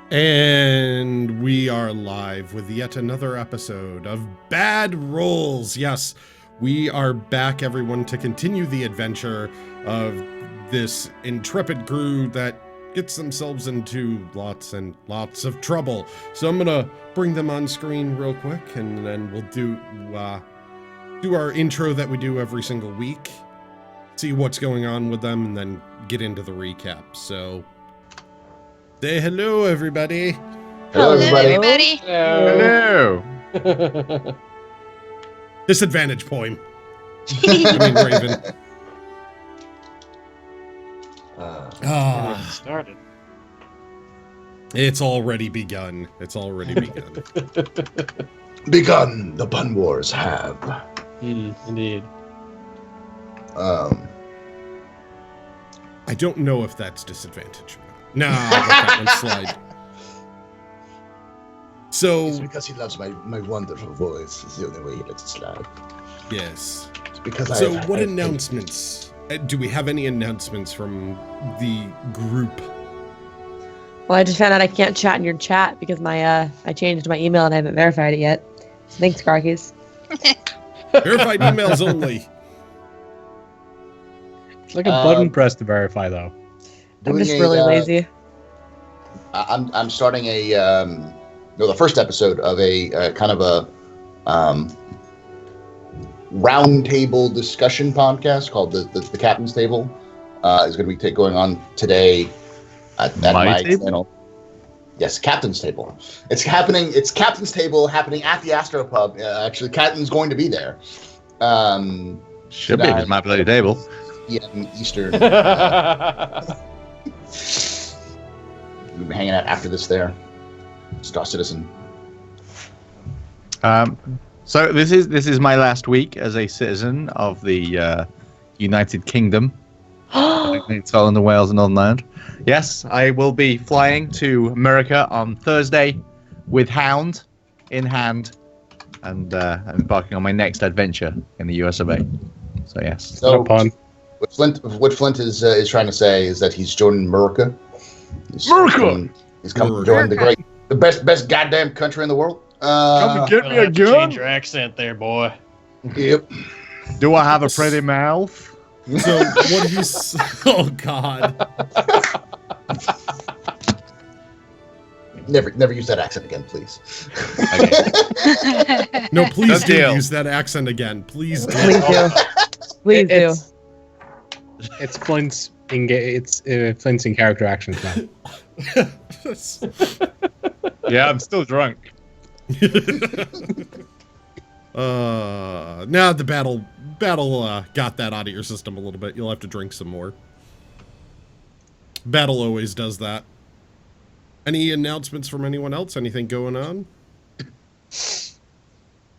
And we are live with yet another episode of Bad Rolls. Yes, we are back, everyone, to continue the adventure of this intrepid crew that gets themselves into lots and lots of trouble. So I'm gonna bring them on screen real quick, and then we'll do our intro that we do every single week, see what's going on with them, and then get into the recap. So say hello, everybody. Hello, everybody. Hello. Disadvantage poem. I mean, Raven. Started. It's already begun. It's already begun. Begun, the Bun Wars have. Indeed. Um, I don't know if that's disadvantage. No, I'll let that one slide. So, it's because he loves my wonderful voice. It's the only way he lets it slide. yes. It's because So, what announcements? Do we have any announcements from the group? Well, I just found out I can't chat in your chat because I changed my email and I haven't verified it yet. Thanks, Grakees. Verified emails only. It's like a button press to verify, though. I'm just really lazy. I'm starting the first episode of a kind of a roundtable discussion podcast called the Captain's Table. Is going to be going on today at my channel. Yes, Captain's Table. It's happening. It's Captain's Table happening at the Astro Pub. Actually, Captain's going to be there. Should be, it's my bloody table. PM Eastern. We'll be hanging out after this there. Star Citizen. So this is my last week as a citizen of the United Kingdom. Scotland, the Wales, and Northern Ireland. Yes, I will be flying to America on Thursday with Hound in hand, and embarking on my next adventure in the US of A. So yes. So what Flint is trying to say is that he's joining America. He's coming to join the best goddamn country in the world. Come and get me a gun. Change your accent there, boy. Yep. Do I have a pretty mouth? So what he's oh god. Never use that accent again, please. Okay. No, please Good do deal. use that accent again. Please do. Please do. Please do. It's Flint's Flint's in character actions now. Yeah, I'm still drunk. Now the battle got that out of your system a little bit. You'll have to drink some more. Battle always does that. Any announcements from anyone else? Anything going on?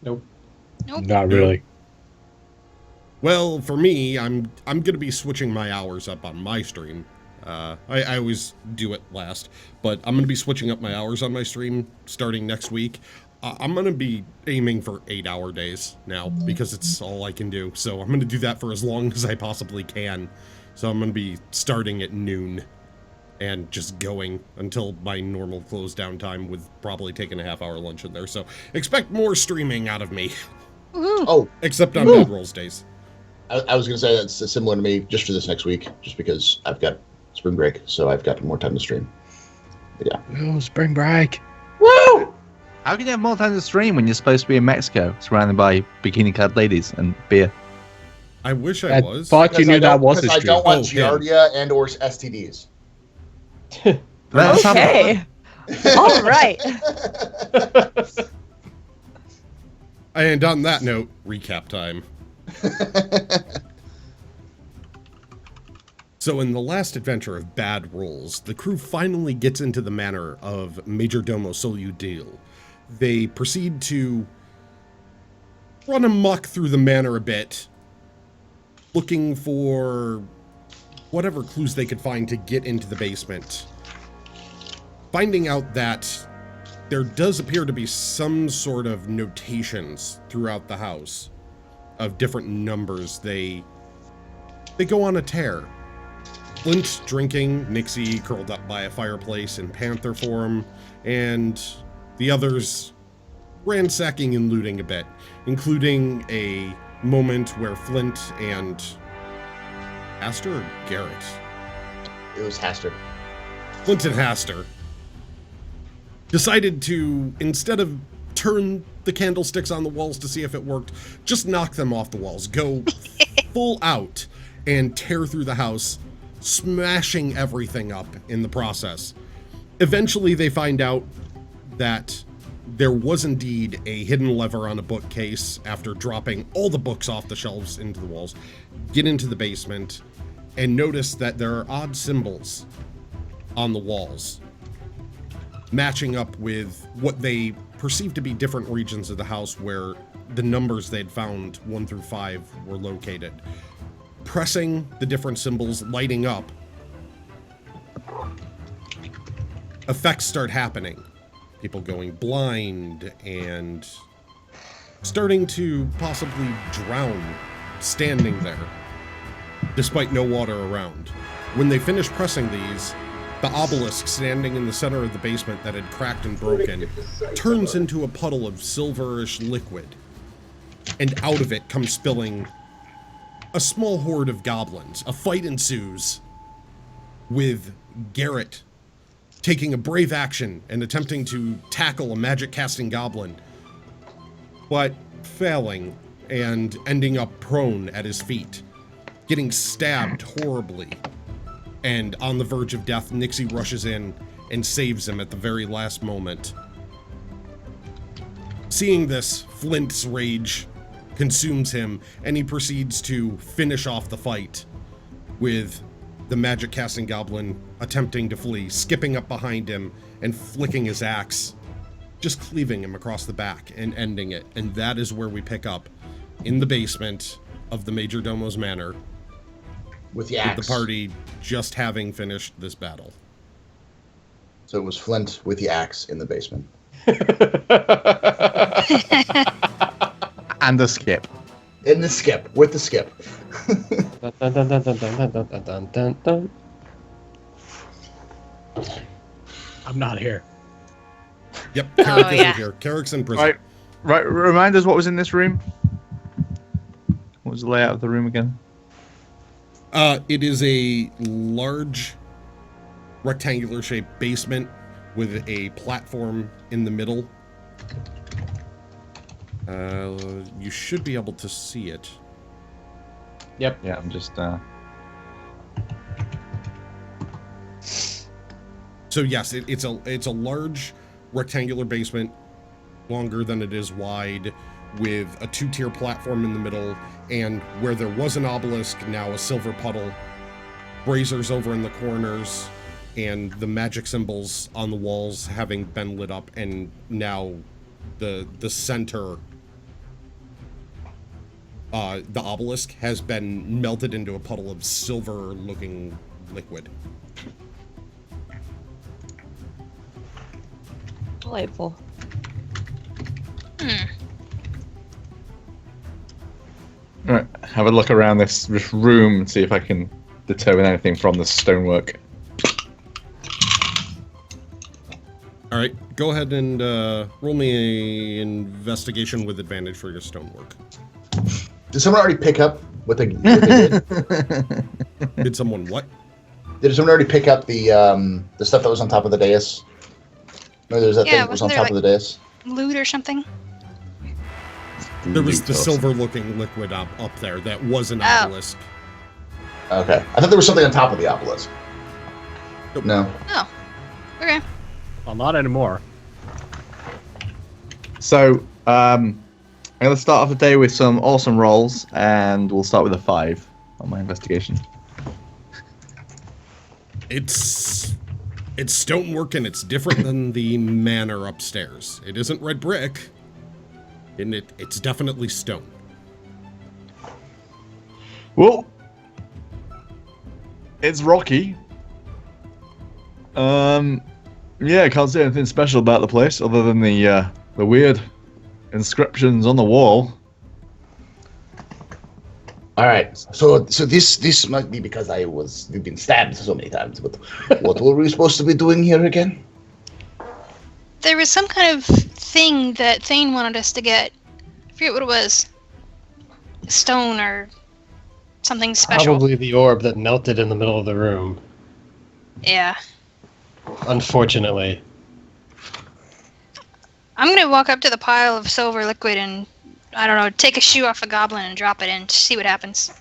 Nope. Nope. Not really. Well, for me, I'm gonna be switching my hours up on my stream. I always do it last, but I'm gonna be switching up my hours on my stream starting next week. I'm gonna be aiming for 8-hour days now because it's all I can do. So I'm gonna do that for as long as I possibly can. So I'm gonna be starting at noon and just going until my normal close down time, with probably taking a half-hour lunch in there. So expect more streaming out of me. Oh, Except on Bad Rolls days. I was going to say that's similar to me just for this next week, just because I've got spring break, so I've got more time to stream. But yeah. Oh, spring break. Woo! How can you have more time to stream when you're supposed to be in Mexico, surrounded by bikini-clad ladies and beer? I wish I was. Thought you knew that was a I stream. don't want Oh, Giardia and or STDs. Let's have a- Okay. All right. And on that note, recap time. So in the last adventure of Bad Rolls, the crew finally gets into the manor of Major Domo Soludil. They proceed to run amok through the manor a bit, looking for whatever clues they could find to get into the basement. Finding out that there does appear to be some sort of notations throughout the house of different numbers. They go on a tear. Flint drinking, Nixie curled up by a fireplace in panther form, and the others ransacking and looting a bit, including a moment where Flint and Haster or Garrett? It was Haster. Flint and Haster decided to, instead of turn the candlesticks on the walls to see if it worked, just knock them off the walls, go full out, and tear through the house, smashing everything up in the process. Eventually, they find out that there was indeed a hidden lever on a bookcase after dropping all the books off the shelves into the walls, get into the basement, and notice that there are odd symbols on the walls, matching up with what they perceived to be different regions of the house where the numbers they'd found 1 through 5 were located. Pressing the different symbols, lighting up, effects start happening. People going blind and starting to possibly drown standing there, despite no water around. When they finish pressing these, the obelisk standing in the center of the basement that had cracked and broken turns into a puddle of silverish liquid, and out of it comes spilling a small horde of goblins. A fight ensues, with Garrett taking a brave action and attempting to tackle a magic casting goblin, but failing and ending up prone at his feet, getting stabbed horribly. And on the verge of death, Nixie rushes in and saves him at the very last moment. Seeing this, Flint's rage consumes him, and he proceeds to finish off the fight with the magic casting goblin attempting to flee, skipping up behind him and flicking his axe, just cleaving him across the back and ending it. And that is where we pick up in the basement of the Major Domo's manor, With the axe. with the party just having finished this battle. So it was Flint with the axe in the basement. And the skip. In the skip. With the skip. Dun, dun, dun, dun, dun, dun, dun, dun, dun, dun, dun. I'm not here. Yep, Carrick isn't yeah. here. Carrick's in prison. Right. Remind us what was in this room. What was the layout of the room again? It is a large rectangular shaped basement with a platform in the middle. You should be able to see it. Yep. Yeah, I'm just. So yes, it's a large rectangular basement, longer than it is wide, with a 2-tier platform in the middle, and where there was an obelisk, now a silver puddle, braziers over in the corners, and the magic symbols on the walls having been lit up, and now the center, the obelisk has been melted into a puddle of silver-looking liquid. Delightful. Right, have a look around this room and see if I can determine anything from the stonework. All right, go ahead and roll me an investigation with advantage for your stonework. Did someone already pick up what they did? Did someone what? Did someone already pick up the stuff that was on top of the dais? No, there's that thing that was on wasn't top there, of the dais. Loot or something? There was the silver-looking liquid up there that was an obelisk. Okay. I thought there was something on top of the obelisk. Nope. No. Oh. Okay. Well, not anymore. So, I'm going to start off the day with some awesome rolls, and we'll start with a 5 on my investigation. It's stonework, and it's different than the manor upstairs. It isn't red brick, and it's definitely stone. Well, it's rocky. Yeah, I can't say anything special about the place other than the weird inscriptions on the wall. All right. So this might be because we've been stabbed so many times. But what were we supposed to be doing here again? There was some kind of thing that Thane wanted us to get. I forget what it was. A stone or something special. Probably the orb that melted in the middle of the room. Yeah. Unfortunately. I'm gonna walk up to the pile of silver liquid and, I don't know, take a shoe off a goblin and drop it in to see what happens.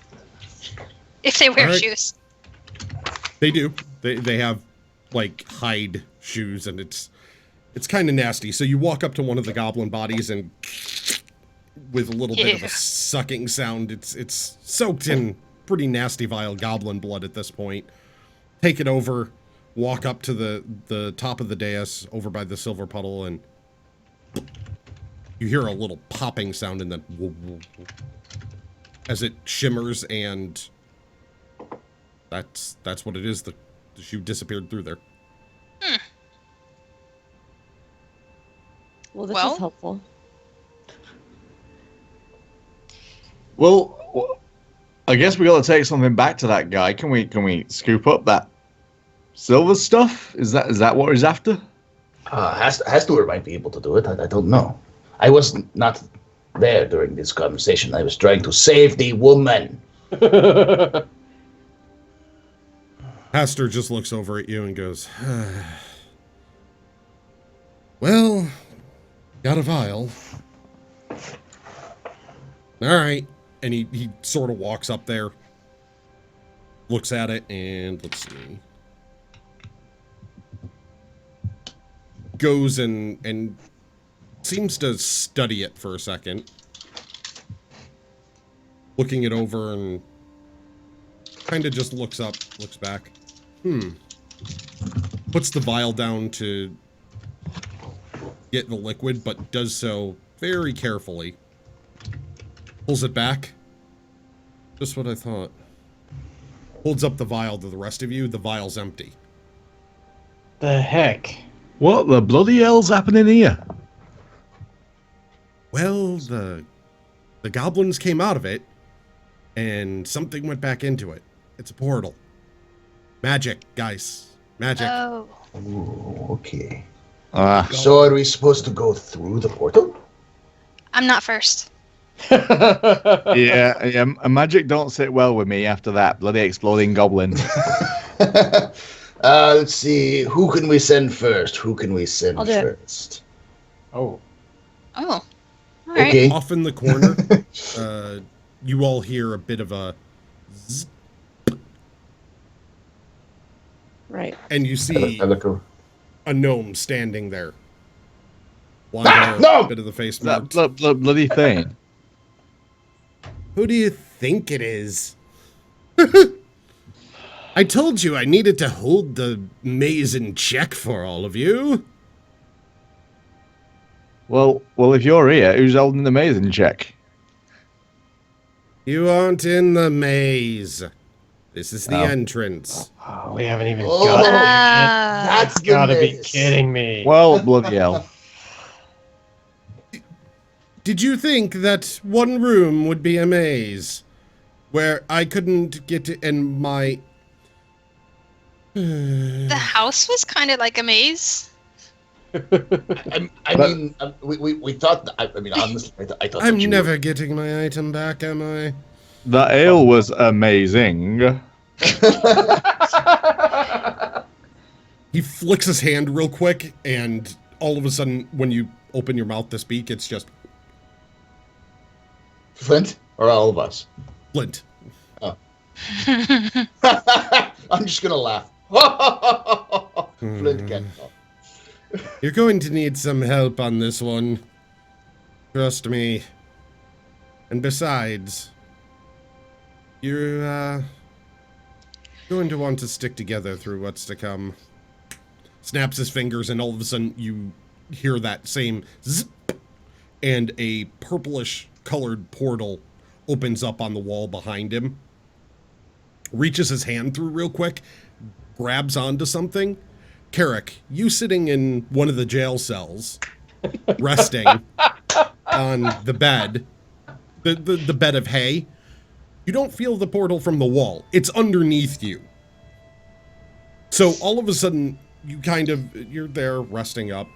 If they wear All right. shoes. They do. They have like hide shoes, and it's kind of nasty. So you walk up to one of the goblin bodies, and with a little bit of a sucking sound, it's soaked in pretty nasty, vile goblin blood at this point. Take it over, walk up to the top of the dais over by the silver puddle, and you hear a little popping sound, and then whoa, whoa, whoa, as it shimmers, and that's what it is. The shoe disappeared through there. Well, this Well? is helpful. Well, I guess we got to take something back to that guy. Can we scoop up that silver stuff? Is that what he's after? Hastur might be able to do it. I don't know. I was not there during this conversation. I was trying to save the woman. Pastor just looks over at you and goes, well, got a vial. All right. And he sort of walks up there, looks at it, and let's see. Goes and seems to study it for a second. Looking it over and kind of just looks up, looks back. Puts the vial down to get the liquid, but does so very carefully. Pulls it back. Just what I thought. Holds up the vial to the rest of you. The vial's empty. The heck? What the bloody hell's happening here? Well, the goblins came out of it, and something went back into it. It's a portal. Magic, guys. Magic. Oh. Ooh, okay. Ah, So are we supposed to go through the portal? I'm not first. yeah. Magic don't sit well with me after that bloody exploding goblin. Let's see. Who can we send first? Who can we send I'll do it. first? Oh. Oh. All right. Okay. Off in the corner, you all hear a bit of a zzz, Right. and you see I look over. a gnome standing there. Blonde hair, no! bit of the face That marked. bloody thing. Who do you think it is? I told you I needed to hold the maze in check for all of you. Well, if you're here, who's holding the maze in check? You aren't in the maze. This is the Oh. entrance. Oh, we haven't even Oh, got there yet. That's the Gotta be maze. kidding me. Well, bloody hell. Did you think that one room would be a maze? Where I couldn't get in my... The house was kind of like a maze. I mean, we thought. I mean, honestly, I thought. I'm that you never getting my item back, am I? The ale was amazing. He flicks his hand real quick, and all of a sudden, when you open your mouth to speak, it's just Flint or all of us. Flint. I'm just gonna laugh. Flint can't talk. You're going to need some help on this one. Trust me. And besides, you're, going to want to stick together through what's to come. Snaps his fingers, and all of a sudden you hear that same zip, and a purplish colored portal opens up on the wall behind him. Reaches his hand through real quick, grabs onto something. Carrick, you sitting in one of the jail cells, resting on the bed, the bed of hay, You don't feel the portal from the wall. It's underneath you. So all of a sudden, you're there resting up.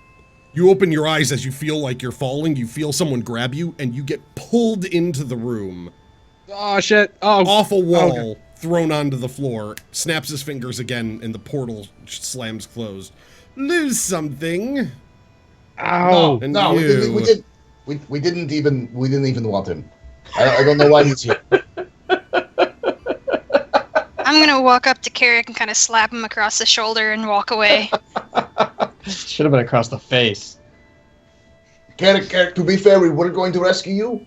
You open your eyes as you feel like you're falling. You feel someone grab you, and you get pulled into the room. Oh, shit. Oh. Off a wall, Okay. thrown onto the floor, snaps his fingers again, and the portal slams closed. Lose something. Ow. And No, you. we didn't even want him. I don't know why he's here. I'm gonna walk up to Carrick and kind of slap him across the shoulder and walk away. Should have been across the face. Carrick, to be fair, we were going to rescue you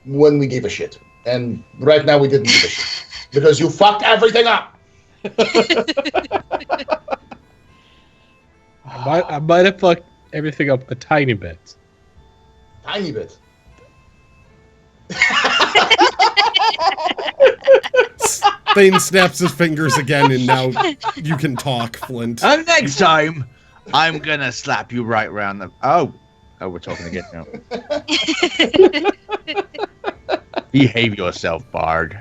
when we gave a shit. And right now we didn't give a shit. Because you fucked everything up! I might have fucked everything up a tiny bit. Tiny bit. Thane snaps his fingers again, and now you can talk, Flint. And next time, I'm gonna slap you right round the. Oh, we're talking again now. Behave yourself, Bard.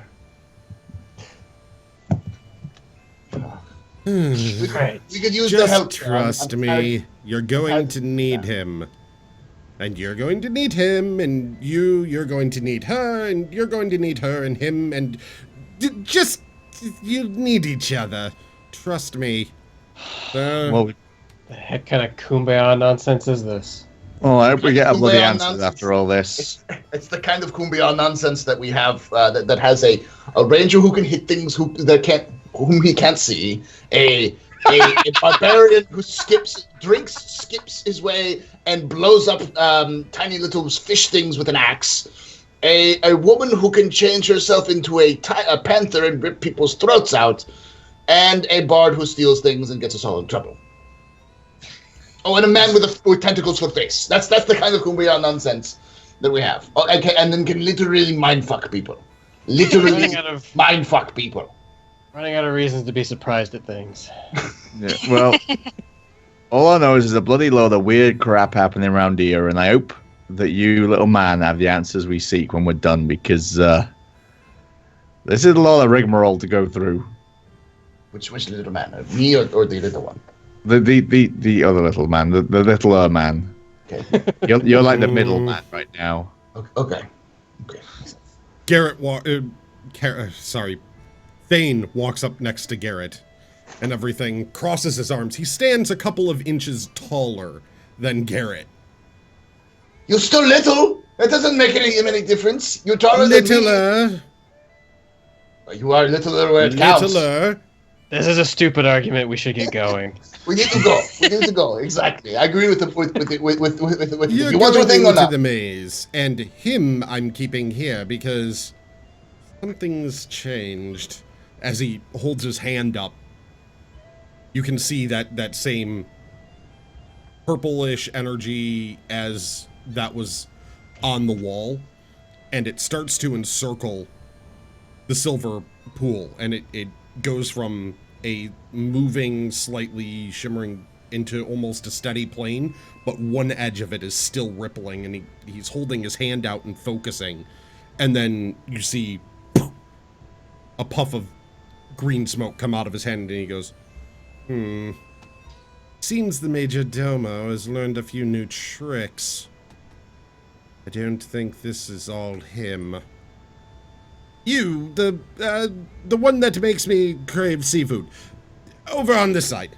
Great. We could use the help. Just trust me. You're going to need him. And you're going to need him, and you're going to need her, and you're going to need her, and him, and you need each other. Trust me. Well, The heck kind of kumbaya nonsense is this? I hope we get a bloody Kumbaya answer nonsense. after all this. It's the kind of kumbaya nonsense that we have that has a ranger who can hit things whom he can't see, a barbarian who skips his way and blows up tiny little fish things with an axe, a woman who can change herself into a panther and rip people's throats out, and a bard who steals things and gets us all in trouble. Oh, and a man with tentacles for face. That's the kind of kumbaya nonsense that we have. Oh, okay, and then can literally mindfuck people. Literally mindfuck people. Running out of reasons to be surprised at things. Yeah, well, all I know is there's a bloody load of weird crap happening around here, and I hope that you, little man, have the answers we seek when we're done, because this is a lot of rigmarole to go through. Which little man? Me or the little one? The other little man, the littler man. Okay. You're like the middle man right now. Okay. Thane walks up next to Garrett, and everything, crosses his arms. He stands a couple of inches taller than Garrett. You're still little. That doesn't make any difference. You're taller than me. Littler. You are littler where it counts. Littler. This is a stupid argument. We should get going. We need to go. Exactly. I agree with You're you want your going thing or into not? the maze, and him I'm keeping here because something's changed. As he holds his hand up, you can see that same purplish energy as that was on the wall, and it starts to encircle the silver pool, and it goes from a moving, slightly shimmering into almost a steady plane, but one edge of it is still rippling, and he's holding his hand out and focusing, and then you see a puff of green smoke come out of his hand, and he goes, seems the Major Domo has learned a few new tricks. I don't think this is all him. You, the one that makes me crave seafood. Over on this side.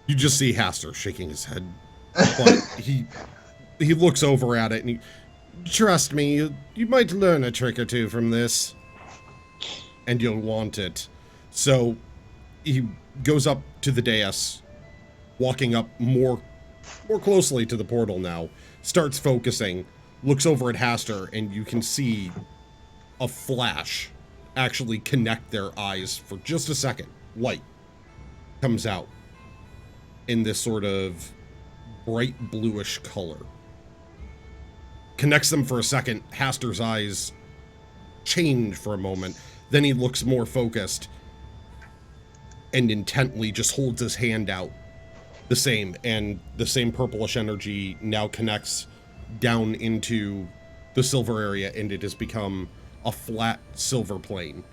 You just see Haster shaking his head. But he looks over at it and trust me, you might learn a trick or two from this. And you'll want it. So he goes up to the dais, walking up more closely to the portal now, starts focusing, looks over at Haster, and you can see a flash actually connect their eyes for just a second. Light comes out in this sort of bright bluish color. Connects them for a second. Haster's eyes change for a moment. Then he looks more focused and intently just holds his hand out. The same, and the same purplish energy now connects down into the silver area, and it has become a flat silver plane.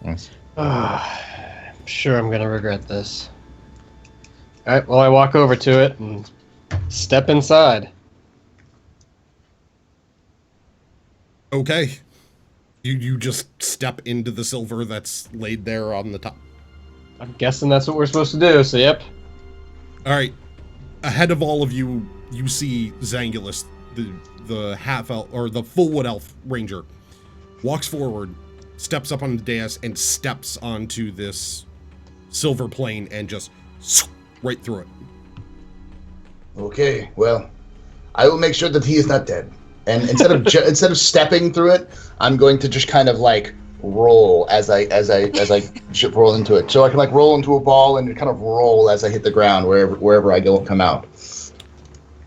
Nice. I'm sure I'm gonna regret this. Alright, well, I walk over to it and step inside. Okay. You just step into the silver that's laid there on the top. I'm guessing that's what we're supposed to do, so yep. All right. Ahead of all of you, you see Zangulus, the half elf or the full wood elf ranger, walks forward, steps up on the dais, and steps onto this silver plane and just right through it. Okay, well, I will make sure that he is not dead. And instead of instead of stepping through it, I'm going to just kind of like roll as I roll into it. So I can like roll into a ball and kind of roll as I hit the ground wherever I go and come out.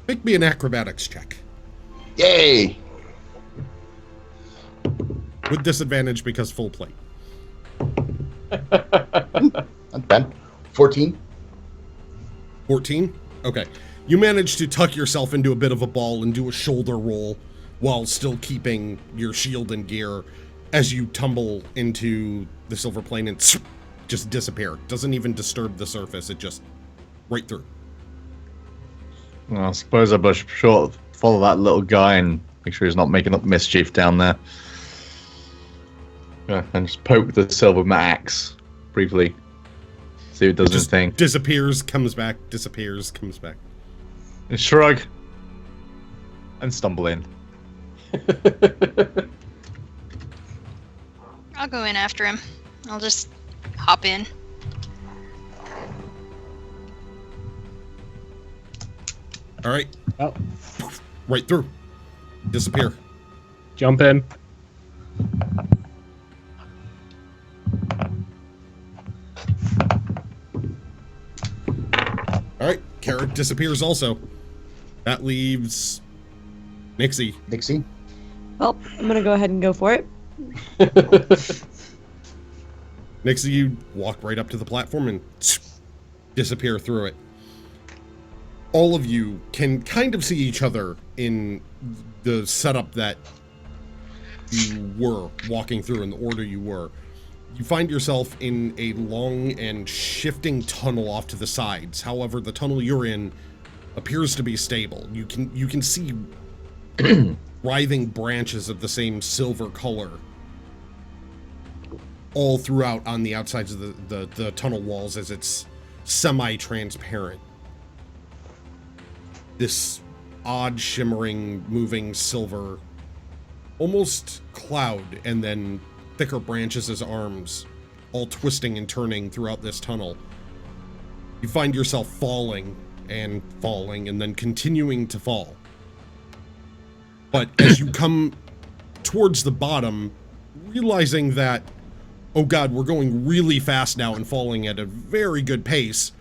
Make me an acrobatics check. Yay! With disadvantage because full plate. Not bad. 14. 14? Okay. You manage to tuck yourself into a bit of a ball and do a shoulder roll while still keeping your shield and gear as you tumble into the silver plane and just disappear. Doesn't even disturb the surface. It just right through. Well, I suppose I should follow that little guy and make sure he's not making up mischief down there. Yeah, and just poke the silver axe briefly. See if it does his thing. Disappears, comes back, disappears, comes back. And shrug. And stumble in. I'll go in after him. I'll just hop in. All right. Oh. Right through. Disappear. Jump in. All right. Carrot disappears also. That leaves Nixie. Dixie? Well, I'm gonna go ahead and go for it. Nixie, you walk right up to the platform and disappear through it. All of you can kind of see each other in the setup that you were walking through, in the order you were. You find yourself in a long and shifting tunnel off to the sides. However, the tunnel you're in appears to be stable. You can see writhing branches of the same silver color all throughout on the outsides of the tunnel walls as it's semi-transparent. This odd shimmering moving silver, almost cloud, and then thicker branches as arms, all twisting and turning throughout this tunnel. You find yourself falling and then continuing to fall. But as you come towards the bottom, realizing that, oh god, we're going really fast now and falling at a very good pace,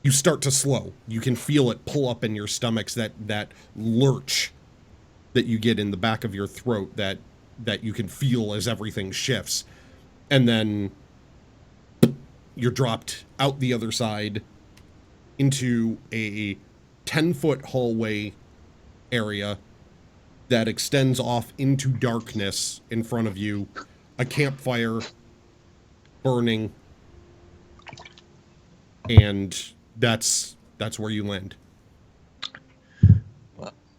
you start to slow. You can feel it pull up in your stomachs, that lurch that you get in the back of your throat that you can feel as everything shifts. And then you're dropped out the other side into a 10-foot hallway area that extends off into darkness in front of you. A campfire burning, and that's where you land.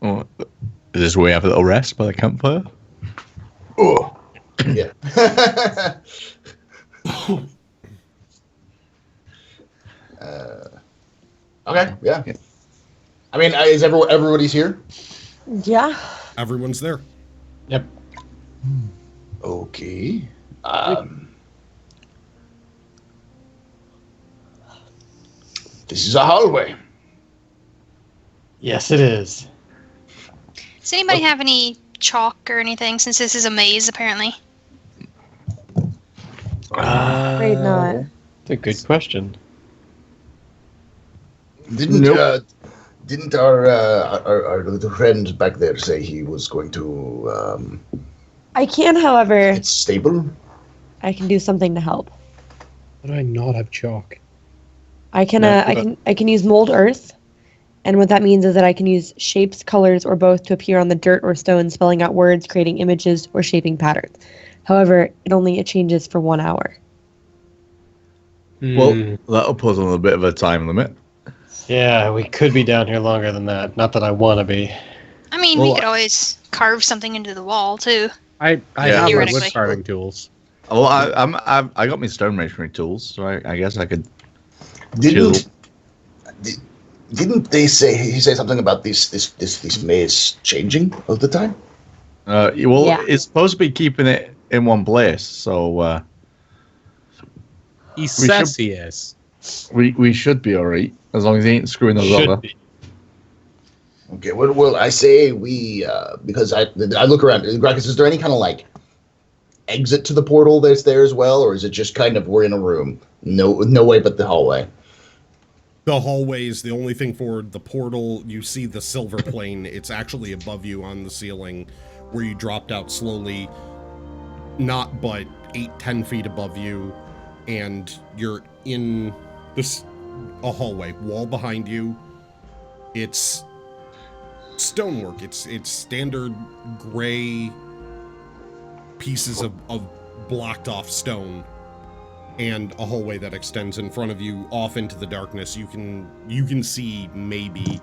Oh, is this where we have a little rest by the campfire? Oh, yeah. Okay, yeah. I mean, is everybody's here? Yeah. Everyone's there. Yep. Okay. This is a hallway. Yes, it is. Does anybody have any chalk or anything, since this is a maze, apparently? Afraid not. That's a good question. Didn't our little friend back there say he was going to I can, however, it's stable? I can do something to help. How do I not have chalk? I can No, I can use mold earth, and what that means is that I can use shapes, colors, or both to appear on the dirt or stone, spelling out words, creating images, or shaping patterns. However, it changes for 1 hour. Well, Hmm. that'll put on a bit of a time limit. Yeah, we could be down here longer than that. Not that I want to be. I mean, Well, we could always carve something into the wall too. I Yeah, have Theoretically. wood carving tools. Well, I got my stone masonry tools, so I guess I could. Didn't they say he say something about this maze changing all the time? Well, Yeah. it's supposed to be keeping it in one place, so He should- says he is. we should be all right as long as he ain't screwing us Should over. be. Okay, well, I say we because I look around. Grakees, is there any kind of like exit to the portal that's there as well, or is it just kind of we're in a room, no way but the hallway? The hallway is the only thing forward. The portal, you see the silver plane. It's actually above you on the ceiling where you dropped out slowly, not but 8-10 feet above you, and you're in a hallway, wall behind you. It's stonework. It's standard gray pieces of blocked off stone, and a hallway that extends in front of you off into the darkness. You can see, maybe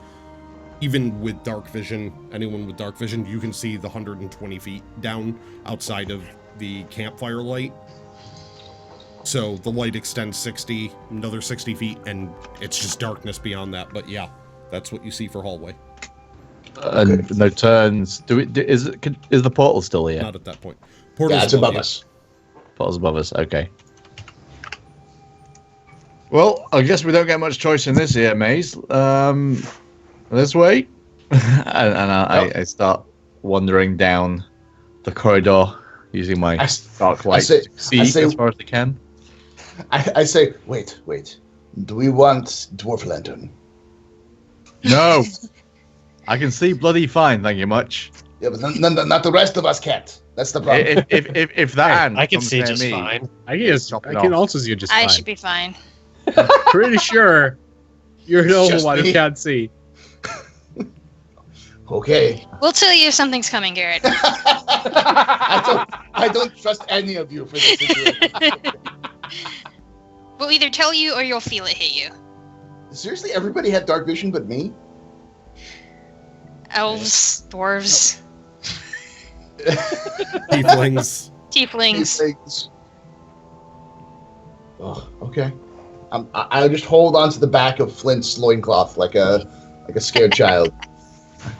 even with dark vision, anyone with dark vision, you can see the 120 feet down outside of the campfire light. So the light extends another 60 feet, and it's just darkness beyond that. But yeah, that's what you see for hallway. And no turns. Is the portal still here? Not at that point. Portal's Yeah, it's above you. us. Portal's above us. Okay. Well, I guess we don't get much choice in this here maze. This way, and I start wandering down the corridor using my dark light to see as far as I can. I say, wait. Do we want dwarf lantern? No, I can see bloody fine. Thank you much. Yeah, but not the rest of us can't. That's the problem. If that I can comes see near just me, fine. I can also see you just I fine. should be fine. Pretty sure you're the only Just one who me. can't see. Okay. We'll tell you if something's coming, Garrett. I don't trust any of you for this situation. We'll either tell you or you'll feel it hit you. Seriously, everybody had dark vision but me? Elves, dwarves, Tieflings. tieflings. Things. Oh, okay. I'll just hold on to the back of Flint's loincloth like a scared child.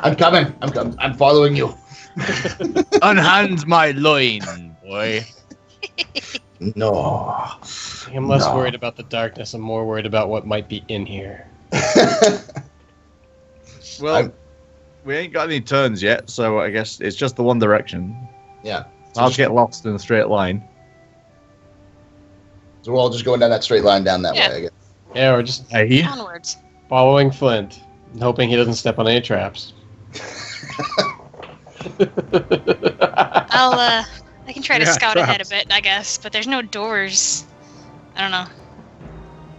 I'm coming. I'm following you. unhand my loin, boy. No. I'm less No. worried about the darkness. I'm more worried about what might be in here. Well, we ain't got any turns yet, so I guess it's just the one direction. Yeah. I'll get lost in a straight line. So we're all just going down that straight line down that Yeah. way, I guess. Yeah, we're just Hey, Onwards. following Flint, and hoping he doesn't step on any traps. I can try to Yeah, scout ahead a traps. bit, I guess, but there's no doors. I don't know.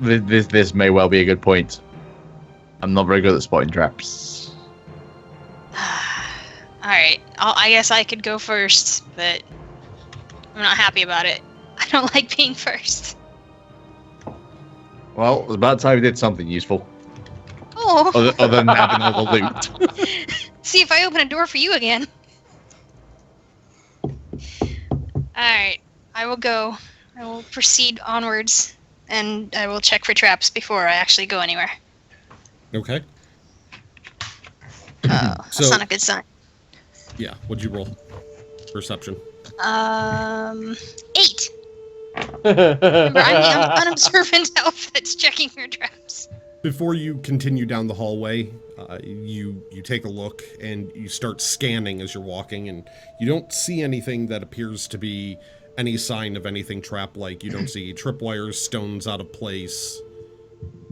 this may well be a good point. I'm not very good at spotting traps. Alright, I guess I could go first, but I'm not happy about it. I don't like being first. Well, it's about time we did something useful, Oh, other than having all the loot. see if I open a door for you again. Alright, I will go. I will proceed onwards, and I will check for traps before I actually go anywhere. Okay. Oh, that's So- not a good sign. Yeah. What'd you roll? Perception. 8. Remember, I'm the unobservant elf that's checking your traps. Before you continue down the hallway, you take a look and you start scanning as you're walking, and you don't see anything that appears to be any sign of anything trap-like. You don't see tripwires, stones out of place,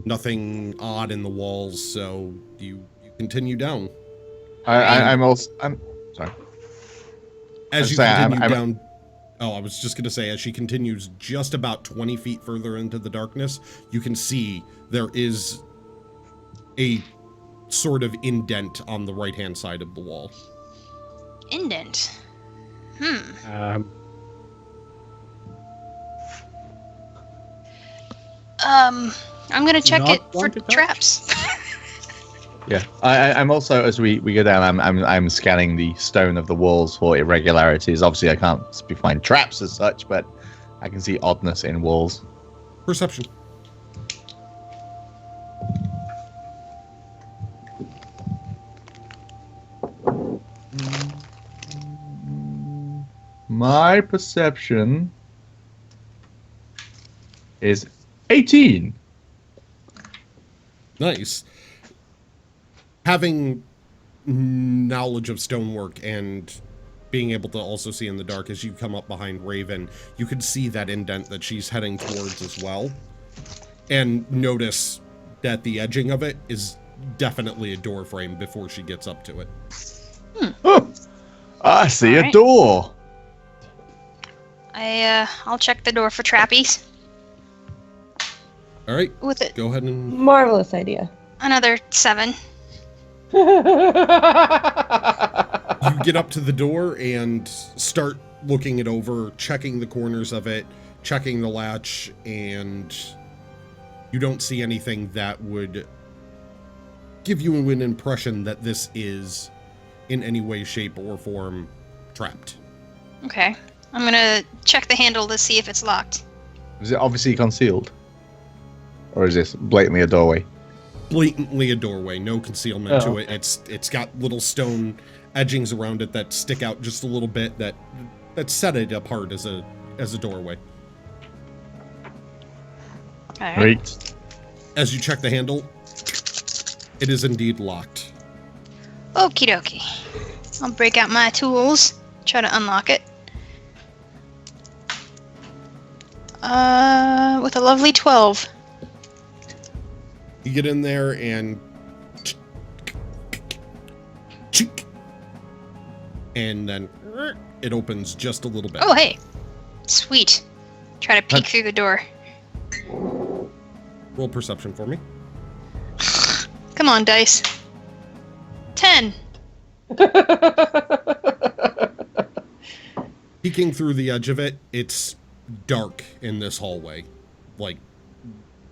nothing odd in the walls. So you continue down. I'm sorry. As you Sorry, continue I'm- down, Oh, I was just going to say, as she continues just about 20 feet further into the darkness, you can see there is a sort of indent on the right-hand side of the wall. Indent. I'm gonna check Not it for want to touch? traps. Yeah, I'm also, as we go down, I'm scanning the stone of the walls for irregularities. Obviously, I can't find traps as such, but I can see oddness in walls. Perception. My perception is 18. Nice. Having knowledge of stonework and being able to also see in the dark as you come up behind Raven, you can see that indent that she's heading towards as well. And notice that the edging of it is definitely a door frame before she gets up to it. Oh, I see a Alright. door. I'll check the door for trappies. All right, With it, go ahead and Marvelous idea. another 7. you get up to the door and start looking it over, checking the corners of it, checking the latch, and you don't see anything that would give you an impression that this is in any way, shape, or form trapped. Okay. I'm gonna check the handle to see if it's locked. Is it obviously concealed? Or is this blatantly a doorway? Blatantly a doorway, no concealment to Oh, it. It's got little stone edgings around it that stick out just a little bit that set it apart as a doorway. Alright. Great. As you check the handle, it is indeed locked. Okie dokie. I'll break out my tools, try to unlock it. With a lovely 12. You get in there and then it opens just a little bit. Oh, hey. Sweet. Try to peek through the door. Roll perception for me. Come on, dice. 10. Peeking through the edge of it, it's dark in this hallway. Like,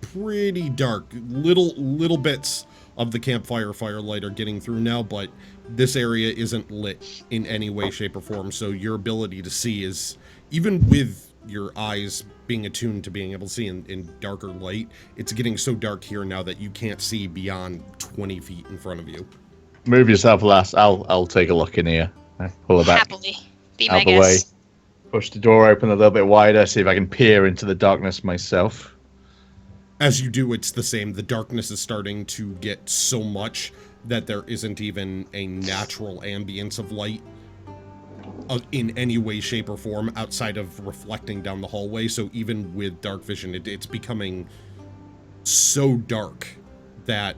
pretty dark. Little bits of the campfire firelight are getting through now, but this area isn't lit in any way, shape, or form, so your ability to see is, even with your eyes being attuned to being able to see in darker light, it's getting so dark here now that you can't see beyond 20 feet in front of you. Move yourself last. I'll take a look in here. Pull it back Happily. Be my out the way. guest. Push the door open a little bit wider, see if I can peer into the darkness myself. As you do, it's the same. The darkness is starting to get so much that there isn't even a natural ambience of light in any way, shape, or form outside of reflecting down the hallway. So even with dark vision, it's becoming so dark that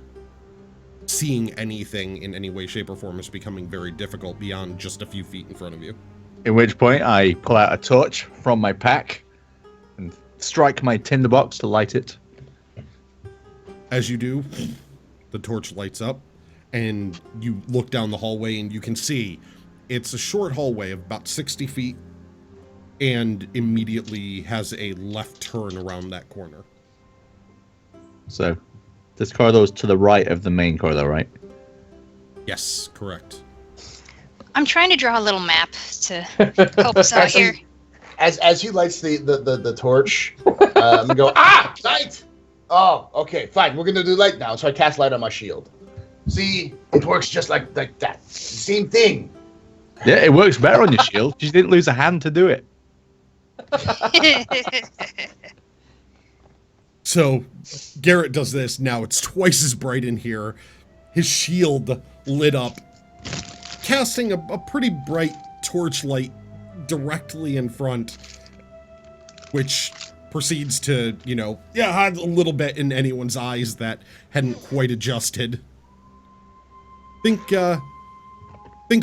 seeing anything in any way, shape, or form is becoming very difficult beyond just a few feet in front of you. In which point, I pull out a torch from my pack and strike my tinderbox to light it. As you do, the torch lights up, and you look down the hallway, and you can see it's a short hallway of about 60 feet, and immediately has a left turn around that corner. So, this corridor is to the right of the main corridor, right? Yes, correct. I'm trying to draw a little map to help us out here. As he lights the torch, we go, light! Oh, okay, fine. We're gonna do light now. So I cast light on my shield. See, it works just like that. Same thing. Yeah, it works better on your shield. You didn't lose a hand to do it. So Garrett does this. Now it's twice as bright in here. His shield lit up, casting a pretty bright torchlight directly in front, which proceeds to, hide a little bit in anyone's eyes that hadn't quite adjusted. Think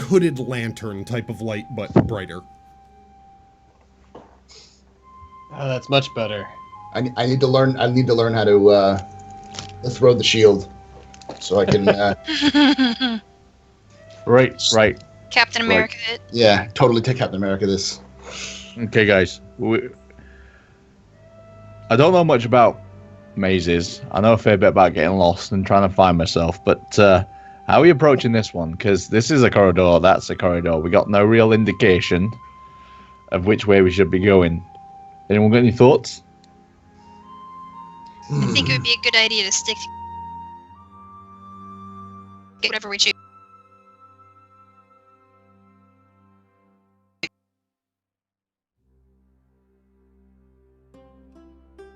hooded lantern type of light, but brighter. Oh, that's much better. I need to learn how to throw the shield, so I can. Right. Captain America. Yeah, totally take Captain America this. Okay, guys. I don't know much about mazes. I know a fair bit about getting lost and trying to find myself, but how are we approaching this one? Because this is a corridor, that's a corridor. We got no real indication of which way we should be going. Anyone got any thoughts? I think it would be a good idea to stick to whatever we choose.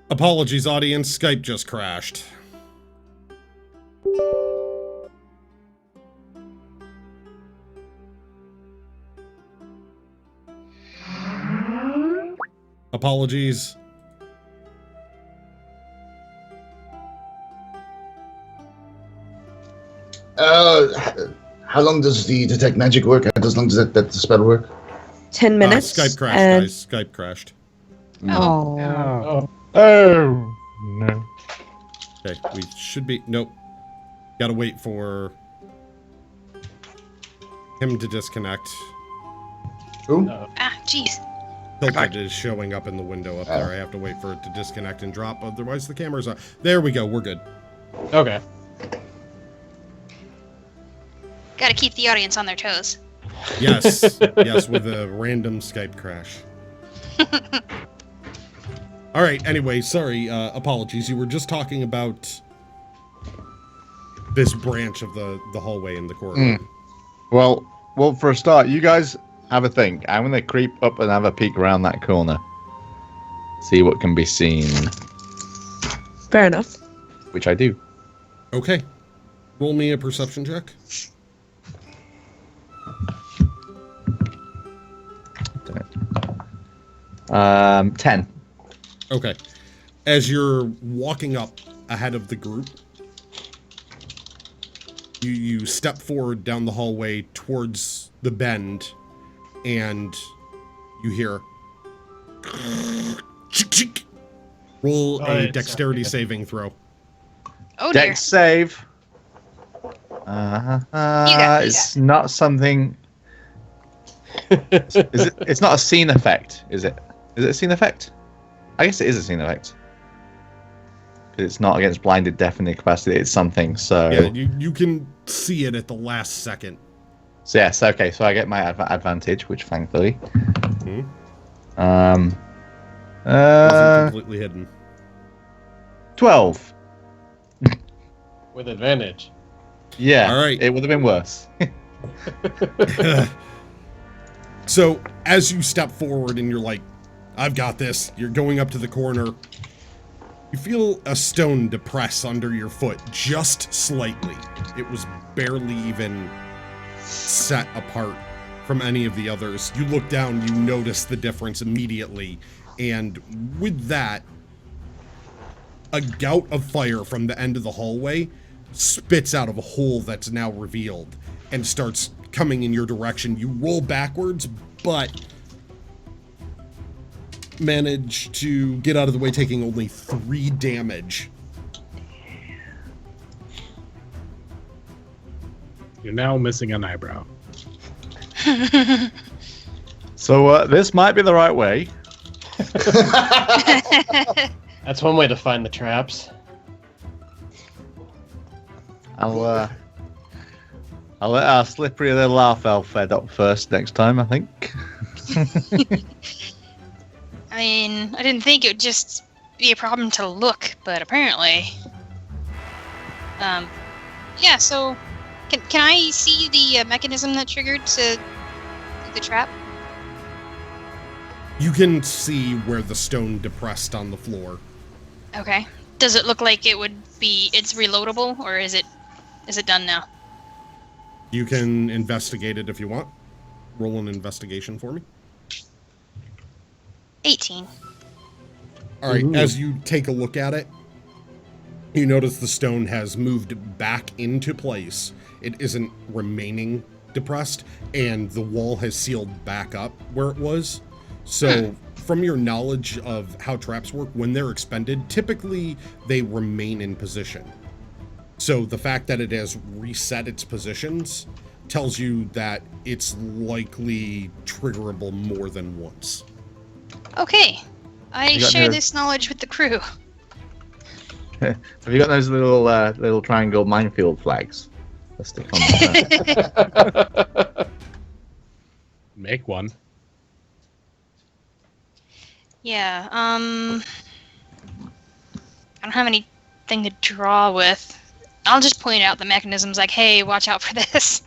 Apologies, audience. Skype just crashed. Apologies. How long does the detect magic work? How long does that spell work? 10 minutes. Skype crashed, and... guys. Skype crashed. Oh. Oh no. Okay, we should be... Nope. Gotta wait for him to disconnect. Who? Ah, jeez. Tilted is showing up in the window up there. I have to wait for it to disconnect and drop, otherwise the camera's on. There we go, we're good. Okay. Gotta keep the audience on their toes. Yes, yes, with a random Skype crash. All right, anyway, sorry, apologies. You were just talking about this branch of the hallway in the corridor. Well, for a start, you guys have a think. I'm going to creep up and have a peek around that corner. See what can be seen. Fair enough. Which I do. Okay. Roll me a perception check. Um, 10. Okay. As you're walking up ahead of the group, you step forward down the hallway towards the bend, and you hear... Roll a dexterity saving throw. Oh dear. Dex save. It's not something... It's not a scene effect, is it? Is it a scene effect? I guess it is a scene effect. Because it's not against blinded, deafening incapacity, it's something, so... Yeah, you can see it at the last second. So yes, okay, so I get my advantage, which thankfully... Wasn't completely hidden. 12. With advantage. Yeah, All right. It would have been worse. So, as you step forward and you're like, I've got this, you're going up to the corner, you feel a stone depress under your foot just slightly. It was barely even set apart from any of the others. You look down, you notice the difference immediately, and with that, a gout of fire from the end of the hallway spits out of a hole that's now revealed and starts coming in your direction. You roll backwards, but manage to get out of the way, taking only 3 damage. You're now missing an eyebrow. So this might be the right way. That's one way to find the traps. I'll let our slippery little half elf head up first next time, I think. I mean, I didn't think it would just be a problem to look, but apparently. Yeah, so can I see the mechanism that triggered the trap? You can see where the stone depressed on the floor. Okay. Does it look like it's reloadable, or is it done now? You can investigate it if you want. Roll an investigation for me. 18. All right, Ooh. as you take a look at it, you notice the stone has moved back into place. It isn't remaining depressed, and the wall has sealed back up where it was. So from your knowledge of how traps work, when they're expended, typically they remain in position. So the fact that it has reset its positions tells you that it's likely triggerable more than once. Okay. I You got share no- this knowledge with the crew. Have you got those little triangle minefield flags? Let's stick on that. Make one. Yeah, I don't have anything to draw with. I'll just point out the mechanisms like, hey, watch out for this.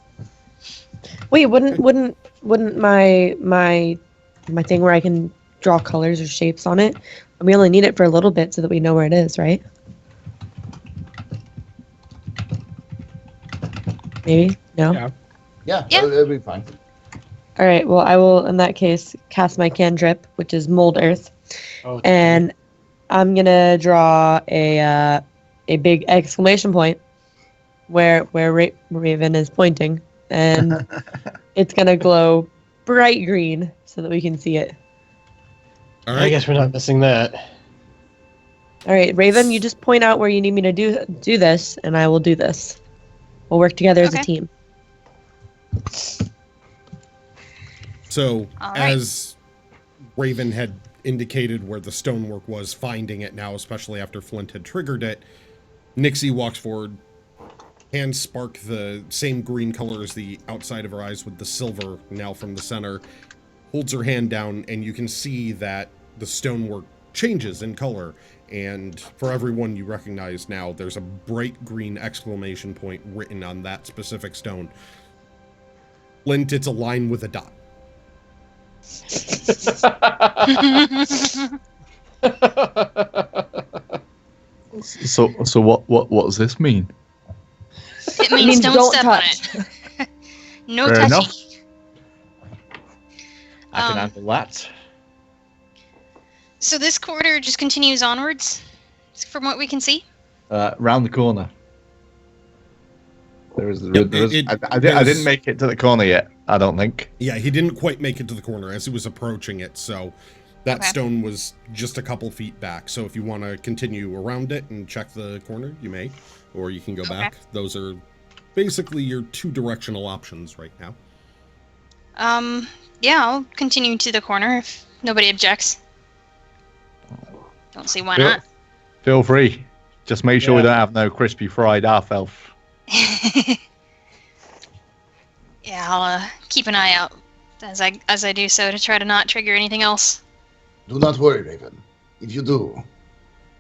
Wait, wouldn't my thing where I can draw colors or shapes on it? We only need it for a little bit so that we know where it is, right? Maybe? No? Yeah. Yeah, Yeah. it'll be fine. All right, well, I will, in that case, cast my cantrip, which is Mold Earth, Oh, and I'm going to draw a big exclamation point where Raven is pointing, and it's going to glow bright green so that we can see it. All I right. guess we're not missing that. All right, Raven, you just point out where you need me to do this, and I will do this. We'll work together as a Okay. team. So, All right. as Raven had indicated where the stonework was, finding it now, especially after Flint had triggered it, Nixie walks forward, hands spark the same green color as the outside of her eyes with the silver now from the center, holds her hand down, and you can see that the stonework changes in color. And for everyone you recognize now, there's a bright green exclamation point written on that specific stone. Flint, it's a line with a dot. So what does this mean? It means don't step touch. on it. No Fair touching. enough. I can Um, handle that. So this corridor just continues onwards, from what we can see. Round the corner. There is. Yep, I didn't make it to the corner yet. I don't think. Yeah, he didn't quite make it to the corner as he was approaching it, so that Okay. stone was just a couple feet back. So if you want to continue around it and check the corner, you may, or you can go Okay. back. Those are basically your two directional options right now. Yeah, I'll continue to the corner if nobody objects. Don't see why Feel- not. Feel free. Just make sure we Yeah. don't have no crispy fried half elf. Yeah, I'll keep an eye out as I do so to try to not trigger anything else. Do not worry, Raven. If you do,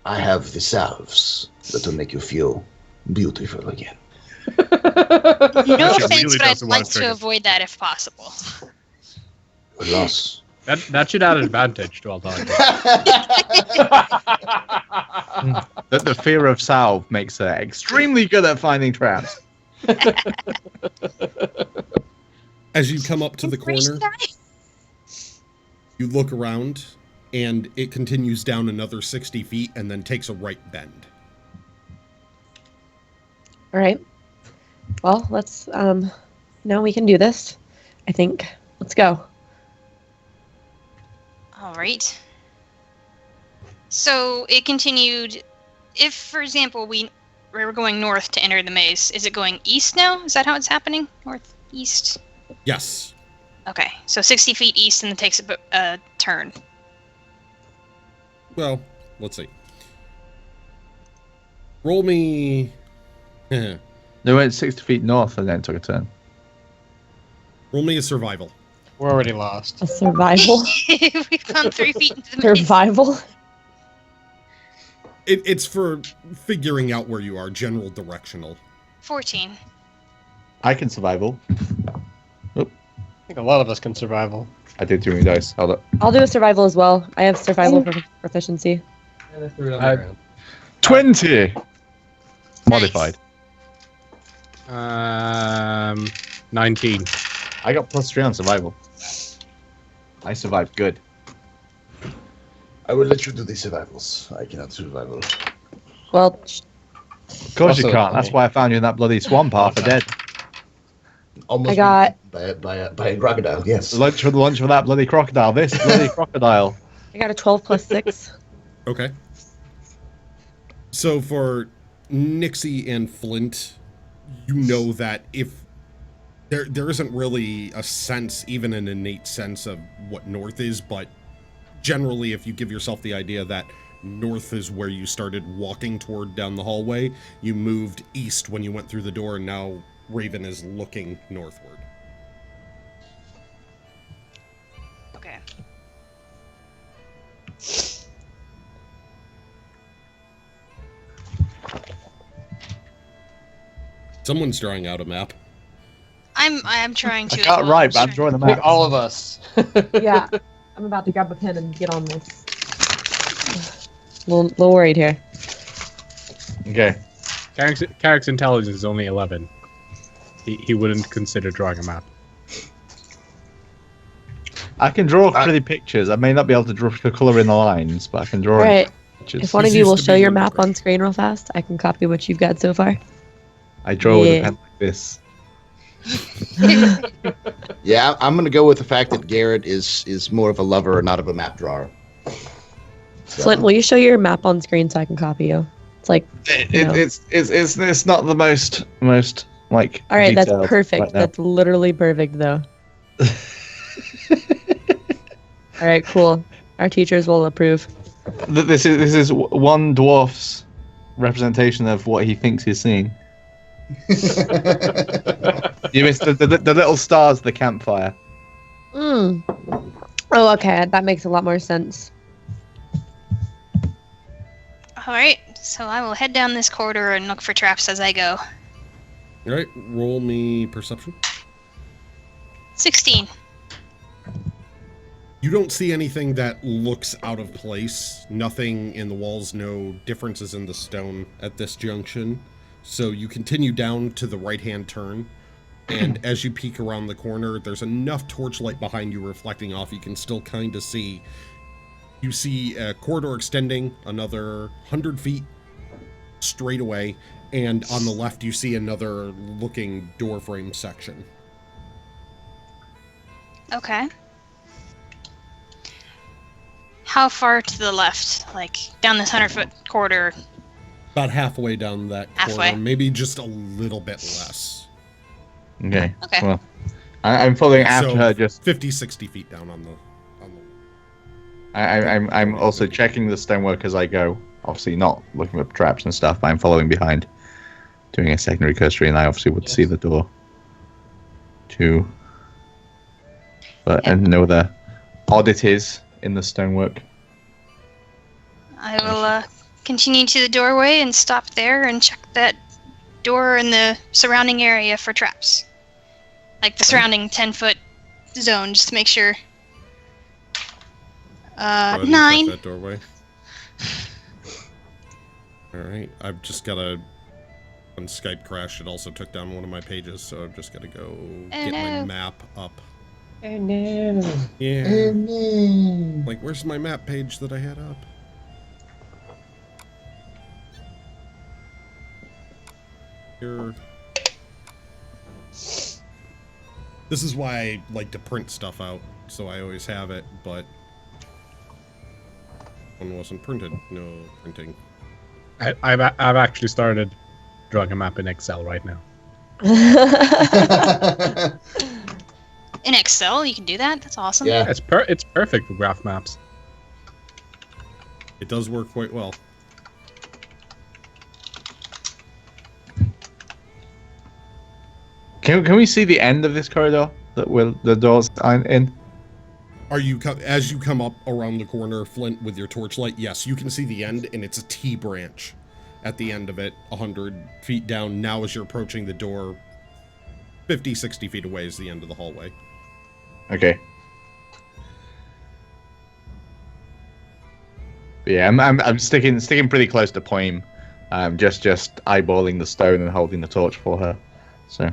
I have the salves that will make you feel beautiful again. No Actually, offense, really but I'd doesn't want like to to trigger. avoid that if possible. Loss. That should add an advantage to all targets. The fear of salve makes her extremely good at finding traps. As you come up to the Inspiration corner, die? you look around, and it continues down another 60 feet and then takes a right bend. All right. Well, let's, now we can do this, I think. Let's go. All right. So it continued. If, for example, we were going north to enter the maze, is it going east now? Is that how it's happening? Northeast? Yes. Okay, so 60 feet east and then takes a turn. Well, let's see. Roll me... They went 60 feet north and then took a turn. Roll me a survival. We're already lost. A survival? We've gone 3 feet into the maze. Survival? It's for figuring out where you are, general directional. 14. I can survival. I think a lot of us can survival. I did too many dice. Hold up. I'll do a survival as well. I have survival proficiency. And I threw it on I- the ground. 20! Modified. 19. I got +3 on survival. I survived good. I will let you do the survivals. I cannot survival. Well, Of course you Also can't. That's funny. why I found you in that bloody swamp half dead. Almost I got- by a crocodile. Yes. Lunch for the lunch for that bloody crocodile. This bloody crocodile. I got a 12 plus 6. Okay. So for Nixie and Flint, you know that if there isn't really a sense, even an innate sense of what north is, but generally if you give yourself the idea that north is where you started walking toward down the hallway, you moved east when you went through the door, and now Raven is looking northward. Okay. Someone's drawing out a map. I'm trying to. I as got it well. right, I'm but I'm trying- drawing them Like out. all of us. Yeah, I'm about to grab a pen and get on this. A little worried here. Okay. Carrick's intelligence is only 11. He wouldn't consider drawing a map. I can draw pretty pictures. I may not be able to draw color in the lines, but I can draw Alright, pictures. if one of This you used will to show be your the map great- on screen real fast, I can copy what you've got so far. I draw with a Yeah. pen like this. Yeah, I'm gonna go with the fact that Garrett is more of a lover and not of a map drawer. So- Flint, will you show your map on screen so I can copy you? It's like, No. It's not the most like. all right, that's detailed perfect. right now. That's literally perfect, though. All right, cool. Our teachers will approve. This is one dwarf's representation of what he thinks he's seeing. You missed the little stars, the campfire. Mm. Oh, okay. That makes a lot more sense. All right. So I will head down this corridor and look for traps as I go. All right, roll me perception. 16. You don't see anything that looks out of place. Nothing in the walls, no differences in the stone at this junction. So you continue down to the right-hand turn, and as you peek around the corner, there's enough torchlight behind you reflecting off, you can still kind of see. You see a corridor extending another 100 feet straight away, and on the left you see another looking door frame section. Okay. How far to the left? Like down this 100-foot corridor? About halfway down that corridor, Halfway. maybe just a little bit less. Okay. Okay. Well, I'm following after So, her. Just 50, 60 feet down on the I'm also checking the stonework as I go. Obviously, not looking for traps and stuff. But I'm following behind, doing a secondary cursory, and I obviously would see the door. Too. But and no other oddities in the stonework. I will continue to the doorway and stop there and check that door in the surrounding area for traps. Like the surrounding 10-foot zone, just to make sure. Go ahead and check 9. that doorway. Alright, I've just gotta... When Skype crashed, it also took down one of my pages, so I've just gotta go get my no. map up. Oh, no. Yeah. Like, where's my map page that I had up? Here. This is why I like to print stuff out, so I always have it, but one wasn't printed. No printing. I've actually started drawing a map in Excel right now. In Excel, you can do that? That's awesome. Yeah. It's perfect for graph maps. It does work quite well. Can we see the end of this corridor that the doors are in? Are you as you come up around the corner, Flint, with your torchlight? Yes, you can see the end, and it's a T branch at the end of it, 100 feet down. Now, as you're approaching the door, 50, 60 feet away is the end of the hallway. Okay. But yeah, I'm sticking pretty close to Poim, just eyeballing the stone and holding the torch for her. So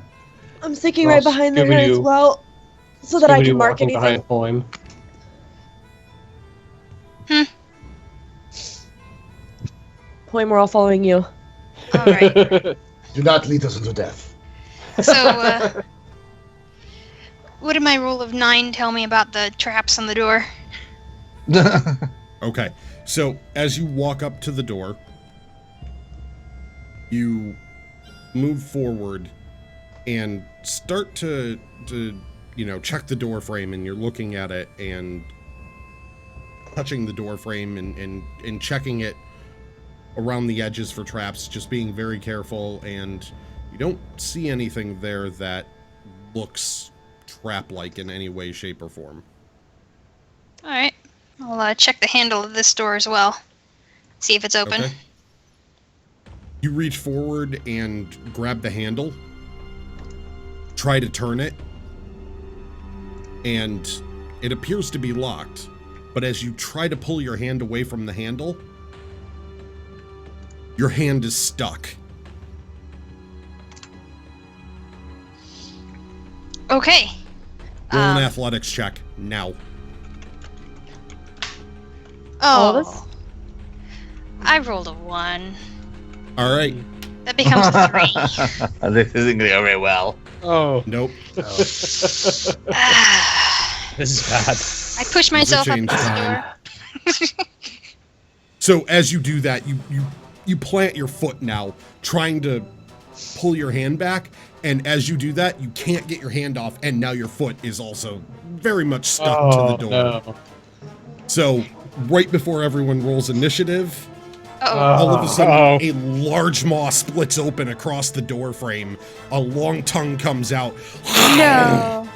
I'm sticking right Well, behind her as Scooby-Doo- well, so that I Scooby-Doo can mark walking anything. behind poem. Poem, we're all following you. All right. Do not lead us into death. So, what did my roll of 9 tell me about the traps on the door? Okay, so as you walk up to the door, you move forward and start to check the door frame, and you're looking at it and touching the door frame and checking it around the edges for traps, just being very careful, and you don't see anything there that looks trap-like in any way, shape, or form. All right. I'll check the handle of this door as well. See if it's open. Okay. You reach forward and grab the handle, try to turn it, and it appears to be locked. But as you try to pull your hand away from the handle, your hand is stuck. Okay. Roll an athletics check now. All of us? Oh. I rolled a 1. All right. That becomes a 3. This isn't going to go very well. Oh, Nope. this is bad. I push myself up change this time. door. So as you do that, you plant your foot now, trying to pull your hand back, and as you do that, you can't get your hand off, and now your foot is also very much stuck to the door. No. So right before everyone rolls initiative, Uh-oh. all of a sudden, Uh-oh. a large maw splits open across the door frame. A long tongue comes out. No.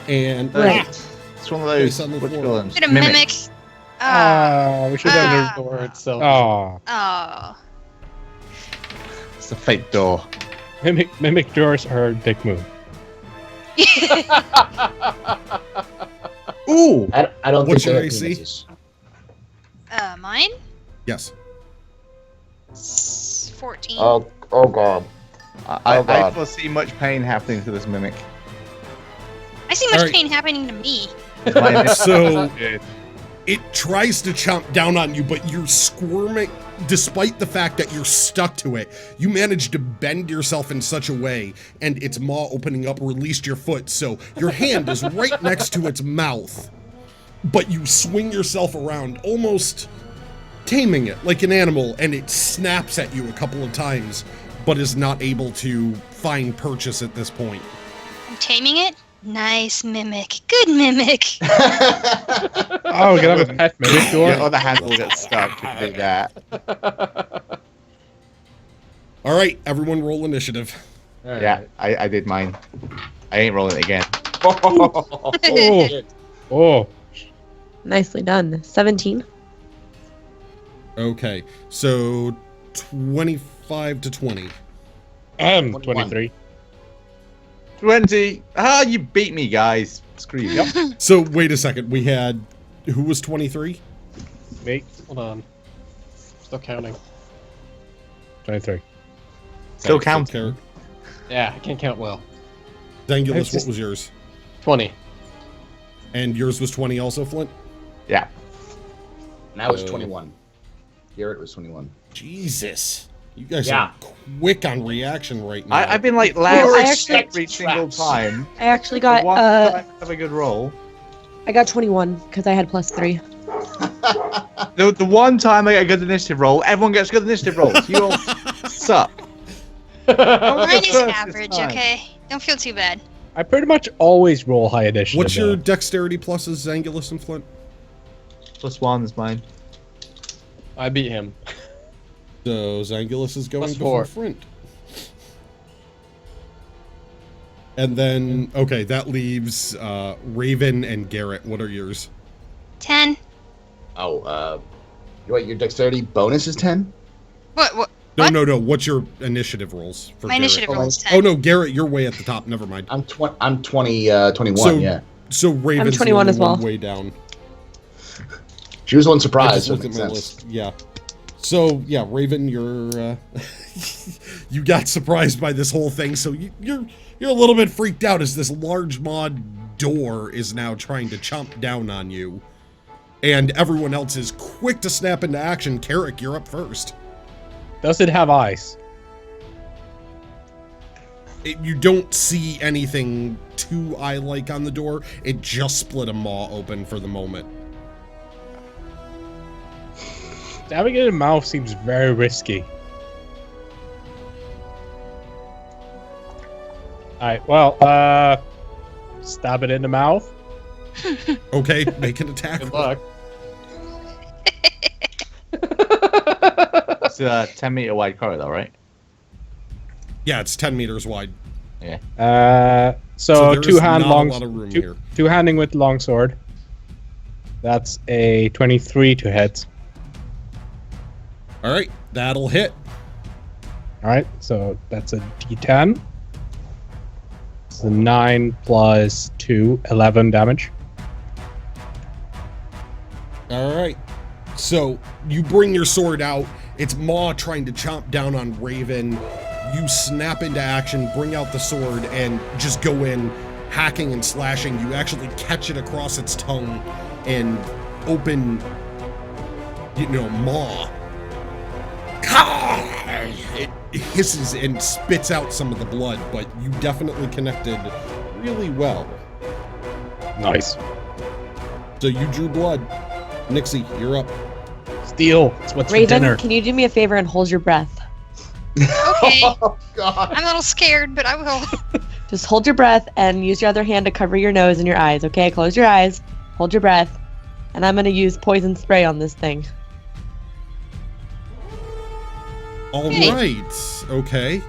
And Right. It's one of those. Place on the What do you floor. call them? Bit of mimic. We should have. The door itself. Oh, Oh. It's a fake door. mimic doors are a dick move. Ooh! I don't What's think your they have AC? penises. Mine? yes. 14. Oh god. I Oh, God. foresee much pain happening to this mimic. I see much Alright. pain happening to me. So it tries to chomp down on you, but you're squirming. Despite the fact that you're stuck to it, you managed to bend yourself in such a way, and its maw opening up released your foot, so your hand is right next to its mouth. But you swing yourself around, almost taming it like an animal, and it snaps at you a couple of times, but is not able to find purchase at this point. I'm taming it. Nice mimic. Good mimic. Oh, we can have a pet mimic door. Your other hand will get stuck if you do that. All right, everyone roll initiative. Yeah, I did mine. I ain't rolling it again. Oh, oh. Nicely done. 17. Okay, so 25 to 20. 23. 20. Ah, you beat me, guys. Screw you. So wait a second, we had, who was 23? Me. Hold on. Still counting. 23. Still Okay, so counting. Car- Yeah, I can't count well. Dangulus, It's just- what was yours? 20. And yours was 20 also, Flint? Yeah. And I was Oh. 21. Garrett was 21. Jesus. You guys Yeah. are quick on reaction right now. I've been like Well, last I actually- every single time. I actually The got one time I have a good roll. I got 21 because I had +3. The one time I get a good initiative roll, everyone gets good initiative rolls. You all suck. Mine is First this average, time. okay? Don't feel too bad. I pretty much always roll high initiative. What's your though. dexterity pluses, Zangulus and Flint? +1 is mine. I beat him. So Zangulus is going Plus before 4. Flint. And then, okay, that leaves Raven and Garrett. What are yours? 10. Oh, wait, your dexterity bonus is 10? What? No, What? no. What's your initiative rolls for My Garrett? initiative roll is 10. Oh no, Garrett, you're way at the top. Never mind. I'm 21, So- yeah. So Raven's 21 the as only well. one way down. She was one I surprise, just so it looked at makes my sense. list. Yeah. So yeah, Raven, you're you got surprised by this whole thing, so you're a little bit freaked out as this large mod door is now trying to chomp down on you, and everyone else is quick to snap into action. Carrick, you're up first. Does it have eyes? You don't see anything too eye-like on the door. It just split a maw open for the moment. Stabbing it in the mouth seems very risky. Alright, well, stab it in the mouth. Okay, make an attack. Good luck. It's a 10-meter wide corridor, right? Yeah, it's 10 meters wide. So there's two-hand not long, a lot of room here. two-handing with longsword. That's a 23 to hit. All right, that'll hit. All right, so that's a D10. It's a 9 plus 2, 11 damage. All right. So you bring your sword out. It's Maw trying to chomp down on Raven. You snap into action, bring out the sword, and just go in, hacking and slashing. You actually catch it across its tongue and open, maw. It hisses and spits out some of the blood, but you definitely connected really well. Nice. So you drew blood. Nixie, you're up. Steel. It's what's for Raven, dinner. can you do me a favor and hold your breath? Okay. Oh, God. I'm a little scared, but I will. Just hold your breath and use your other hand to cover your nose and your eyes, okay? Close your eyes, hold your breath, and I'm gonna use poison spray on this thing. All Hey. right. Okay.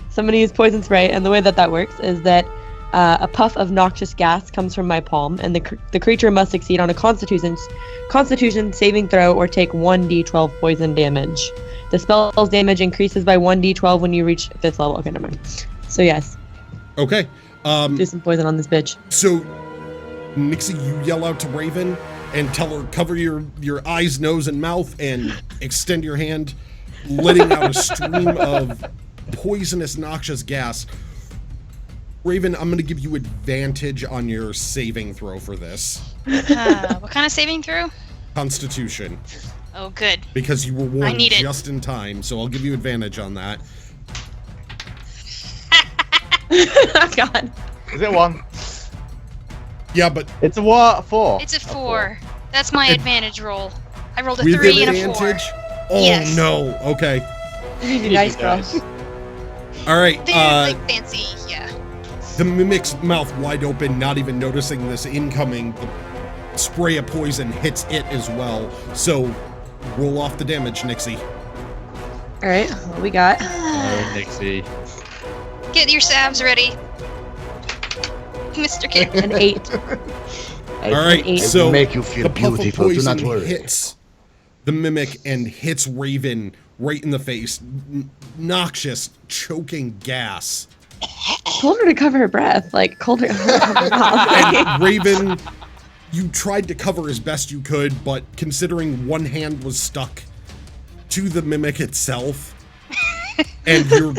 So I'm gonna use poison spray, and the way that works is that a puff of noxious gas comes from my palm, and the creature must succeed on a Constitution saving throw or take 1d12 poison damage. The spell's damage increases by 1d12 when you reach 5th level. Okay, never mind. So yes, Okay. do some poison on this bitch. So, Nixie, you yell out to Raven and tell her cover your eyes, nose, and mouth, and extend your hand, letting out a stream of poisonous, noxious gas. Raven, I'm going to give you advantage on your saving throw for this. What kind of saving throw? Constitution. Oh, good. Because you were warned need it. just in time, so I'll give you advantage on that. God. Is it 1? Yeah, but It's a what? 4? It's a 4. That's my It- advantage roll. I rolled a with 3 and a 4. advantage? Oh, Yes. no. Okay. Easy dice, girl. All right. They're like fancy, yeah. The mimic's mouth wide open, not even noticing this incoming. The spray of poison hits it as well. So, roll off the damage, Nixie. All right, what we got? Oh, Nixie. Get your salves ready, Mr. Kid. An 8. All right, Eight. so make you feel the puff beautiful. of Do not poison worry. hits the mimic and hits Raven right in the face. Noxious, choking gas. Told her to cover her breath. Like, told her. And Raven, you tried to cover as best you could, but considering one hand was stuck to the mimic itself, and you're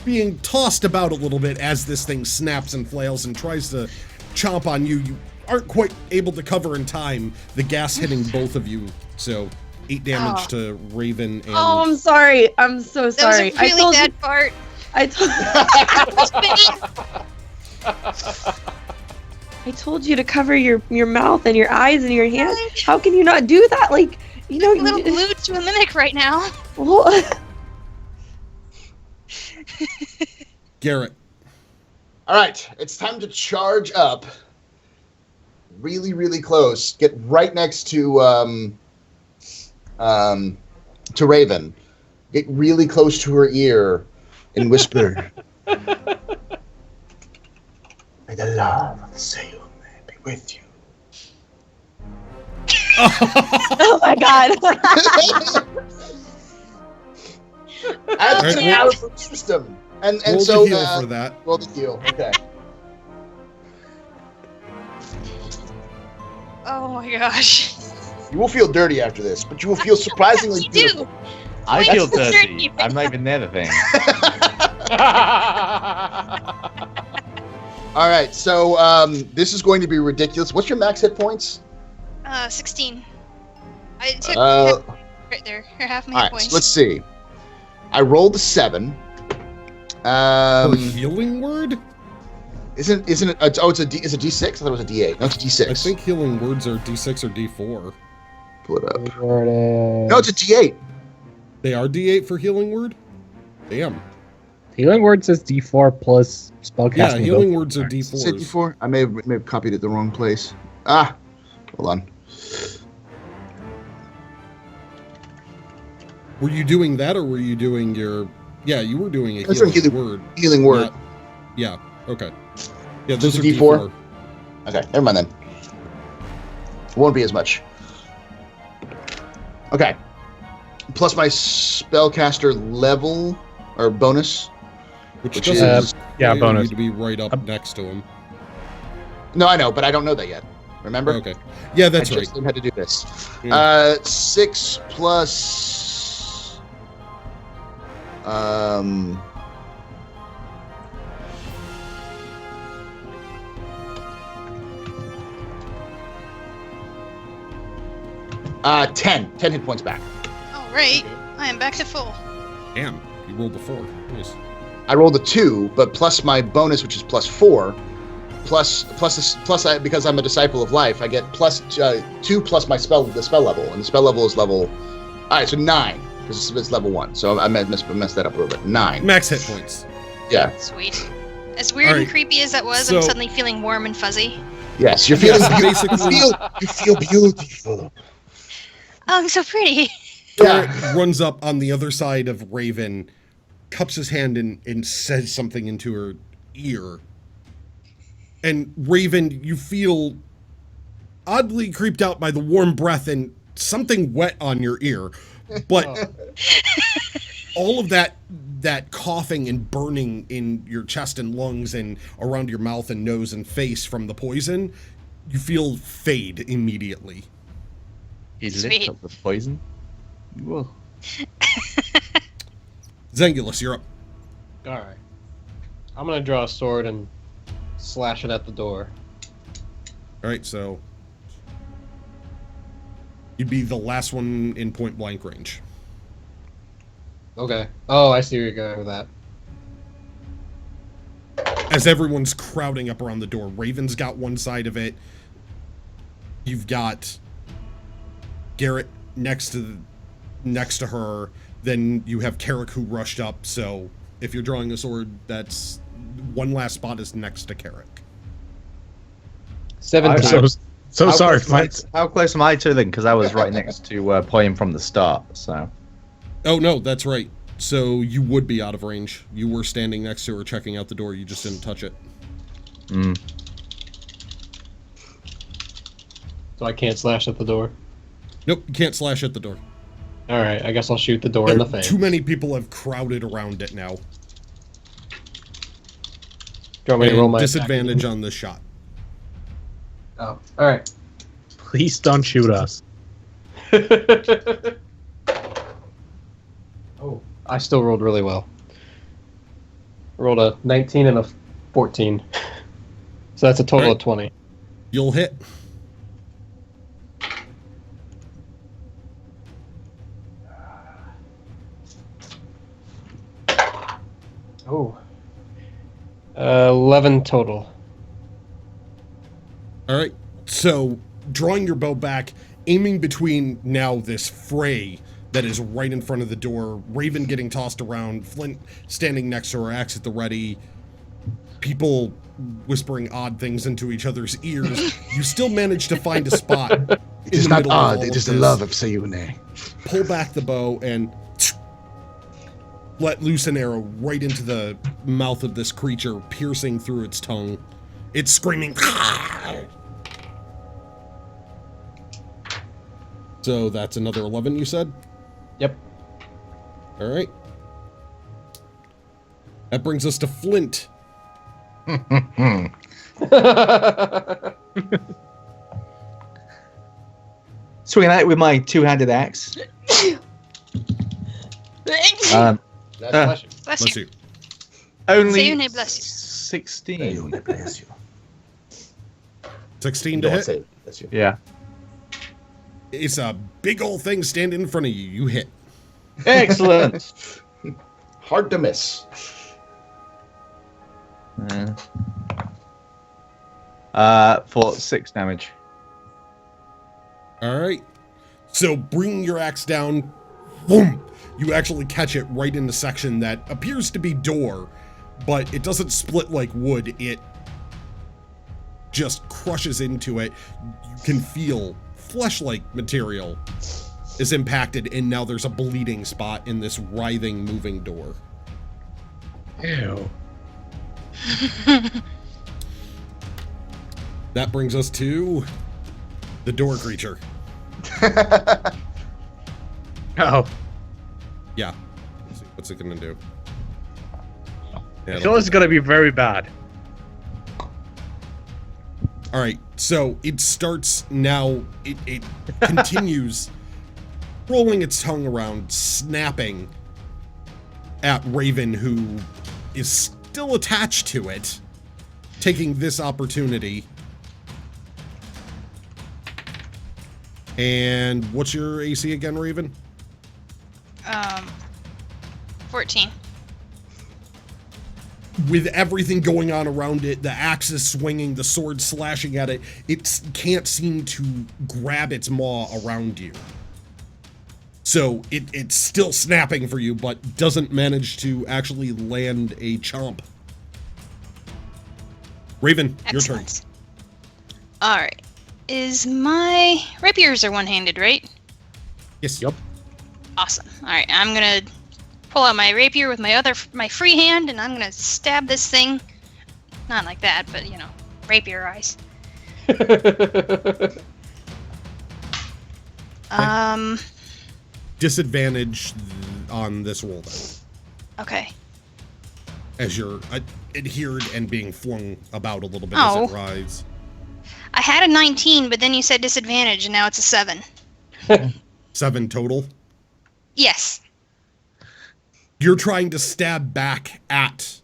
being tossed about a little bit as this thing snaps and flails and tries to chomp on you, you aren't quite able to cover in time, the gas hitting both of you. So 8 damage Oh. to Raven and Oh, I'm sorry. I'm so That was sorry. a really bad fart. I told. Spitting. I told you to cover your mouth and your eyes and your hands. How can you not do that? Like, you know, A little glued to a mimic right now. Well, Garrett. All right, it's time to charge up. Really, really close. Get right next to Raven. Get really close to her ear and whisper, "May the love of the Sayum be with you." oh my God. Add Alright, to roll- our system. And Roll so the heal for that. roll the heal. Okay. Oh my gosh. You will feel dirty after this, but you will feel surprisingly You beautiful. do. I Wait, feel that's dirty. dirty. I'm not even near the thing. All right, so this is going to be ridiculous. What's your max hit points? 16. I took Uh, right there. Or half my all hit right, points. so let's see. I rolled a 7. For healing word? Isn't it? It's a D6. I thought it was a D8. No, it's a I D6. think healing words are D6 or D4. pull it up. Word is- No, it's a D8. They are D8 for healing word? Damn. Healing word says D4 plus spellcasting. Yeah, healing ability. words are Is it D4s. D4? I may have copied it the wrong place. Ah, hold on. Were you doing that or were you doing your... Yeah, you were doing a I was doing healing word. Healing word. not- Yeah, okay. Yeah, So those are it's a D4. D4? Okay, never mind then. It won't be as much. Okay. Plus my spellcaster level or bonus. Which Which doesn't is- yeah, require bonus. you to be right up next to him. No, I know, but I don't know that yet. Remember? Okay. Yeah, that's I right. just learned how to do this. Yeah. 6 plus. 10 hit points back. All right, I am back to full. Damn, you rolled a 4. Nice. I rolled a 2, but plus my bonus, which is plus 4, plus because I'm a disciple of life, I get plus 2 plus the spell level, and the spell level is level. All right, so 9 because it's level 1. So I messed that up a little bit. 9. Max hit points. Yeah. Sweet. As weird All and right, creepy as that was, so- I'm suddenly feeling warm and fuzzy. Yes, you're feeling Yes, beautiful. basically- You feel beautiful. Oh, I'm so pretty. Garrett runs up on the other side of Raven, cups his hand and says something into her ear. And Raven, you feel oddly creeped out by the warm breath and something wet on your ear. But all of that coughing and burning in your chest and lungs and around your mouth and nose and face from the poison, you feel fade immediately. He Sweet. licked up the poison. Whoa. Zengulus, you're up. All right. I'm gonna draw a sword and slash it at the door. All right, so you'd be the last one in point blank range. Okay. Oh, I see where you're going with that. As everyone's crowding up around the door, Raven's got one side of it. You've got Garrett next to her. Then you have Carrick who rushed up. So if you're drawing a sword, that's one last spot is next to Carrick. 17. So sorry, How close am I to them? Because I was right next to Poyam from the start. So Oh no, that's right. So you would be out of range. You were standing next to her, checking out the door. You just didn't touch it. So I can't slash at the door. Nope, you can't slash at the door. All right. I guess I'll shoot the door in the face. Too many people have crowded around it now. Do you want me to roll And my disadvantage on this shot. attack? Oh. All right. Please don't shoot us. Oh, I still rolled really well. I rolled a 19 and a 14. So that's a total Alright. of 20. You'll hit. Oh. 11 total. All right. So, drawing your bow back, aiming between now this fray that is right in front of the door, Raven getting tossed around, Flint standing next to her, axe at the ready, people whispering odd things into each other's ears. You still manage to find a spot. It is not odd. It is the love of Sayune. Pull back the bow and let loose an arrow right into the mouth of this creature, piercing through its tongue. It's screaming. So that's another 11, you said? Yep. All right. That brings us to Flint. swinging at it with my two-handed axe. That's Bless Let's you. see. Only Sayune bless you. 16. Sayune bless you. 16 to Don't hit. say it. Bless you. Yeah. It's a big old thing standing in front of you. You hit. Excellent. Hard to miss. For 6 damage. All right. So bringing your axe down, boom, you actually catch it right in the section that appears to be door, but it doesn't split like wood. It just crushes into it. You can feel flesh-like material is impacted, and now there's a bleeding spot in this writhing, moving door. Ew. That brings us to the door creature. Oh. Yeah. Let's see, what's it gonna do? I feel it's gonna be very bad. All right, so it starts now. It continues rolling its tongue around, snapping at Raven, who is still attached to it, taking this opportunity. And what's your AC again, Raven? 14. With everything going on around it, the axe is swinging, the sword slashing at it, it can't seem to grab its maw around you. So it's still snapping for you, but doesn't manage to actually land a chomp. Raven, Excellent. your turn. All right. Is my rapiers are one-handed, right? Yes. Yup. Awesome. All right, I'm gonna pull out my rapier with my free hand, and I'm gonna stab this thing. Not like that, but you know, rapier eyes. Disadvantage on this roll then, Okay. as you're adhered and being flung about a little bit Oh. as it rides. I had a 19, but then you said disadvantage, and now it's a 7. 7 total. Yes. You're trying to stab back at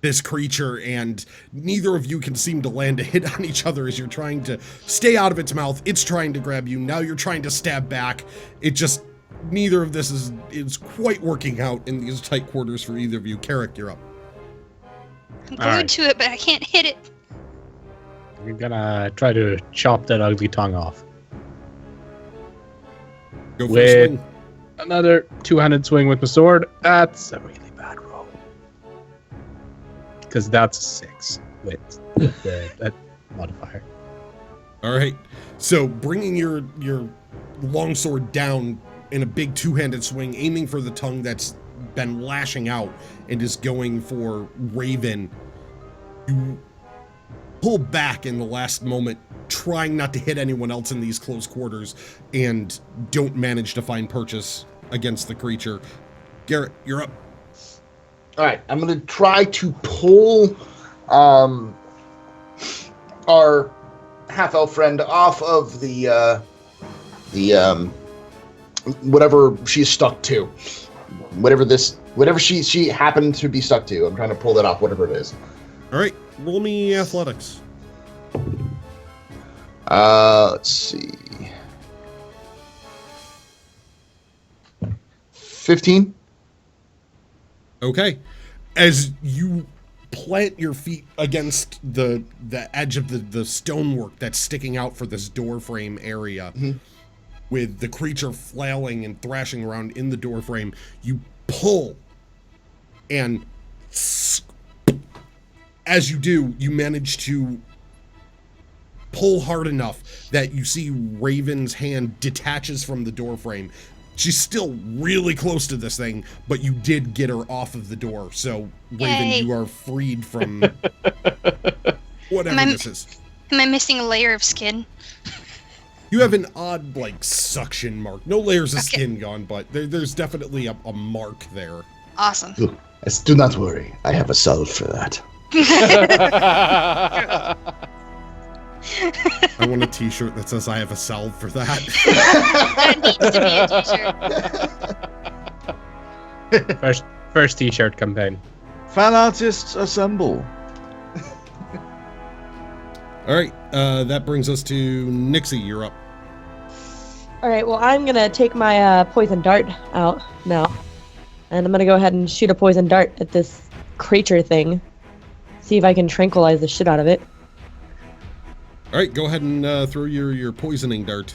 this creature, and neither of you can seem to land a hit on each other as you're trying to stay out of its mouth. It's trying to grab you. Now you're trying to stab back. It just, neither of this is quite working out in these tight quarters for either of you. Carrick, you're up. I'm glued Alright. to it, but I can't hit it. You're gonna try to chop that ugly tongue off. Go for a With- swing. Another two-handed swing with my sword. That's a really bad roll. Because that's a 6 with that modifier. All right. So bringing your longsword down in a big two-handed swing, aiming for the tongue that's been lashing out and is going for Raven, you pull back in the last moment, trying not to hit anyone else in these close quarters, and don't manage to find purchase against the creature. Garrett, you're up. All right, I'm gonna try to pull our half-elf friend off of the whatever she's stuck to, whatever she happened to be stuck to. I'm trying to pull that off, whatever it is. All right, roll me athletics. Let's see. 15. Okay. As you plant your feet against the edge of the stonework that's sticking out for this door frame area, with the creature flailing and thrashing around in the door frame, you pull, and as you do, you manage to pull hard enough that you see Raven's hand detaches from the door frame. She's still really close to this thing, but you did get her off of the door. So, Raven, Yay. you are freed from whatever this is. Am I missing a layer of skin? You have an odd, like, suction mark. No layers of Okay. skin gone, but there's definitely a mark there. Awesome. Do not worry. I have a salve for that. I want a t-shirt that says I have a salve for that. That needs to be a t-shirt. First t-shirt campaign. Fan artists assemble. All right, that brings us to Nixie. You're up. All right, well, I'm going to take my poison dart out now. And I'm going to go ahead and shoot a poison dart at this creature thing. See if I can tranquilize the shit out of it. All right, go ahead and throw your poisoning dart.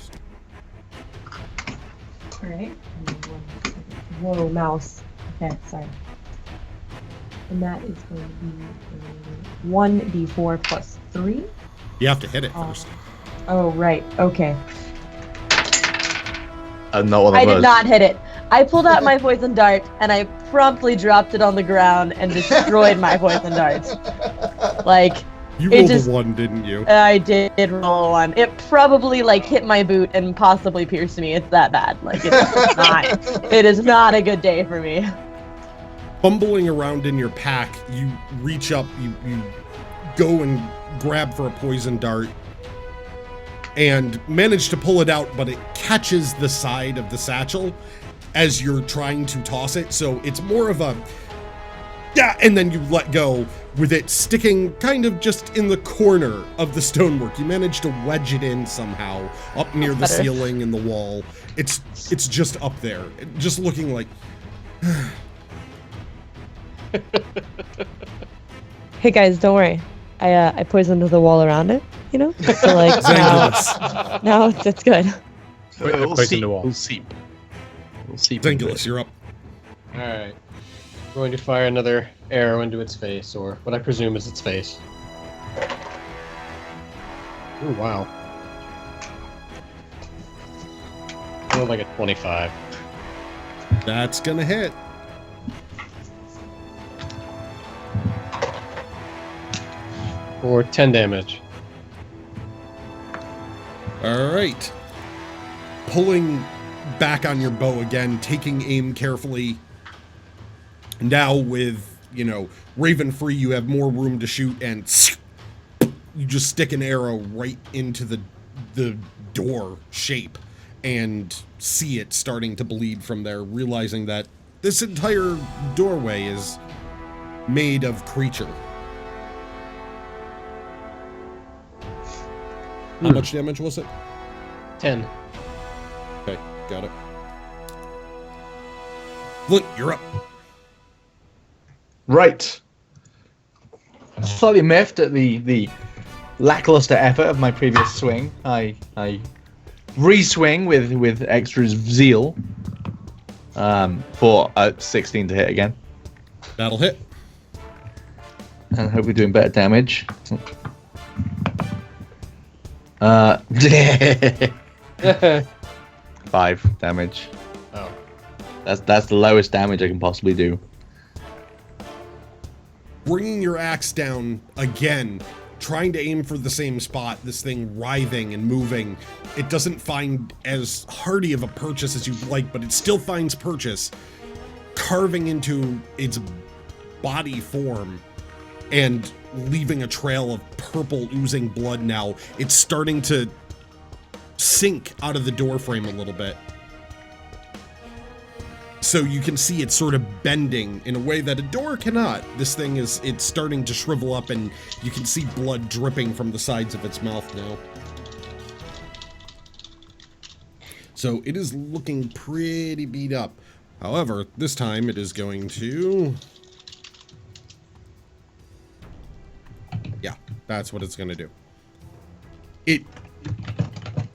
All right. Whoa, mouse. Okay, sorry. And that is going to be 1d4 plus 3. You have to hit it first. Oh, right. Okay. Not one of I those. did not hit it. I pulled out my poison dart and I promptly dropped it on the ground and destroyed my poison dart. Like, You it rolled just- a 1, didn't you? I did roll a 1. It probably like hit my boot and possibly pierced me. It's that bad. Like, it's not. It is not a good day for me. Fumbling around in your pack, you reach up, you go and grab for a poison dart and manage to pull it out, but it catches the side of the satchel as you're trying to toss it. So it's more of a, yeah, and then you let go with it sticking kind of just in the corner of the stonework. You manage to wedge it in somehow up near the ceiling and the wall. It's just up there, just looking like, Hey guys, don't worry. I poisoned the wall around it. You know, so like Zangulus. now it's good. We'll Poison seep. the wall. We'll seep. We'll seep. Zangulus, you're up. Alright. Going to fire another arrow into its face, or what I presume is its face. Oh, wow. Rolled like a 25. That's gonna hit. For 10 damage. All right. Pulling back on your bow again, taking aim carefully. Now with, Raven free, you have more room to shoot, and you just stick an arrow right into the door shape and see it starting to bleed from there, realizing that this entire doorway is made of creature. How much damage was it? 10. Okay, got it. Flint, you're up. Right. Slightly miffed at the lackluster effort of my previous swing. I re-swing with extra zeal. For a 16 to hit again. That'll hit. And hope we're doing better damage. 5 damage. Oh. That's the lowest damage I can possibly do. Bringing your axe down again, trying to aim for the same spot, this thing writhing and moving. It doesn't find as hardy of a purchase as you'd like, but it still finds purchase, carving into its body form and leaving a trail of purple oozing blood now. It's starting to sink out of the door frame a little bit. So you can see it's sort of bending in a way that a door cannot. This thing it's starting to shrivel up, and you can see blood dripping from the sides of its mouth now. So it is looking pretty beat up. However, this time it is going to... Yeah, that's what it's going to do. It,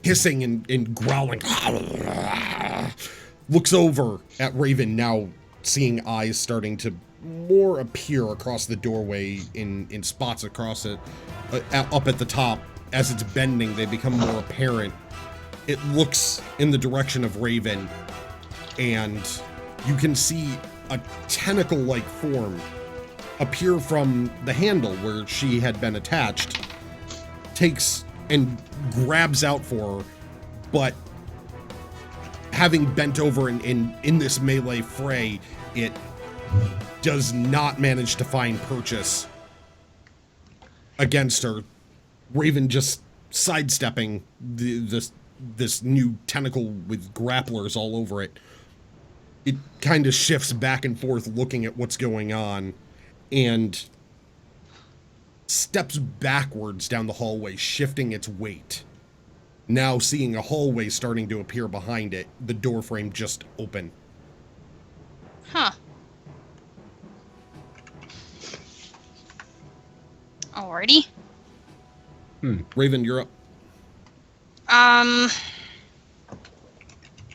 hissing and growling, looks over at Raven, now seeing eyes starting to more appear across the doorway in spots across it, up at the top. As it's bending, they become more apparent. It looks in the direction of Raven, and you can see a tentacle-like form appear from the handle where she had been attached, takes and grabs out for her, but having bent over in this melee fray, it does not manage to find purchase against her. Raven just sidestepping this new tentacle with grapplers all over it. It kind of shifts back and forth looking at what's going on and steps backwards down the hallway, shifting its weight. Now seeing a hallway starting to appear behind it, the doorframe just open. Huh. Alrighty. Raven, you're up.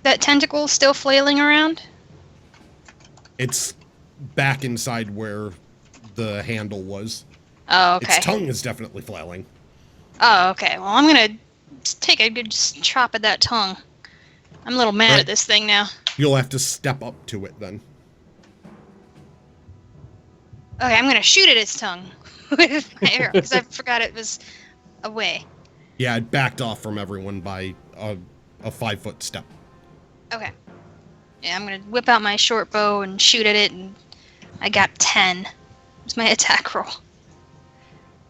that tentacle still flailing around? It's back inside where the handle was. Oh, okay. Its tongue is definitely flailing. Oh, okay. Well, I'm gonna take a good chop at that tongue. I'm a little mad at this thing now. You'll have to step up to it then. Okay, I'm gonna shoot at its tongue with my arrow because I forgot it was away. Yeah, it backed off from everyone by a 5-foot step. Okay. Yeah, I'm gonna whip out my short bow and shoot at it, and I got 10. It's my attack roll.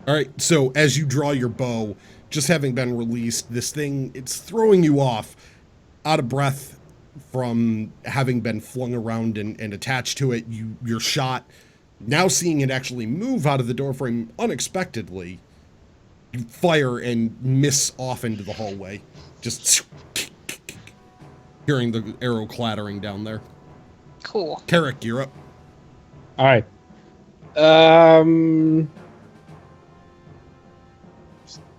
All right, so as you draw your bow, just having been released, this thing, it's throwing you off, out of breath from having been flung around and attached to it. You're shot. Now seeing it actually move out of the doorframe unexpectedly, you fire and miss off into the hallway. Just hearing the arrow clattering down there. Cool. Carrick, you're up. All right.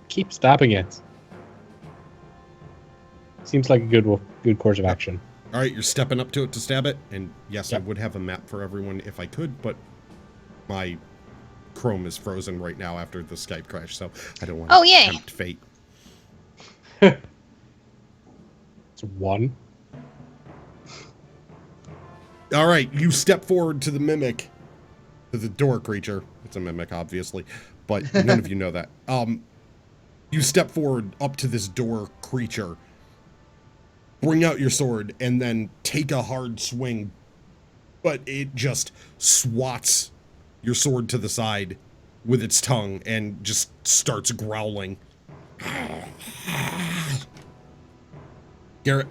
Keep stopping it. Seems like a good course of action. All right, you're stepping up to it to stab it. And yes, Yep. I would have a map for everyone if I could, but my Chrome is frozen right now after the Skype crash, so I don't want to yay. tempt fate. It's 1. All right, you step forward to the mimic, to the door creature. It's a mimic, obviously, but none of you know that. You step forward up to this door creature, bring out your sword, and then take a hard swing, but it just swats your sword to the side with its tongue and just starts growling. Garrett.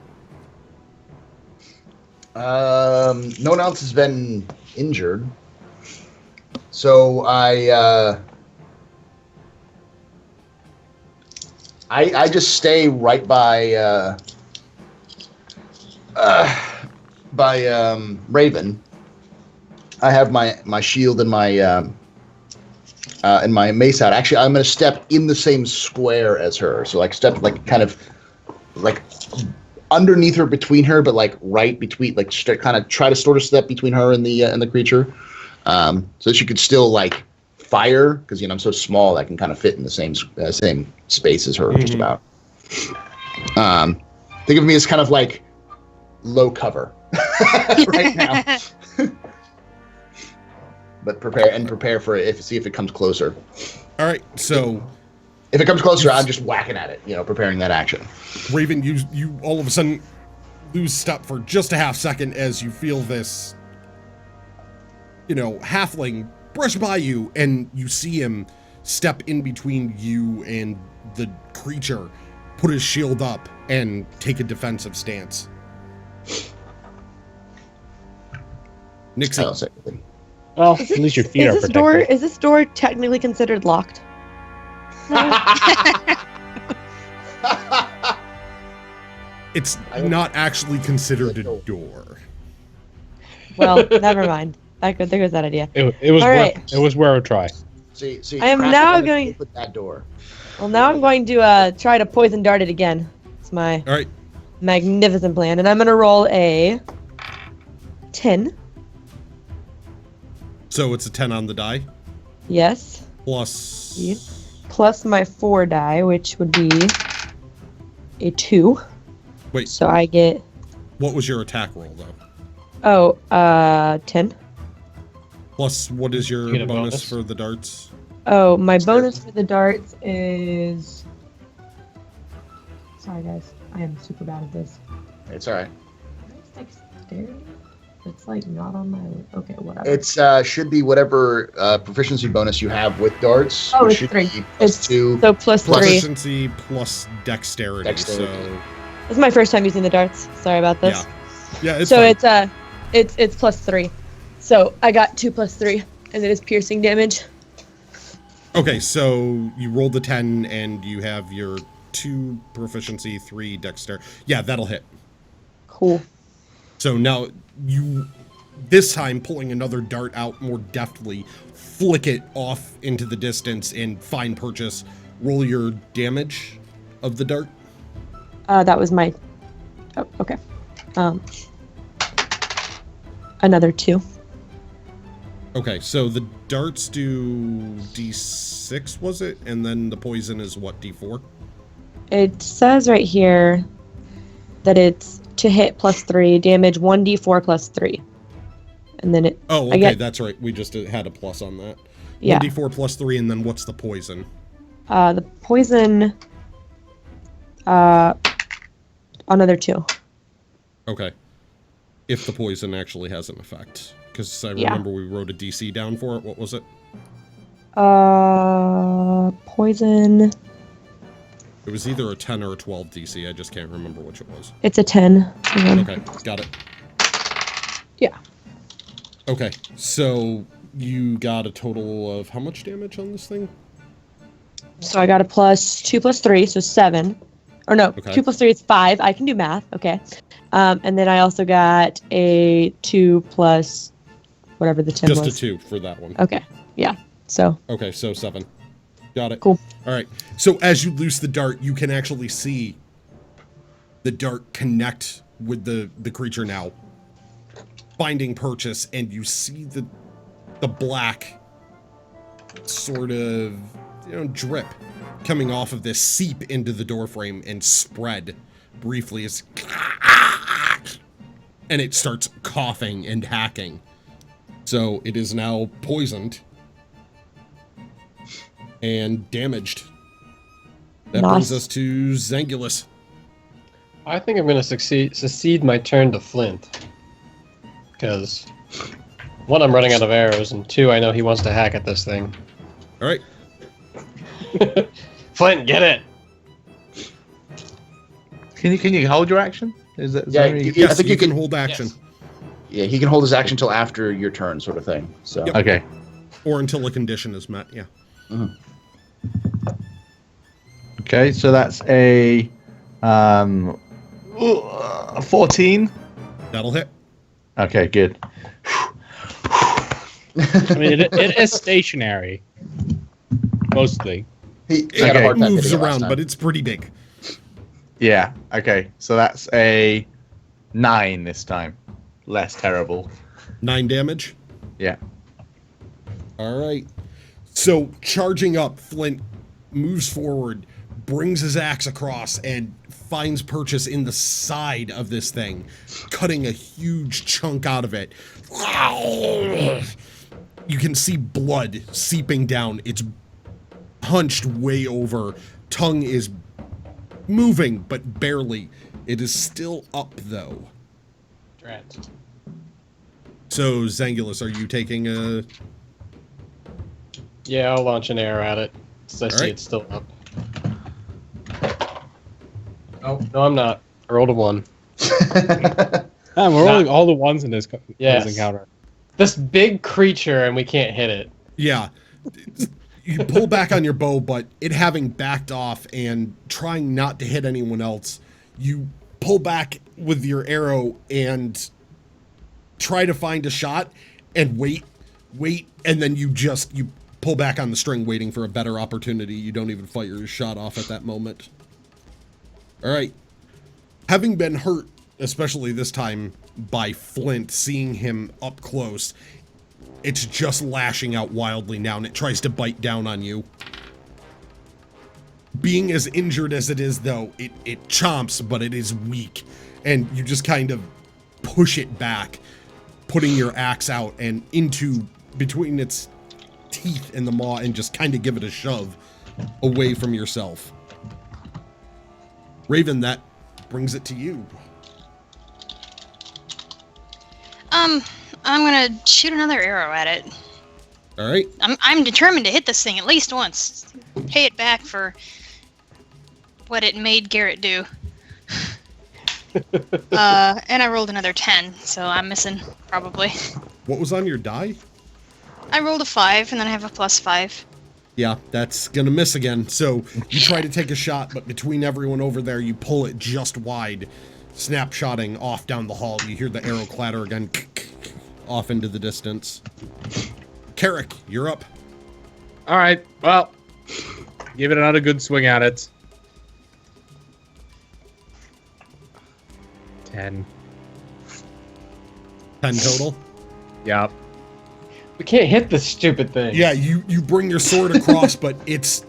No one else has been injured, so I just stay right by Raven. I have my shield and my mace out. Actually, I'm gonna step in the same square as her, so like step like kind of like underneath her, between her, but like right between, like kind of try to sort of step between her and the creature, so she could still like fire, because I'm so small I can kind of fit in the same space as her, just about. Think of me as kind of like low cover right now, but prepare for it. See if it comes closer. All right, so if it comes closer, I'm just whacking at it, preparing that action. Raven, you all of a sudden lose step for just a half second as you feel this, halfling brush by you, and you see him step in between you and the creature, put his shield up, and take a defensive stance. Nixie. I don't say anything. Well, at least your feet are protected. Is this door technically considered locked? It's not actually considered a door. Well, never mind. There goes that idea. It was All right. it was worth a try. See, I am now going with that door. Well, now I'm going to try to poison dart it again. It's my All right. magnificent plan, and I'm going to roll a 10. So it's a 10 on the die. Yes. Plus. Plus my 4 die, which would be a 2. Wait. So I get. What was your attack roll though? 10. Plus, what is your You get a bonus bonus? for the darts? Oh, my bonus for the darts is. Sorry, guys. I am super bad at this. It's all right. It's dexterity? It's like not on my. Okay, whatever. It's should be whatever proficiency bonus you have with darts. Oh, which it's should 3. be plus 2. So plus 3. Proficiency plus dexterity. Dexterity. So This is my first time using the darts. Sorry about this. yeah, it's So fine. it's plus 3. So I got 2 plus 3, and it is piercing damage. Okay, so you rolled the 10 and you have your 2 proficiency, 3 dexterity. Yeah, that'll hit. Cool. So now you, this time pulling another dart out more deftly, flick it off into the distance and find purchase. Roll your damage of the dart. That was my. Oh, okay. Another 2. Okay, so the darts do D6, was it? And then the poison is what, D4? It says right here that it's to hit +3, damage 1d4 +3. And then Oh, okay, that's right. We just had a plus on that. Yeah. 1d4 +3, and then what's the poison? The poison, another 2. Okay. If the poison actually has an effect. Because I remember we wrote a DC down for it. What was it? Poison. It was either a 10 or a 12 DC. I just can't remember which it was. It's a 10. Okay, got it. Yeah. Okay, so you got a total of how much damage on this thing? So I got a +2 +3, so 7. Or no, Okay. 2 +3 is 5. I can do math. Okay. And then I also got a 2 plus whatever the 10 Just was. a 2 for that one. Okay. Yeah. So. Okay, so 7. Got it. Cool. All right. So as you loose the dart, you can actually see the dart connect with the creature now, finding purchase, and you see the black sort of drip coming off of this, seep into the doorframe and spread briefly as and it starts coughing and hacking. So it is now poisoned and damaged. That brings us to Zangulus. I think I'm going to succeed my turn to Flint. Because, 1, I'm running out of arrows, and 2, I know he wants to hack at this thing. All right. Flint, get it! Can you hold your action? Is that Yes, I think you can hold action. Yes. Yeah, he can hold his action till after your turn, sort of thing. So. Yep. Okay. Or until a condition is met, yeah. Mhm. Okay, so that's a 14. That'll hit. Okay, good. I mean, it is stationary. Mostly. He It had a hard time moves hitting it last around, time. but it's pretty big. Yeah, okay. So that's a 9 this time. Less terrible. 9 damage. Yeah. All right. So charging up, Flint moves forward, brings his axe across, and finds purchase in the side of this thing, cutting a huge chunk out of it. You can see blood seeping down. It's hunched way over. Tongue is moving, but barely. It is still up, though. Drat. So, Zangulus, are you taking a... Yeah, I'll launch an arrow at it. Since I see right. it's still up. Oh, no, I'm not. I rolled a 1. We're rolling all the ones in this encounter. This big creature, and we can't hit it. Yeah. You pull back on your bow, but it having backed off and trying not to hit anyone else, you pull back with your arrow and try to find a shot and wait, and then you pull back on the string waiting for a better opportunity. You don't even fire your shot off at that moment. All right. Having been hurt, especially this time by Flint, seeing him up close, it's just lashing out wildly now, and it tries to bite down on you. Being as injured as it is, though, it chomps, but it is weak, and you just kind of push it back, putting your axe out and into between its teeth and the maw, and just kind of give it a shove away from yourself. Raven, that brings it to you. I'm gonna shoot another arrow at it. All right. I'm determined to hit this thing at least once. Pay it back for what it made Garrett do. And I rolled another 10, so I'm missing, probably. What was on your die? I rolled a 5, and then I have a +5. Yeah, that's gonna miss again. So you try to take a shot, but between everyone over there, you pull it just wide, snapshotting off down the hall. You hear the arrow clatter again, off into the distance. Carrick, you're up. All right. Well, give it another good swing at it. 10. 10 total. Yep. We can't hit this stupid thing. Yeah, you bring your sword across, but it's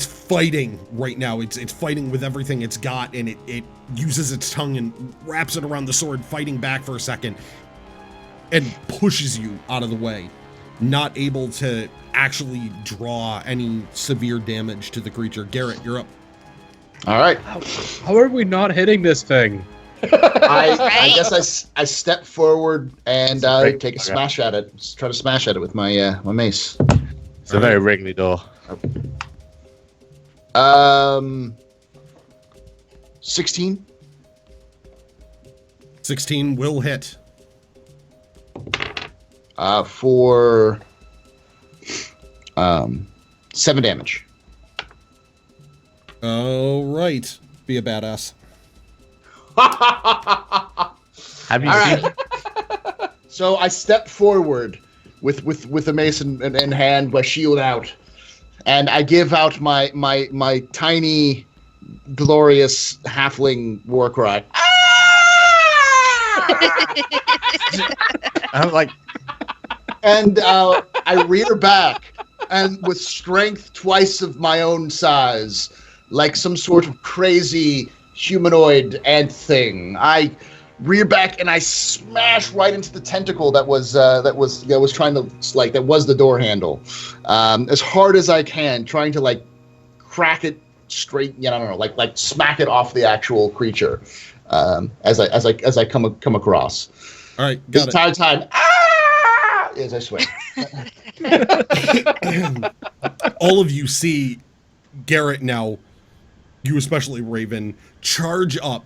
fighting right now. It's fighting with everything it's got, and it uses its tongue and wraps it around the sword, fighting back for a second, and pushes you out of the way, not able to actually draw any severe damage to the creature. Garrett, you're up. All right. How are we not hitting this thing? I guess I step forward and Great. take a smash at it. Just try to smash at it with my my mace. It's a very wriggly door. 16. 16 will hit. For 7 damage. All right. Be a badass. Have you All seen? right. So I step forward with the mace in hand, my shield out, and I give out my tiny, glorious halfling war cry. I'm like, And I rear back, and with strength twice of my own size, like some sort of crazy humanoid ant thing, I rear back and I smash right into the tentacle that was trying to that was the door handle, as hard as I can, trying to like crack it straight. I don't know, like smack it off the actual creature, as I come across. All right, This got it. entire time, as I swear. All of you see Garrett now, you especially Raven, charge up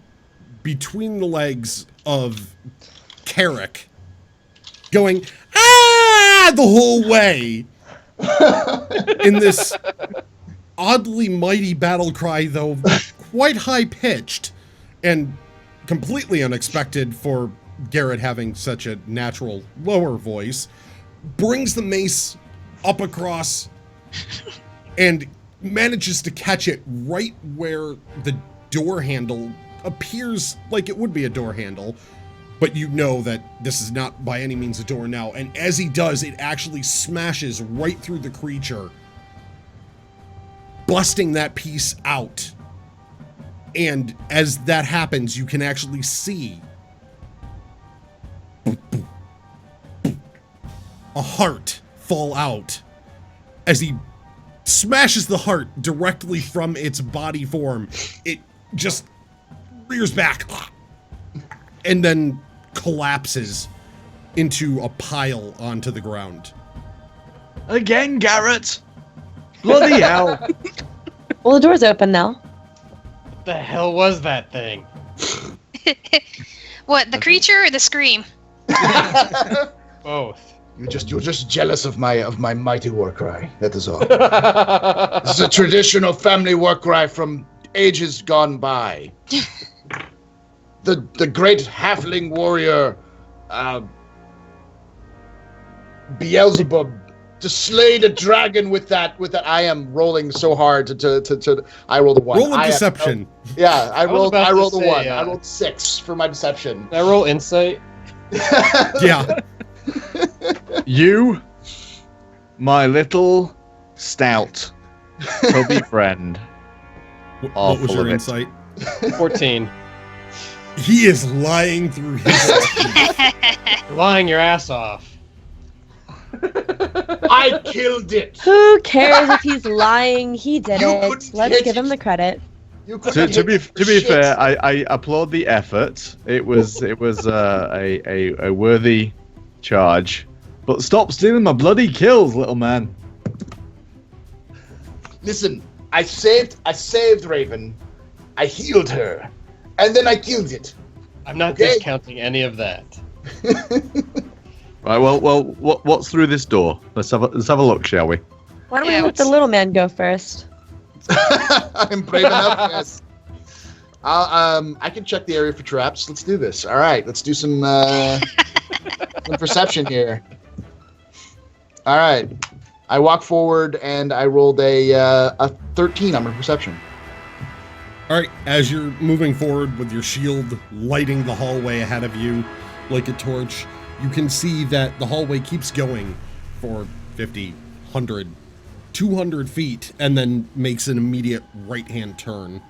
between the legs of Carrick, going, the whole way. In this oddly mighty battle cry, though quite high-pitched and completely unexpected for Garrett having such a natural lower voice, brings the mace up across and manages to catch it right where the door handle appears like it would be a door handle, but you know that this is not by any means a door now. And as he does, it actually smashes right through the creature, busting that piece out. And as that happens, you can actually see a heart fall out as he smashes the heart directly from its body form. It just rears back and then collapses into a pile onto the ground. again, Garrett. Bloody hell. Well, the door's open now. What the hell was that thing? What, the creature or the scream? Both. You're just jealous of my mighty war cry. That is all. This is a traditional family war cry from ages gone by. The great halfling warrior Beelzebub to slay the dragon with that. I am rolling so hard to I rolled a 1. Roll a deception. I rolled about a to 1. say, I rolled 6 for my deception. Did I roll insight? Yeah. You, my little stout chubby friend. What was full your of it. insight? 14. He is lying through his teeth. Lying your ass off. I killed it. Who cares if he's lying? He did You it. couldn't Let's hit give him it. the credit. You To couldn't be hit to be shit. fair, I applaud the effort. It was a worthy charge. But stop stealing my bloody kills, little man. Listen, I saved Raven. I healed her, and then I killed it. I'm not Okay. discounting any of that. Right. Well. What's through this door? Let's have a look, shall we? Why don't Yeah, we let the let's- little man go first? I'm brave enough. Yes. I can check the area for traps. Let's do this. All right, let's do some perception here. All right, I walk forward and I rolled a 13 on my perception. All right, as you're moving forward with your shield lighting the hallway ahead of you like a torch, you can see that the hallway keeps going for 50, 100, 200 feet, and then makes an immediate right-hand turn.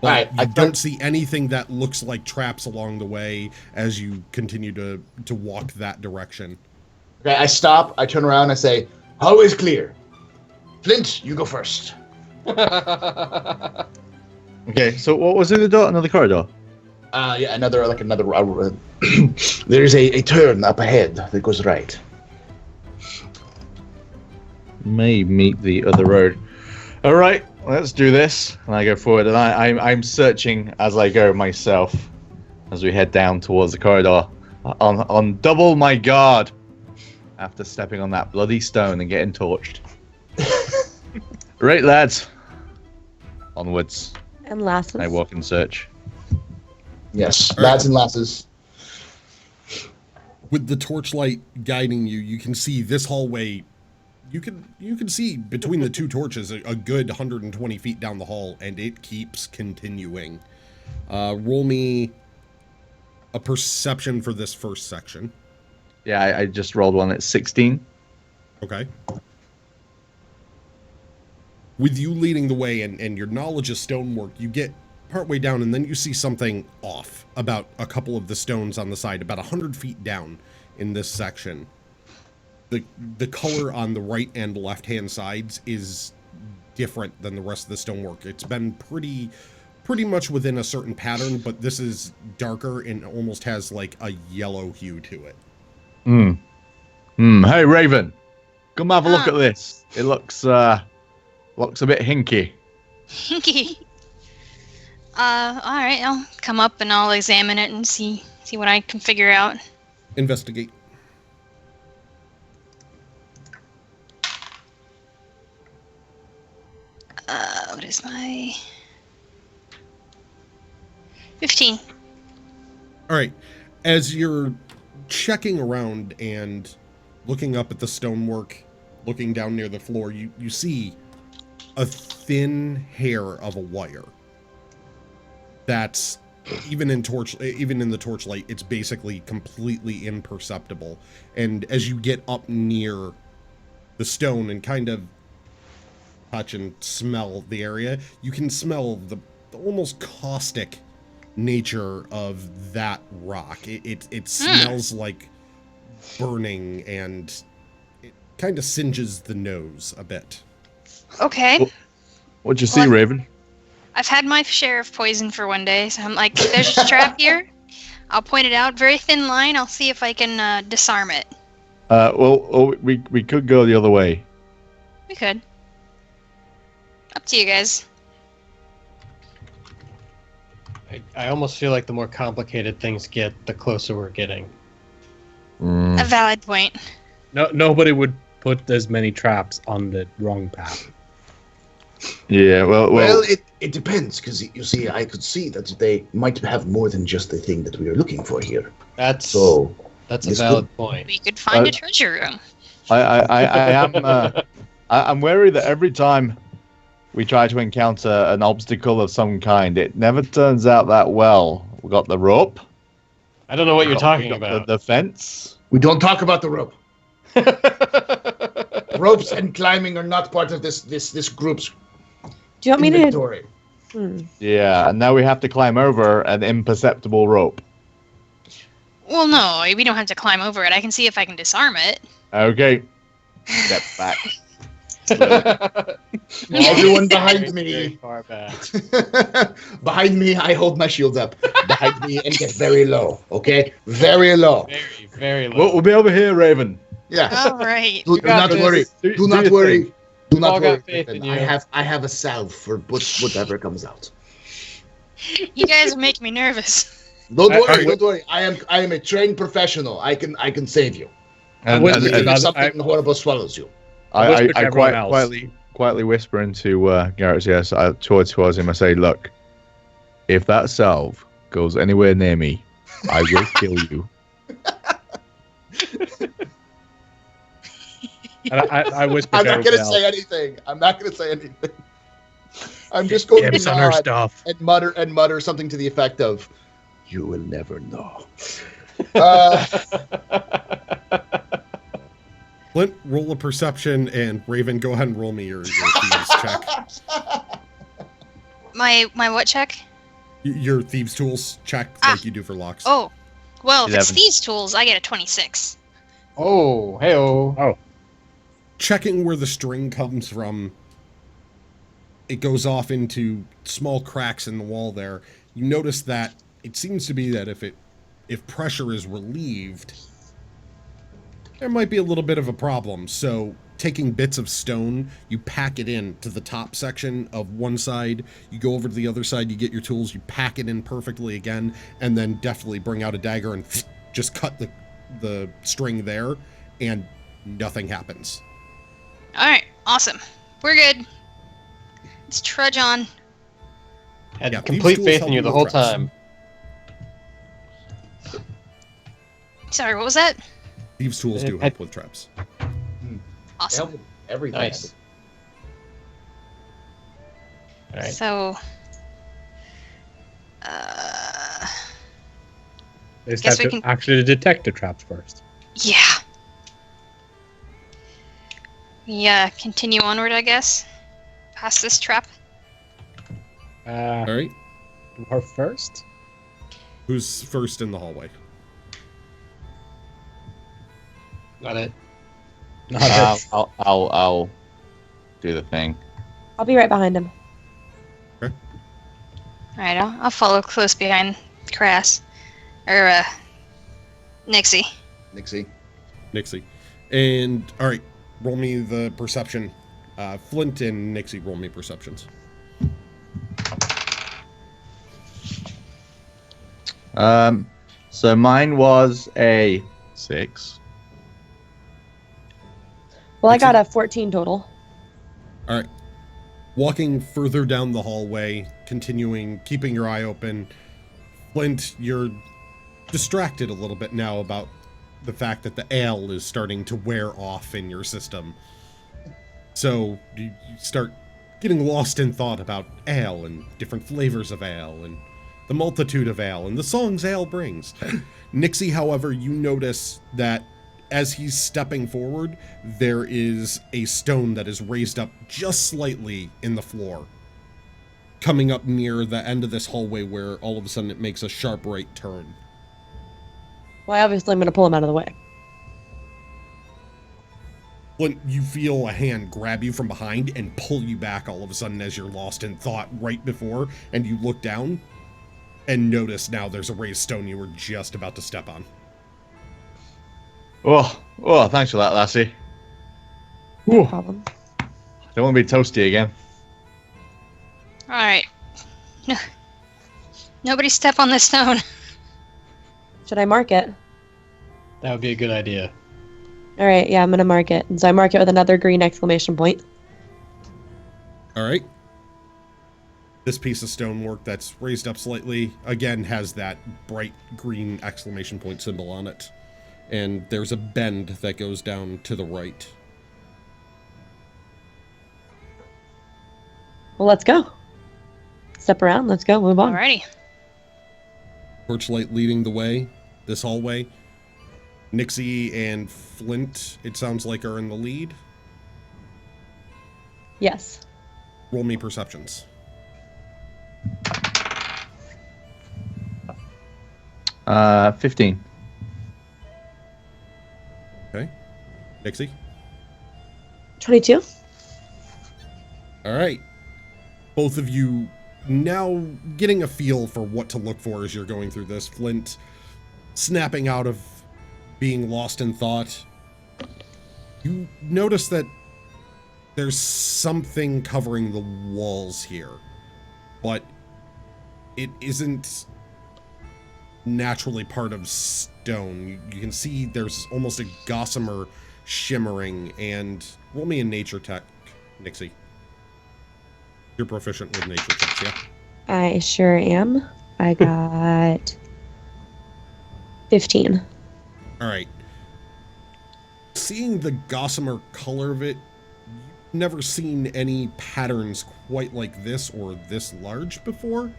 But Alright, you don't see anything that looks like traps along the way as you continue to walk that direction. Okay, I stop, I turn around, I say, hallway's clear. Flint, you go first. Okay, so what was in the door? Another corridor? Yeah, another. There's a turn up ahead that goes right. May meet the other road. All right, let's do this. And I go forward, and I'm searching as I go myself, as we head down towards the corridor, on double my guard, after stepping on that bloody stone and getting torched. Right, lads. Onwards. And lasses. I walk in search. Yes, lads and lasses. With the torchlight guiding you, you can see this hallway. You can see between the two torches a good 120 feet down the hall, and it keeps continuing. Roll me a perception for this first section. Yeah, I just rolled one at 16. Okay. With you leading the way and your knowledge of stonework, you get partway down and then you see something off about a couple of the stones on the side, about 100 feet down in this section. The color on the right and left-hand sides is different than the rest of the stonework. It's been pretty much within a certain pattern, but this is darker and almost has like a yellow hue to it. Hey, Raven, come have a look at this. It looks a bit hinky. Hinky. Alright, I'll come up and I'll examine it and see what I can figure out. Investigate. What is my... 15. All right. As you're checking around and looking up at the stonework, looking down near the floor, you see a thin hair of a wire. That's even in the torchlight, it's basically completely imperceptible. And as you get up near the stone and kind of touch and smell the area, you can smell the almost caustic nature of that rock. It smells like burning, and it kind of singes the nose a bit. Okay. What'd you see, Raven? I've had my share of poison for one day, so I'm like, there's a trap here. I'll point it out. Very thin line. I'll see if I can disarm it. We could go the other way. We could. Up to you guys. I almost feel like the more complicated things get, the closer we're getting. A valid point. No, nobody would put as many traps on the wrong path. Yeah, Well, it depends, because you see, I could see that they might have more than just the thing that we are looking for here. That's So a valid point. We could find a treasure room. I'm wary that every time we try to encounter an obstacle of some kind, it never turns out that well. We got the rope. I don't know what you're talking about. The fence. We don't talk about the rope. Ropes and climbing are not part of this group's Do you want me to? inventory. Yeah, and now we have to climb over an imperceptible rope. Well, no, we don't have to climb over it. I can see if I can disarm it. Okay. Step back. Everyone behind me. Very far back. Behind me, I hold my shield up. Behind me and get very low. Okay? Very low. Very, very low. We'll be over here, Raven. Yeah. All right. Do not worry. Do not worry. Do not all got worry. faith in you. I have a salve for whatever comes out. You guys make me nervous. Don't worry. I am a trained professional. I can save you. And If something horrible swallows you. I everyone else. quietly whisper into Garrett's ears towards him. I say, "Look, if that salve goes anywhere near me, I will kill you." And I whisper. I'm not going to say anything. I'm just going to nod stuff. and mutter something to the effect of, "You will never know." Uh, Flint, roll a perception, and Raven, go ahead and roll me your thieves check. My what check? Your thieves tools check, like you do for locks. Oh, well, if it's 11. these tools, I get a 26. Oh, hey-oh. Oh, Checking where the string comes from, it goes off into small cracks in the wall there. You notice that it seems to be that if pressure is relieved, there might be a little bit of a problem. So taking bits of stone, you pack it in to the top section of one side, you go over to the other side, you get your tools, you pack it in perfectly again, and then definitely bring out a dagger and just cut the string there, and nothing happens. Alright, awesome. We're good. Let's trudge on. Had Yeah, complete these tools faith help in you you the with whole traps. time. Sorry, what was that? Thieves' tools do help with traps. Awesome. Everything. Nice. All right. So, they just Guess have we to can- actually detect the traps first. yeah. Yeah, continue onward, I guess. Past this trap. All right, Dwarf first. who's first in the hallway? Got it. Not it. I'll do the thing. I'll be right behind him. Alright, I'll follow close behind Crass. Or, Nixie. Nixie. Nixie. And, all right, roll me the perception. Flint and Nixie, roll me perceptions. So mine was a 6. Well, I That's got it. a 14 total. All right. Walking further down the hallway, continuing, keeping your eye open. Flint, you're distracted a little bit now about the fact that the ale is starting to wear off in your system. So you start getting lost in thought about ale and different flavors of ale and the multitude of ale and the songs ale brings. Nixie, however, you notice that as he's stepping forward, there is a stone that is raised up just slightly in the floor, coming up near the end of this hallway where all of a sudden it makes a sharp right turn. Well, obviously, I'm going to pull him out of the way. When you feel a hand grab you from behind and pull you back all of a sudden as you're lost in thought right before, and you look down and notice now there's a raised stone you were just about to step on. Oh, thanks for that, lassie. No problem. Don't want to be toasty again. Alright. No. Nobody step on this stone. Should I mark it? That would be a good idea. All right, yeah, I'm going to mark it. And so I mark it with another green exclamation point. All right. This piece of stonework that's raised up slightly, again, has that bright green exclamation point symbol on it. And there's a bend that goes down to the right. Well, let's go. Step around. Let's go. Move on. Alrighty. Torchlight leading the way, this hallway. Nixie and Flint, it sounds like, are in the lead. Yes. Roll me perceptions. Uh, 15. Okay. Nixie? 22. All right. Both of you now getting a feel for what to look for as you're going through this. Flint snapping out of being lost in thought. You notice that there's something covering the walls here, but it isn't naturally part of stone. You can see there's almost a gossamer shimmering, and roll me a nature tech, Nixie. You're proficient with nature checks, yeah? I sure am. I got 15. All right. Seeing the gossamer color of it, you've never seen any patterns quite like this or this large before.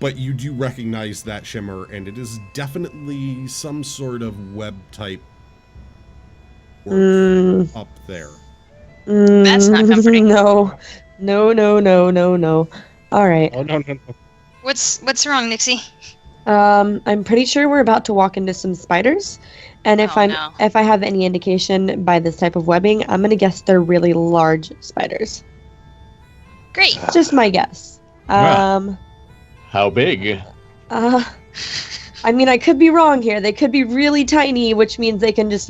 but you do recognize that shimmer, and it is definitely some sort of web type work up there. That's not comforting. No. All right. Oh, no. What's wrong, Nixie? I'm pretty sure we're about to walk into some spiders, and if Oh, no. if I have any indication by this type of webbing, I'm gonna guess they're really large spiders. Great. Just my guess. Well. How big? I mean, I could be wrong here. They could be really tiny, which means they can just,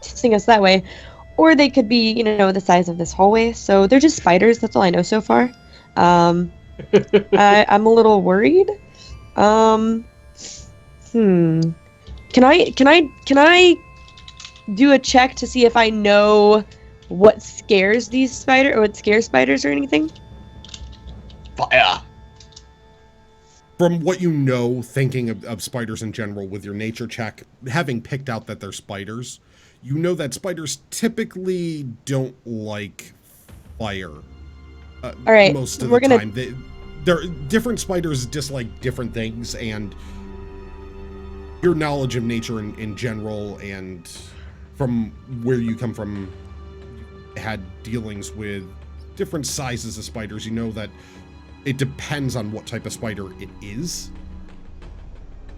sting us that way. Or they could be, the size of this hallway. So they're just spiders. That's all I know so far. I'm a little worried. Can I do a check to see if I know what scares these spiders or what scares spiders or anything? Fire. From what you know, thinking of spiders in general with your nature check, having picked out that they're spiders, you know that spiders typically don't like fire. All right, most of the time. Different spiders dislike different things, and your knowledge of nature in general and from where you come from, had dealings with different sizes of spiders. You know that it depends on what type of spider it is,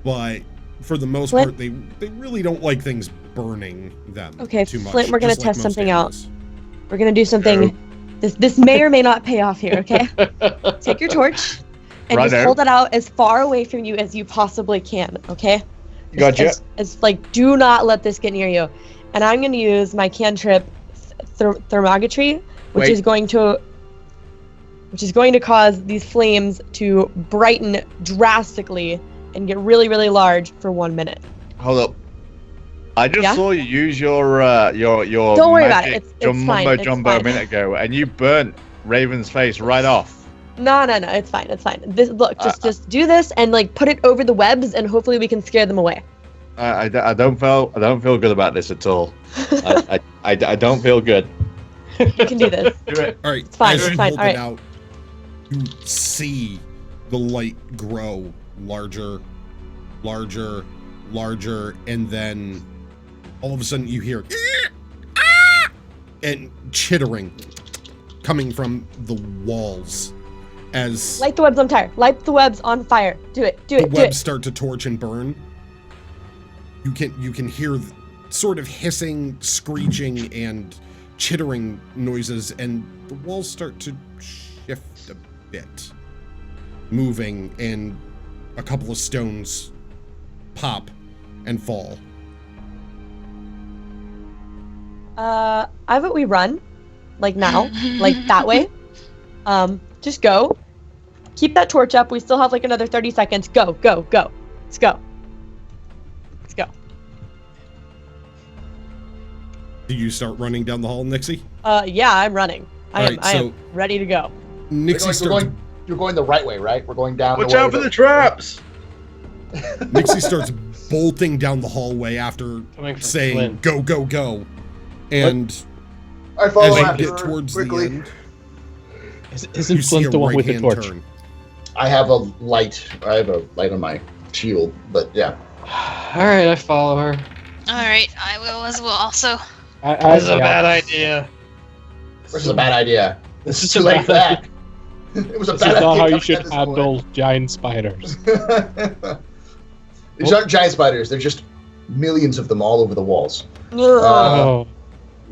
but for the most part, they really don't like things burning them too much. Flint, we're gonna test something out. We're gonna do something. Yeah. This may or may not pay off here. Okay, take your torch and just hold it out as far away from you as you possibly can. Okay. Gotcha. It's like, do not let this get near you. And I'm gonna use my cantrip, thermometry, which is going to cause these flames to brighten drastically and get really, really large for 1 minute. Hold up. I just saw you use your Don't worry about it. It's fine. It's jumbo fine. a minute ago, and you burnt Raven's face right off. No. It's fine. It's fine. Look, just do this and put it over the webs, and hopefully we can scare them away. I don't feel good about this at all. I don't feel good. You can do this. Do it. All right. It's fine. As It's you fine. hold All it right. out, you see the light grow larger, and then all of a sudden you hear and chittering coming from the walls as Light the webs on fire. Light the webs on fire. Do it. the webs start to torch and burn. You can hear sort of hissing, screeching, and chittering noises, and the walls start to shift a bit, moving, and a couple of stones pop and fall. I vote we run, now, that way. Just go. Keep that torch up. We still have another 30 seconds. Go. Let's go. Do you start running down the hall, Nixie? Yeah, I'm running. I am ready to go. Nixie starts. You're going the right way, right? We're going down. Watch out for the traps. Nixie starts bolting down the hallway after Coming from saying Flint. "Go, go, go," and I follow as you after get her towards quickly. the end, Isn't you see a Flint the one with the right-hand torch? turn. I have a light. I have a light on my shield, but yeah. All right, I follow her. All right, I will as well. So, This is a bad idea. This is a bad idea. This is Too a late for bad that. It was a This bad is not idea. how you coming should at this handle giant spiders. point. These aren't giant spiders. They're just millions of them all over the walls. Oh.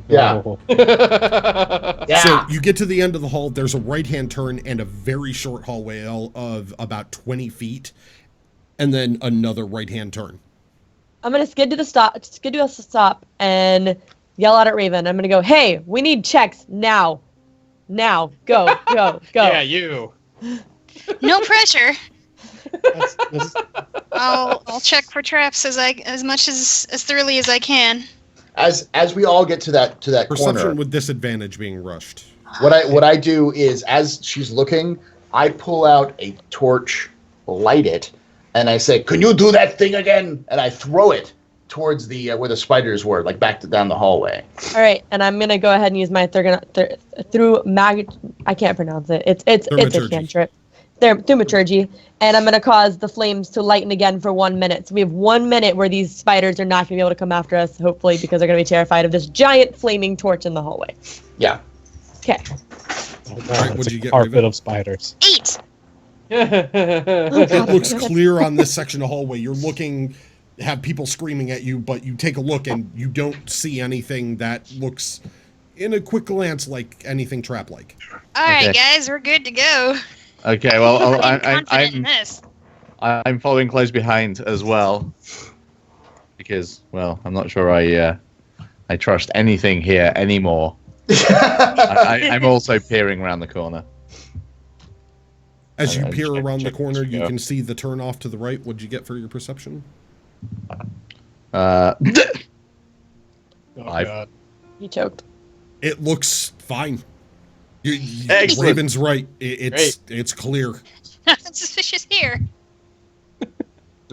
Yeah. No. Yeah. So you get to the end of the hall. There's a right-hand turn and a very short hallway of about 20 feet, and then another right-hand turn. I'm gonna skid to a stop and yell out at Raven. I'm gonna go, hey, we need checks now. Go. Yeah, you. no pressure. That's- I'll check for traps as thoroughly as I can. As we all get to that Perception corner, with disadvantage being rushed. what I do is, as she's looking, I pull out a torch, light it, and I say, "Can you do that thing again?" And I throw it towards the where the spiders were, down the hallway. All right, and I'm gonna go ahead and use my I can't pronounce it. It's a Thaumaturgy. cantrip. thaumaturgy, and I'm going to cause the flames to lighten again for 1 minute. So we have 1 minute where these spiders are not going to be able to come after us, hopefully, because they're going to be terrified of this giant flaming torch in the hallway. Yeah. Okay. Oh, Alright, God, what'd it's you a get, carpet Raven? of spiders. 8. It looks clear on this section of hallway. You're looking, have people screaming at you, but you take a look and you don't see anything that looks, in a quick glance, like anything trap-like. All right, Okay. guys, we're good to go. Okay, well, I'm confident in this. I'm following close behind as well, because, well, I'm not sure I trust anything here anymore. I'm also peering around the corner. As you And peer check- around the check corner, as we you go. can see the turn off to the right. What'd you get for your perception? Oh, Five. God. He choked. It looks fine. Excellent. Raven's right. It's clear. Nothing suspicious here.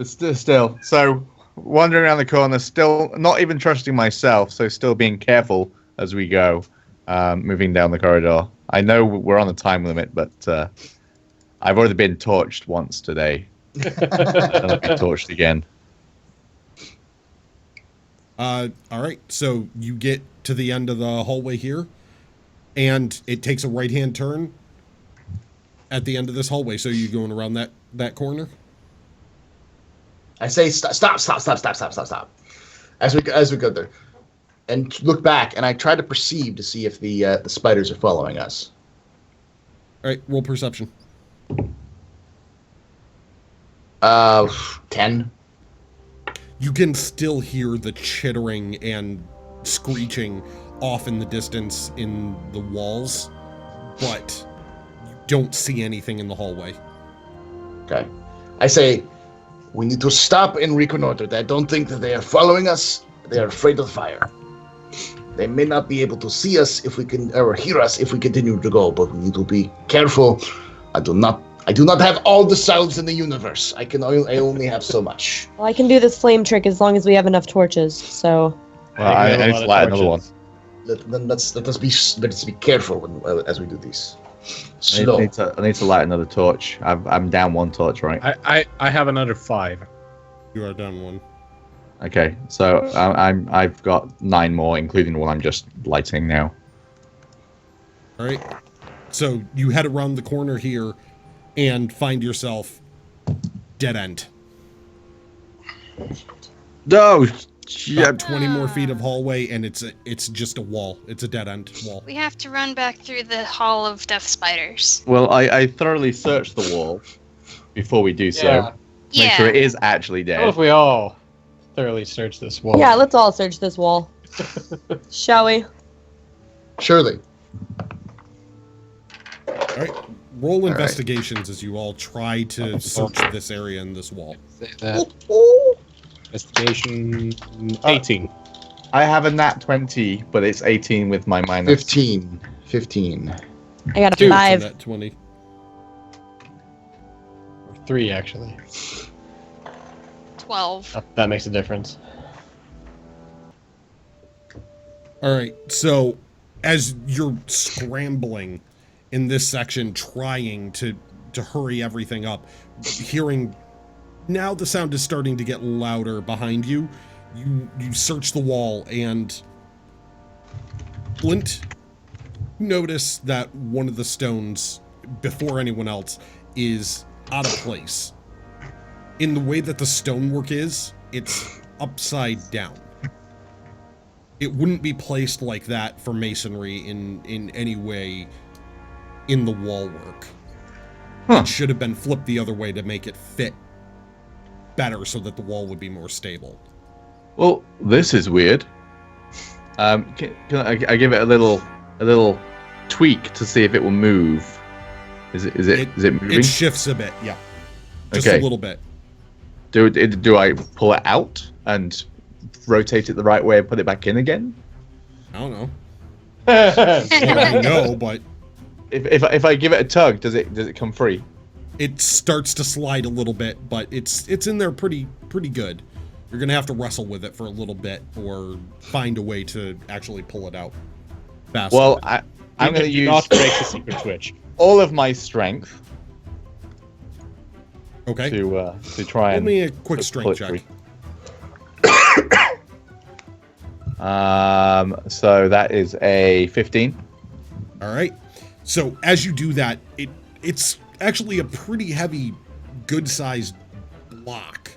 Still, so wandering around the corner, still not even trusting myself, so still being careful as we go, moving down the corridor. I know we're on a time limit, but I've already been torched once today. I'll be torched again. All right, so you get to the end of the hallway here, and it takes a right-hand turn at the end of this hallway. So you're going around that corner? I say stop. As we go there, and look back, and I try to perceive to see if the spiders are following us. All right, roll perception. 10. You can still hear the chittering and screeching off in the distance in the walls, but you don't see anything in the hallway. Okay. I say we need to stop and reconnoiter. I don't think that they are following us. They are afraid of fire. They may not be able to see us if we can, or hear us if we continue to go, but we need to be careful. I do not have all the sounds in the universe. I only have so much. Well, I can do this flame trick as long as we have enough torches. So Well, I need to light another one. Let us be careful as we do these. I Slow. need to light another torch. I'm down one torch, right? I have another 5. You are down one. Okay, so I've got 9 more, including the one I'm just lighting now. All right. So you head around the corner here and find yourself dead end. No, About 20 more feet of hallway, and it's just a wall. It's a dead end wall. We have to run back through the Hall of Death Spiders. Well, I thoroughly searched the wall before we do so. Yeah. Make Yeah. sure it is actually What dead. if we all thoroughly search this wall? yeah, let's all search this wall, shall we? Surely. All right. Roll right. investigations as you all try to search this area and this wall. Say that. Investigation 18. I have a nat 20, but it's 18 with my minus. 15. I got a Dude, So 5. that 20. Or 3, actually. 12. That makes a difference. All right. So as you're scrambling in this section, trying to hurry everything up, hearing now the sound is starting to get louder behind you. You search the wall, and Flint, you notice that one of the stones, before anyone else, is out of place. In the way that the stonework is, it's upside down. It wouldn't be placed like that for masonry in any way in the wall work. Huh. It should have been flipped the other way to make it fit better so that the wall would be more stable. Well, this is weird. Can I give it a little tweak to see if it will move? Is it moving? It shifts a bit, yeah. Just Okay. a little bit. Do I pull it out and rotate it the right way and put it back in again? I don't know. Well, I know, but If I give it a tug, does it come free? it starts to slide a little bit, but it's in there pretty good. You're gonna have to wrestle with it for a little bit or find a way to actually pull it out faster. Well, I'm going to Do use not break the secret switch. all of my strength Okay. to try Roll and me a quick pull strength it check. through. So that is a 15. All right. So as you do that, it's actually a pretty heavy, good-sized block.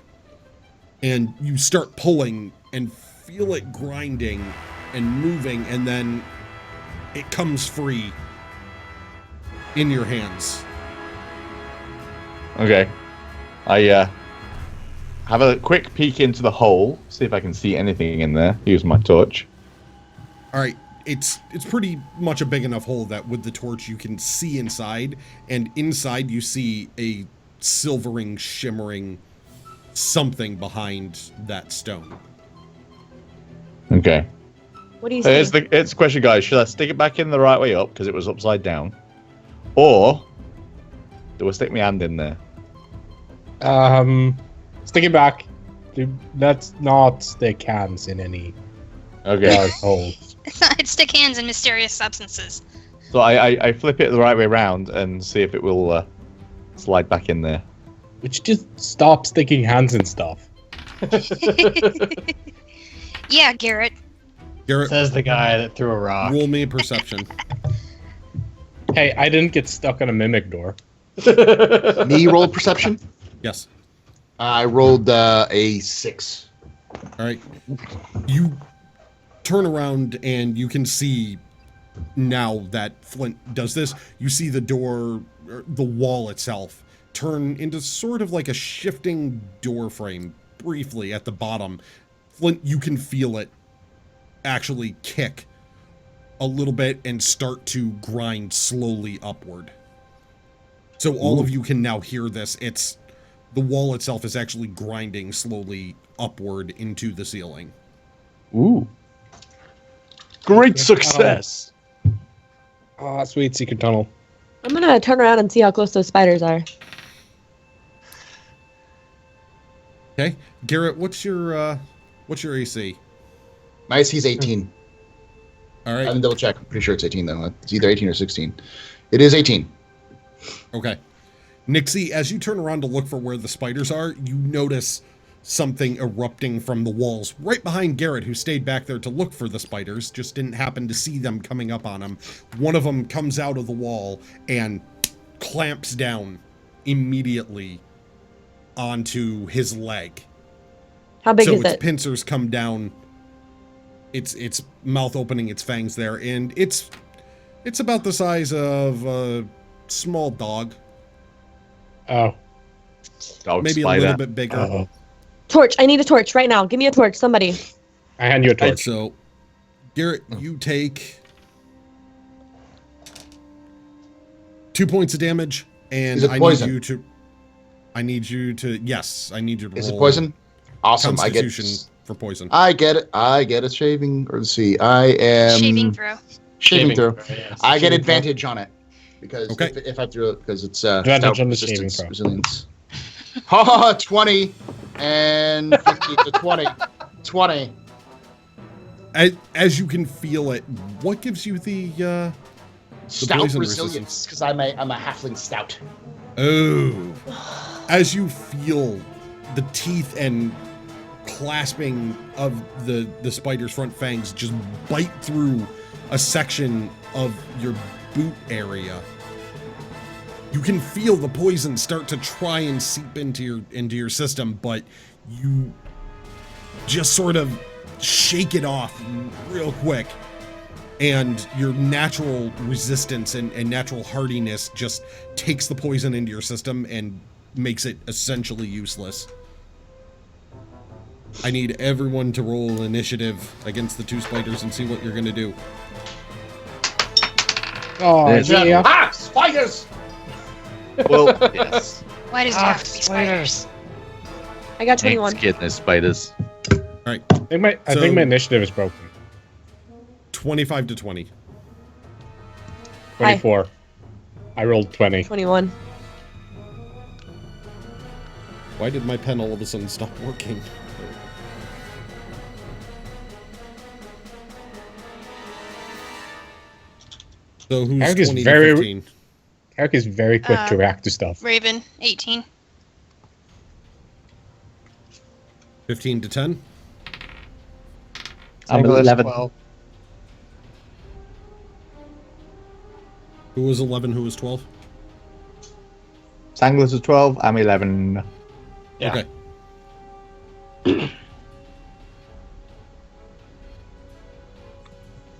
And you start pulling and feel it grinding and moving, and then it comes free in your hands. Okay. I have a quick peek into the hole, see if I can see anything in there. Use my torch. All right. It's pretty much a big enough hole that with the torch you can see inside, and inside you see a silvering, shimmering something behind that stone. Okay. What do you It's say? the question, guys. Should I stick it back in the right way up because it was upside down, or do I stick my hand in there? Stick it back. Let's not stick hands in any Okay. dark holes. I'd stick hands in mysterious substances. So I flip it the right way around and see if it will slide back in there. Would you just stop sticking hands in stuff? Yeah, Garrett. Garrett, Says the guy that threw a rock. roll me a perception. Hey, I didn't get stuck on a mimic door. Me roll perception. Yes. I rolled a 6. All right. You turn around and you can see now that Flint does this. You see the door, or the wall itself, turn into sort of like a shifting door frame briefly at the bottom. Flint, you can feel it actually kick a little bit and start to grind slowly upward. So all of you can now hear this. It's the wall itself is actually grinding slowly upward into the ceiling. Ooh. Great success. Ah, sweet secret tunnel. I'm gonna turn around and see how close those spiders are. Okay, Garrett, what's your AC? My AC is 18. All I right. haven't double checked. I'm pretty sure it's 18 though. It's either 18 or 16. It is 18. Okay. Nixie, as you turn around to look for where the spiders are, you notice something erupting from the walls right behind Garrett, who stayed back there to look for the spiders, just didn't happen to see them coming up on him. One of them comes out of the wall and clamps down immediately onto his leg. How big So is its it? pincers come down, its mouth opening, its fangs there, and it's about the size of a small dog, Oh. Dog maybe spider. a little bit bigger. Oh. Torch. I need a torch right now. Give me a torch, somebody. I hand you a Right, torch. so, Garrett, you take 2 points of damage, and Is it I poison? need you to, yes, I need you to Is it roll poison? Awesome. I get. Constitution for poison. I get it. I get a shaving. Or let's see. I am Shaving throw. Shaving throw. yes. I get Shaving throw. advantage on it because Okay. if I throw it because it's Advantage stout on the resistance, shaving throw. resilience. Ha 20 and 50 to 20. 20. As you can feel it, what gives you the Stout poison resilience resistance. because I'm a halfling stout. Oh. As you feel the teeth and clasping of the spider's front fangs just bite through a section of your boot area, you can feel the poison start to try and seep into your system, but you just sort of shake it off real quick, and your natural resistance and natural hardiness just takes the poison into your system and makes it essentially useless. I need everyone to roll initiative against the two spiders and see what you're gonna do. Oh, yeah. Ah, spiders! Well, yes. Why does it have to be spiders? I got 21. Thanks, goodness, spiders. I think my So- initiative is broken. 25 to 20. 24. I rolled 20. 21. Why did my pen all of a sudden stop working? So who's Eric is 20 very- to 15? Eric is very quick to react to stuff. Raven, 18. 15 to 10. I'm Sanguis 11. 12. Who was 11? Who was 12? Sanguis is 12. I'm 11. Yeah. Okay.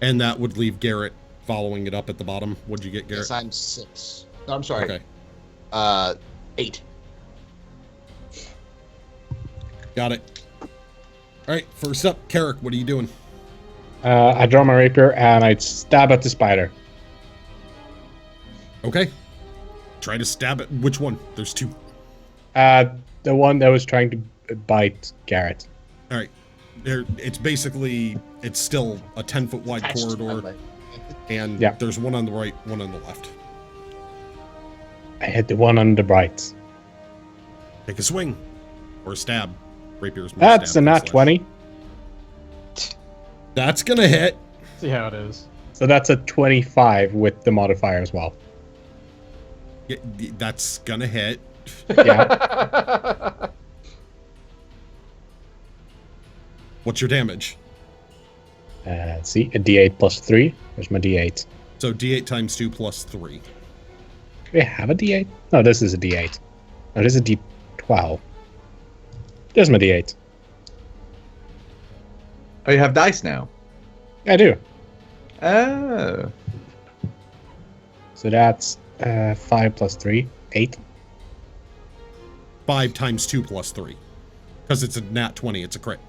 And that would leave Garrett following it up at the bottom. What'd you get, Garrett? Yes, I'm 6. No, I'm sorry. Okay. 8. Got it. All right, first up, Carrick, what are you doing? I draw my rapier and I stab at the spider. Okay. Try to stab it. Which one? There's 2. The one that was trying to bite Garrett. All right. It's basically, it's still a 10-foot wide Attached to my corridor, leg. and Yeah. there's one on the right, one on the left. I hit the one on the right. Take a swing. Or a stab. Rapier's more That's stab a than nat slash. 20. That's gonna hit. See how it is. So that's a 25 with the modifier as well. Yeah, that's gonna hit. Yeah. What's your damage? Let's see, a d8 plus 3. Where's my d8? So D8 times 2 plus 3. Do we have a d8? No, this is a d8. No, this is a d12. There's my d8. Oh, you have dice now? I do. Oh. So that's 5 plus 3, 8. 5 times 2 plus 3. Because it's a nat 20, it's a crit.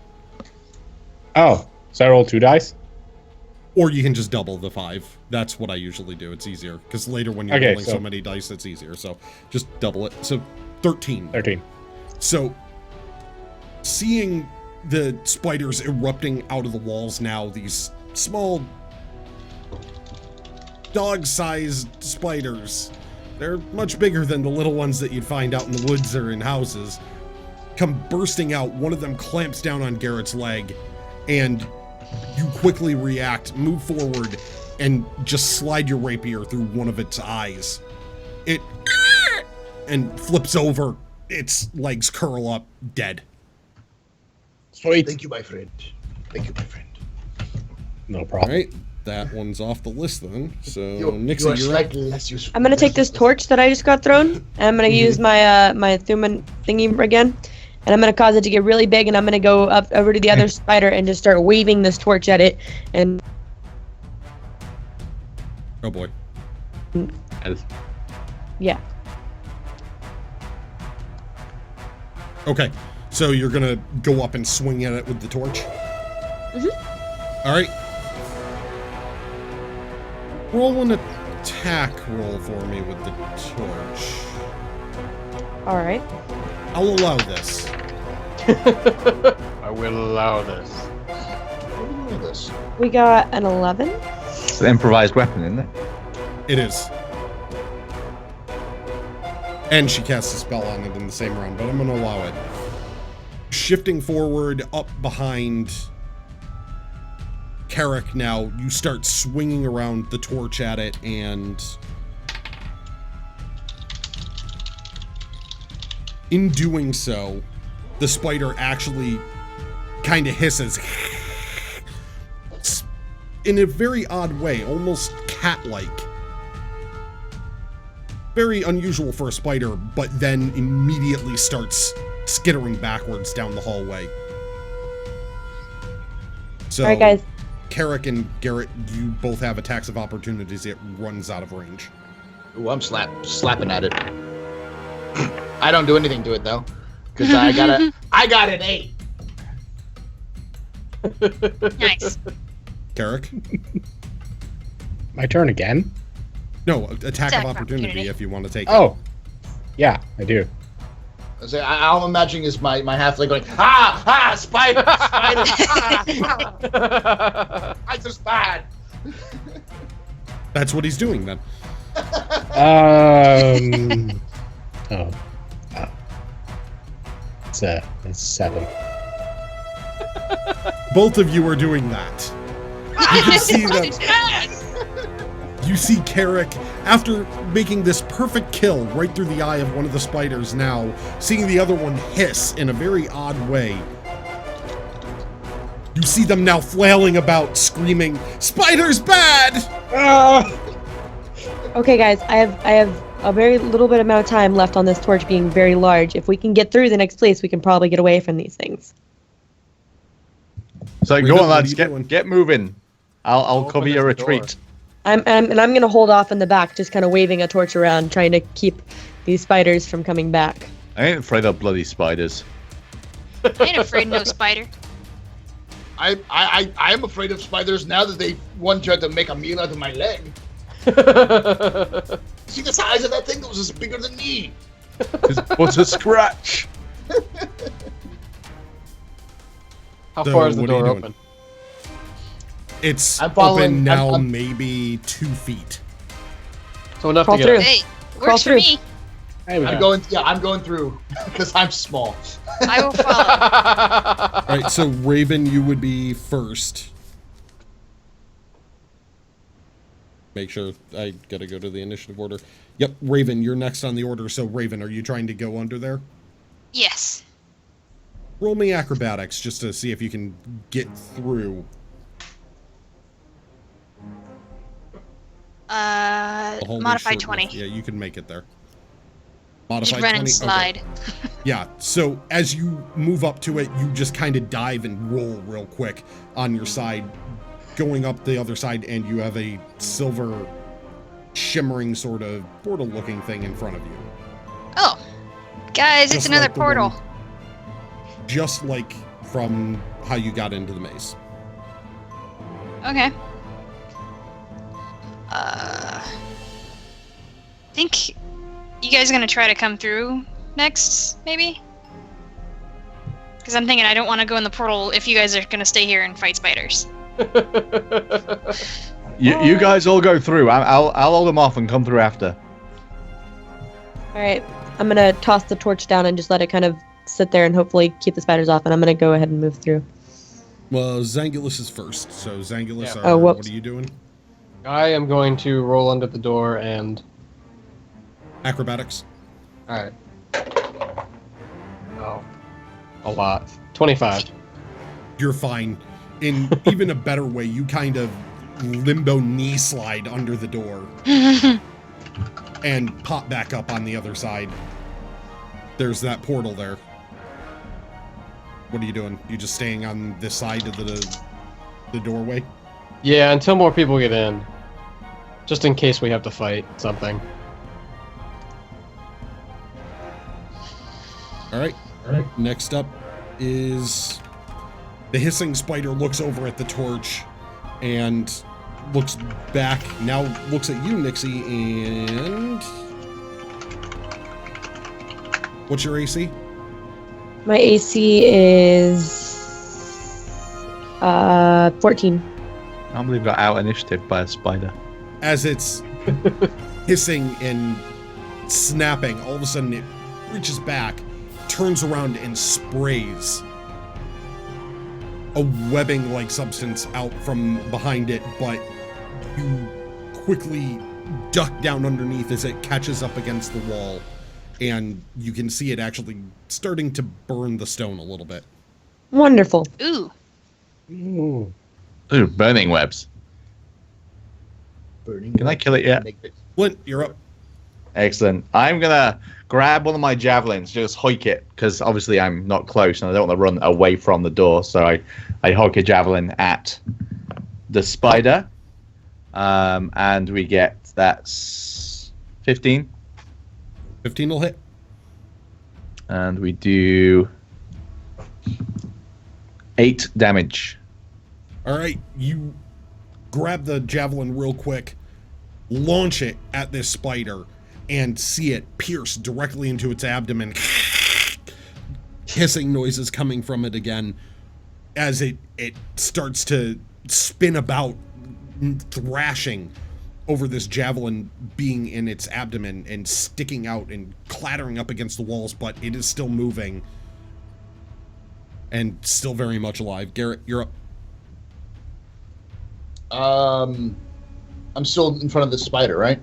Oh, so I roll 2 dice? Or you can just double the 5. That's what I usually do. It's easier. Because later when you're Okay, rolling so many dice, it's easier. So just double it. So 13. 13. So seeing the spiders erupting out of the walls now, these small dog-sized spiders, they're much bigger than the little ones that you'd find out in the woods or in houses, come bursting out. One of them clamps down on Garrett's leg, and you quickly react, move forward, and just slide your rapier through one of its eyes. It and flips over. Its legs curl up, dead. Sweet. Thank you, my friend. Thank you, my friend. No All problem. right, that one's off the list then. So You Nixie, are you're up. slightly less useful. I'm gonna take this torch that I just got thrown, and I'm gonna use my my Thuman thingy again, and I'm gonna cause it to get really big, and I'm gonna go up over to the other spider and just start waving this torch at it, and Oh boy. yeah. Okay, so you're gonna go up and swing at it with the torch? All right. Roll an attack roll for me with the torch. All right. I'll allow this. I will allow this. Look at this. We got an 11. It's an improvised weapon, isn't it? It is. And she casts a spell on it in the same round, but I'm gonna allow it. Shifting forward up behind Carrick now, you start swinging around the torch at it, and in doing so, the spider actually kind of hisses in a very odd way, almost cat-like. Very unusual for a spider, but then immediately starts skittering backwards down the hallway. So, All right, guys. Carrick and Garrett, you both have attacks of opportunities. It runs out of range. Ooh, I'm slapping at it. I don't do anything to it though, because I got an 8. Nice. Carrick? My turn again? No, attack of of opportunity opportunity. if you want to take it. Oh, yeah, I do. I'll imagine is my halfling going, spider, I just bad. That's what he's doing then. Oh. It's 7. Both of you are doing that. You can see that. You see Carrick, after making this perfect kill right through the eye of one of the spiders now, seeing the other one hiss in a very odd way, You see them now flailing about, screaming, "Spider's bad!" Okay, guys, I have a very little bit amount of time left on this torch being very large. If we can get through the next place, we can probably get away from these things. So Raven, go on, what are lads. you doing? Get moving. I'll Open cover your this door. retreat. I'm gonna hold off in the back, just kind of waving a torch around, trying to keep these spiders from coming back. I ain't afraid of bloody spiders. I ain't afraid of no spider. I'm afraid of spiders now that one tried to make a meal out of my leg. See the size of that thing? That was just bigger than me. What's a scratch? How So, far is the what are you door doing? open? It's I'm following- open now, I'm- maybe 2 feet. So enough Crawl to get through. up. Hey, Crawl works for through. me. Hey, we I'm going through because I'm small. I will follow. All right, so Raven, you would be first. Make sure I gotta go to the initiative order. Yep, Raven, you're next on the order. So Raven, are you trying to go under there? Yes. Roll me acrobatics just to see if you can get through. The whole Modify short 20. list. Yeah, you can make it there. Just Modify run 20. and Okay. slide. Yeah, so as you move up to it, you just kind of dive and roll real quick on your side, going up the other side, and you have a silver shimmering sort of portal looking thing in front of you. Oh, guys, it's Just another like the portal. one- Just like from how you got into the maze. Okay. Think you guys are gonna try to come through next, maybe? Because I'm thinking I don't want to go in the portal if you guys are gonna stay here and fight spiders. You guys all go through. I'll hold them off and come through after. All right, I'm gonna toss the torch down and just let it kind of sit there and hopefully keep the spiders off. And I'm gonna go ahead and move through. Well, Zangulus is first. So Zangulus, Yeah. Oh, what whoops. are you doing? I am going to roll under the door and. Acrobatics. Alright. Oh. A lot. 25. You're fine. In even a better way, you kind of limbo knee slide under the door and pop back up on the other side. There's that portal there. What are you doing? You just staying on this side of the doorway? Yeah, until more people get in. Just in case we have to fight something. All right. Next up is the hissing spider looks over at the torch and looks back. Now looks at you, Nixie, and what's your AC? My AC is 14. I can't believe I got out initiative by a spider. As it's hissing and snapping, all of a sudden it reaches back, turns around and sprays a webbing-like substance out from behind it, but you quickly duck down underneath as it catches up against the wall, and you can see it actually starting to burn the stone a little bit. Wonderful. Ooh. Ooh. Ooh, burning webs. Burning. Can I kill it yet? Flint, you're up. Excellent. I'm gonna grab one of my javelins, just hoik it, because obviously I'm not close and I don't want to run away from the door. So I hoik a javelin at the spider, and we get that's 15, 15 will hit. and we do 8 damage. All right, you grab the javelin real quick, launch it at this spider, and see it pierce directly into its abdomen. Hissing noises coming from it again as it starts to spin about, thrashing over this javelin being in its abdomen and sticking out and clattering up against the walls, but it is still moving and still very much alive. Garrett, you're up. I'm still in front of the spider, right?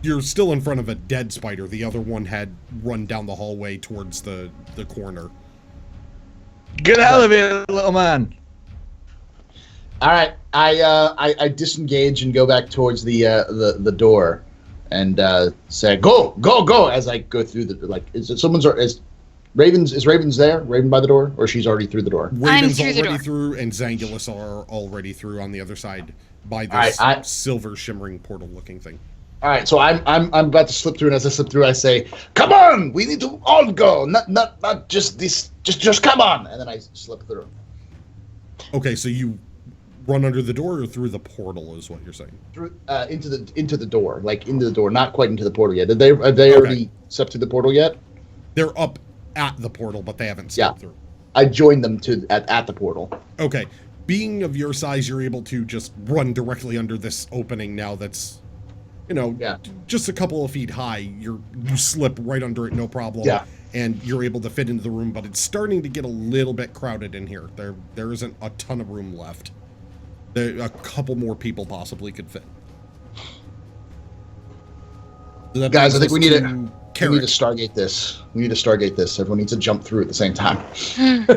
You're still in front of a dead spider. The other one had run down the hallway towards the corner. Get out of here, little man. All right, I disengage and go back towards the door, and say go as I go through the is Raven's there? Raven by the door, or she's already through the door? Raven's through the already door. through, and Zangulus are already through on the other side by this silver shimmering portal looking thing. All right, so I'm about to slip through, and as I slip through, I say, "Come on, we need to all go, not just this, just come on," and then I slip through. Okay, so you run under the door or through the portal is what you're saying? Through into the door, like into the door, not quite into the portal yet. Have they already stepped through the portal yet? They're up at the portal, but they haven't stepped through. I joined them at the portal. Okay, being of your size, you're able to just run directly under this opening now. That's, just a couple of feet high. You slip right under it, no problem. Yeah. And you're able to fit into the room, but it's starting to get a little bit crowded in here. There isn't a ton of room left. A couple more people possibly could fit. So Guys, I think we need to Carrick. Stargate this. We need to Stargate this. Everyone needs to jump through at the same time.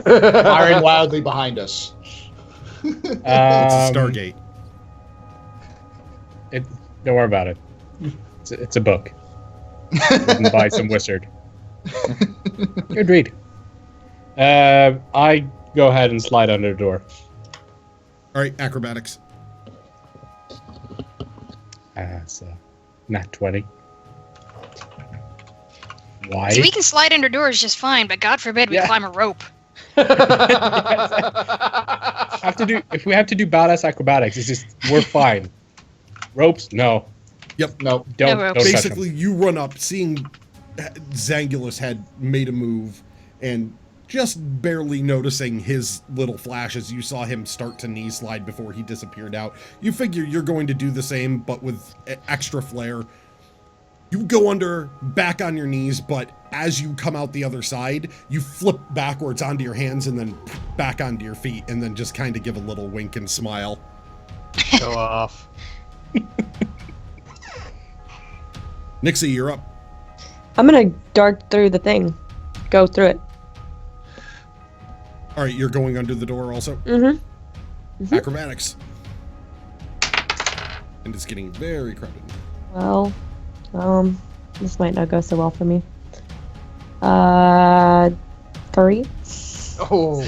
Firing wildly behind us. It's a Stargate. Don't worry about it. It's a book. Written by some wizard. Good read. I go ahead and slide under the door. All right, acrobatics. It's nat 20. Why? So we can slide under doors just fine, but God forbid we climb a rope. If we have to do badass acrobatics, it's just we're fine. Ropes, no. Yep. No. Don't ropes. touch Basically, them. you run up, seeing Zangulus had made a move, and just barely noticing his little flashes, you saw him start to knee slide before he disappeared out. You figure you're going to do the same, but with extra flair. You go under, back on your knees, but as you come out the other side, you flip backwards onto your hands and then back onto your feet, and then just kind of give a little wink and smile. Go off. Nixie, you're up. I'm gonna dart through the thing. Go through it. All right, you're going under the door also? Mm-hmm. Acrobatics. And it's getting very crowded. Well, this might not go so well for me. 3. Oh.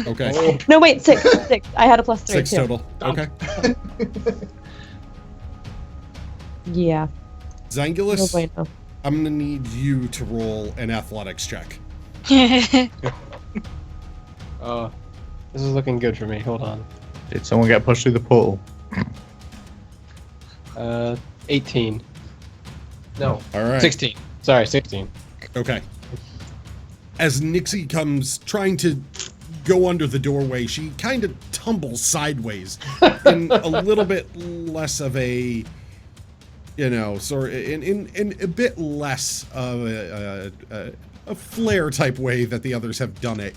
Okay. No, wait, 6. 6. I had a +3 6 too. total. Okay. Yeah. Zangulus, No bueno. I'm going to need you to roll an athletics check. This is looking good for me. Hold on. Did someone get pushed through the portal? 18. No. All right. 16. Sorry, 16. Okay. As Nixie comes trying to go under the doorway, she kind of tumbles sideways in a little bit less of a, in a bit less of a flare type way that the others have done it,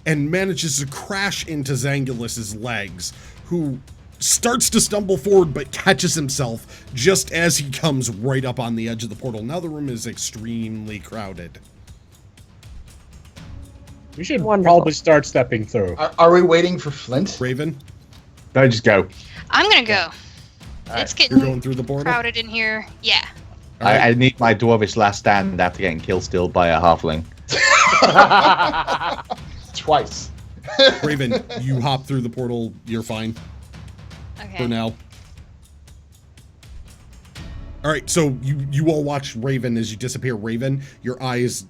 and manages to crash into Zangulus's legs, who starts to stumble forward but catches himself just as he comes right up on the edge of the portal. Now the room is extremely crowded. We should Wonderful. probably start stepping through. Are we waiting for Flint? Raven, No, just go. I'm gonna go. Alright, It's you're getting going through the portal? crowded in here. Yeah. All right. I need my dwarvish last stand after getting killed still by a halfling. Twice. Raven, you hop through the portal, you're fine Okay. for now. All right, so you all watch Raven as you disappear. Raven, your eyes,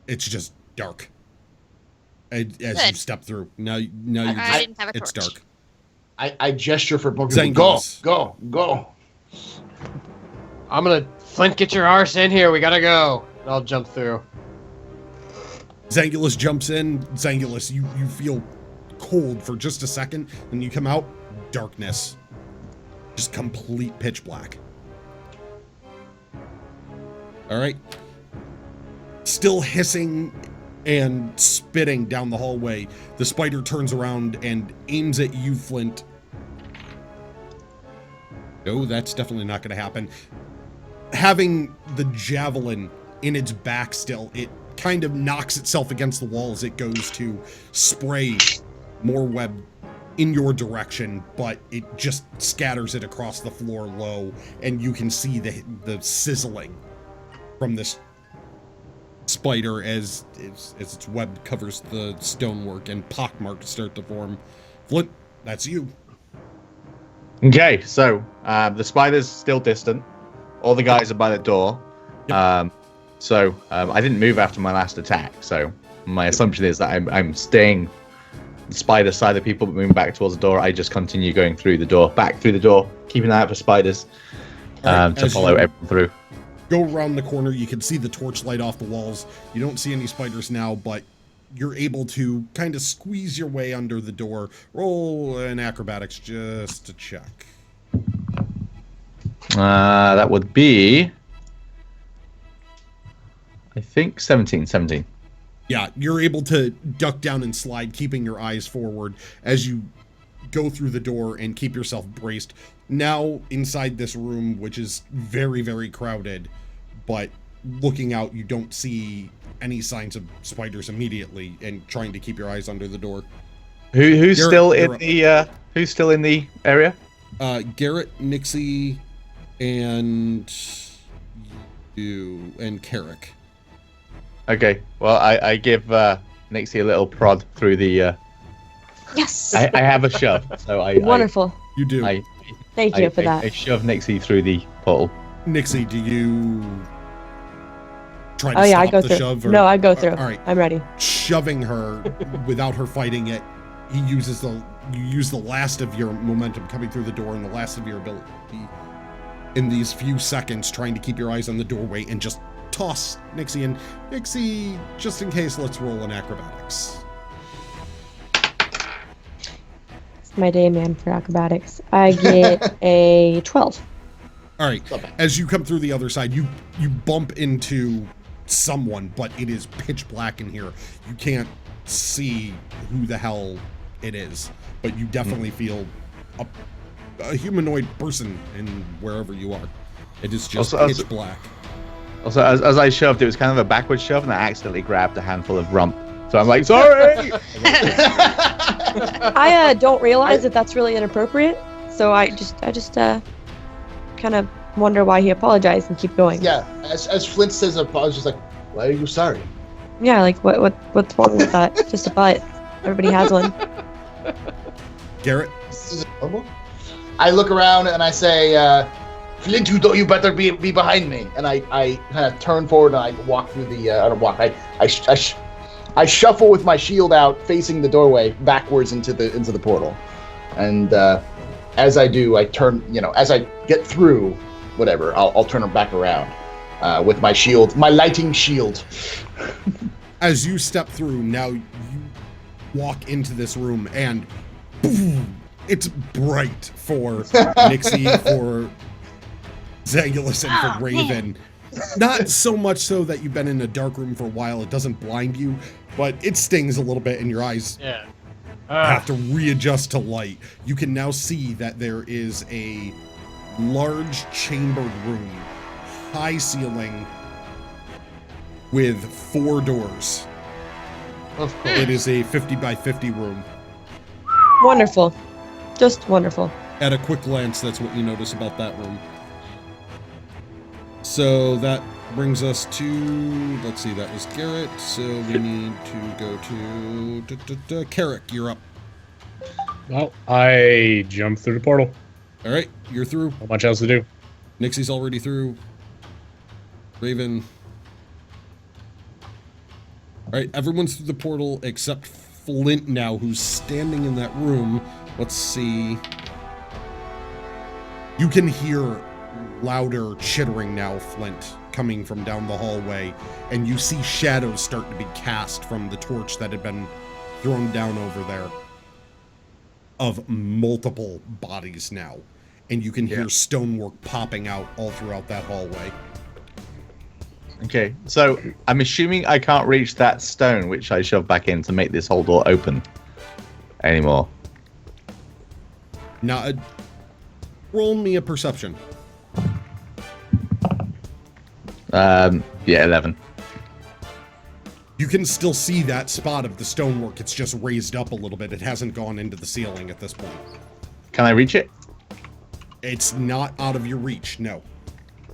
it's just dark as you Good. step through. Now I didn't have a it's torch. dark. I gesture for more people. Go, Zangus. go. I'm gonna Flint, get your arse in here. We gotta go. I'll jump through. Zangulus jumps in. Zangulus, you feel cold for just a second, then you come out, darkness. Just complete pitch black. All right. Still hissing and spitting down the hallway, the spider turns around and aims at you, Flint. No, that's definitely not going to happen. Having the javelin in its back still, it kind of knocks itself against the wall as it goes to spray more web in your direction, but it just scatters it across the floor low, and you can see the sizzling from this spider as its web covers the stonework and pockmarks start to form. Flint, that's you. Okay, so the spider's still distant. All the guys are by the door. Yep. I didn't move after my last attack, so my assumption is that I'm staying the spider side of people, but moving back towards the door. I just continue going through the door, back through the door, keeping an eye out for spiders to follow everyone through. Go around the corner, you can see the torchlight off the walls. You don't see any spiders now, but you're able to kind of squeeze your way under the door. Roll an acrobatics just to check. That would be, I think, 17. Yeah, you're able to duck down and slide, keeping your eyes forward as you go through the door and keep yourself braced. Now inside this room, which is very, very crowded, but looking out, you don't see any signs of spiders immediately, and trying to keep your eyes under the door. Who's still in the area? Garrett, Nixie, and you, and Carrick. Okay, well, I give Nixie a little prod through the... Yes. I have a shove, so Wonderful. You do. Thank you for that. I shove Nixie through the portal. Nixie, do you try to Oh yeah, I stop go the through. shove? No, I go through. All right. I'm ready. Shoving her without her fighting it, you use the last of your momentum coming through the door and the last of your ability in these few seconds, trying to keep your eyes on the doorway and just toss Nixie in. Nixie, just in case, let's roll an acrobatics. It's my day, man, for acrobatics. I get a 12. All right. As you come through the other side, you bump into someone, but it is pitch black in here. You can't see who the hell it is, but you definitely feel a humanoid person in wherever you are. It is just pitch black. Also, as I shoved, it was kind of a backward shove, and I accidentally grabbed a handful of rump. So I'm like, sorry! I don't realize that that's really inappropriate, so I just kind of wonder why he apologized and keep going. Yeah, as Flint says, I was just like, why are you sorry? Yeah, like what's wrong with that? Just a butt. Everybody has one. Garrett? Is it normal? I look around and I say, Flint, you better be behind me. And I kind of turn forward and I walk through the, I don't walk, I shuffle with my shield out, facing the doorway backwards into the portal. And as I do, I turn, as I get through, whatever, I'll turn it back around with my shield, my lighting shield. As you step through, now you walk into this room and boom, it's bright for Nixie, for Zangulus, and for Raven. Not so much so that you've been in a dark room for a while, it doesn't blind you, but it stings a little bit and your eyes have to readjust to light. You can now see that there is a large chambered room, high ceiling, with 4 doors. Of course. It is a 50 by 50 room. Wonderful. Just wonderful. At a quick glance, that's what you notice about that room. So that brings us to, let's see, that was Garrett, so we need to go to Carrick, you're up. Well, I jump through the portal. All right, you're through. Not much else to do. Nixie's already through. Raven. All right, everyone's through the portal except Flint now, who's standing in that room. Let's see. You can hear louder chittering now, Flint, coming from down the hallway, and you see shadows start to be cast from the torch that had been thrown down over there of multiple bodies now, and you can hear stonework popping out all throughout that hallway. Okay, so I'm assuming I can't reach that stone which I shoved back in to make this whole door open anymore. Now, roll me a perception. Yeah, 11. You can still see that spot of the stonework. It's just raised up a little bit. It hasn't gone into the ceiling at this point. Can I reach it? It's not out of your reach, no.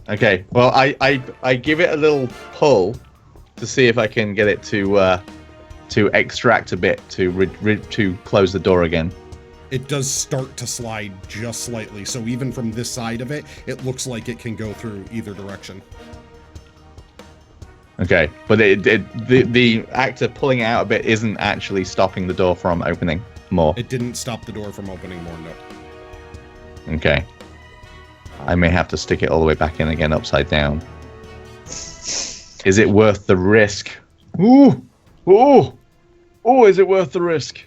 Okay. Well, I give it a little pull to see if I can get it to extract a bit to close the door again. It does start to slide just slightly, so even from this side of it, it looks like it can go through either direction. Okay, but the act of pulling it out a bit isn't actually stopping the door from opening more. It didn't stop the door from opening more, no. Okay. I may have to stick it all the way back in again, upside down. Is it worth the risk? Ooh! Ooh! Oh, is it worth the risk?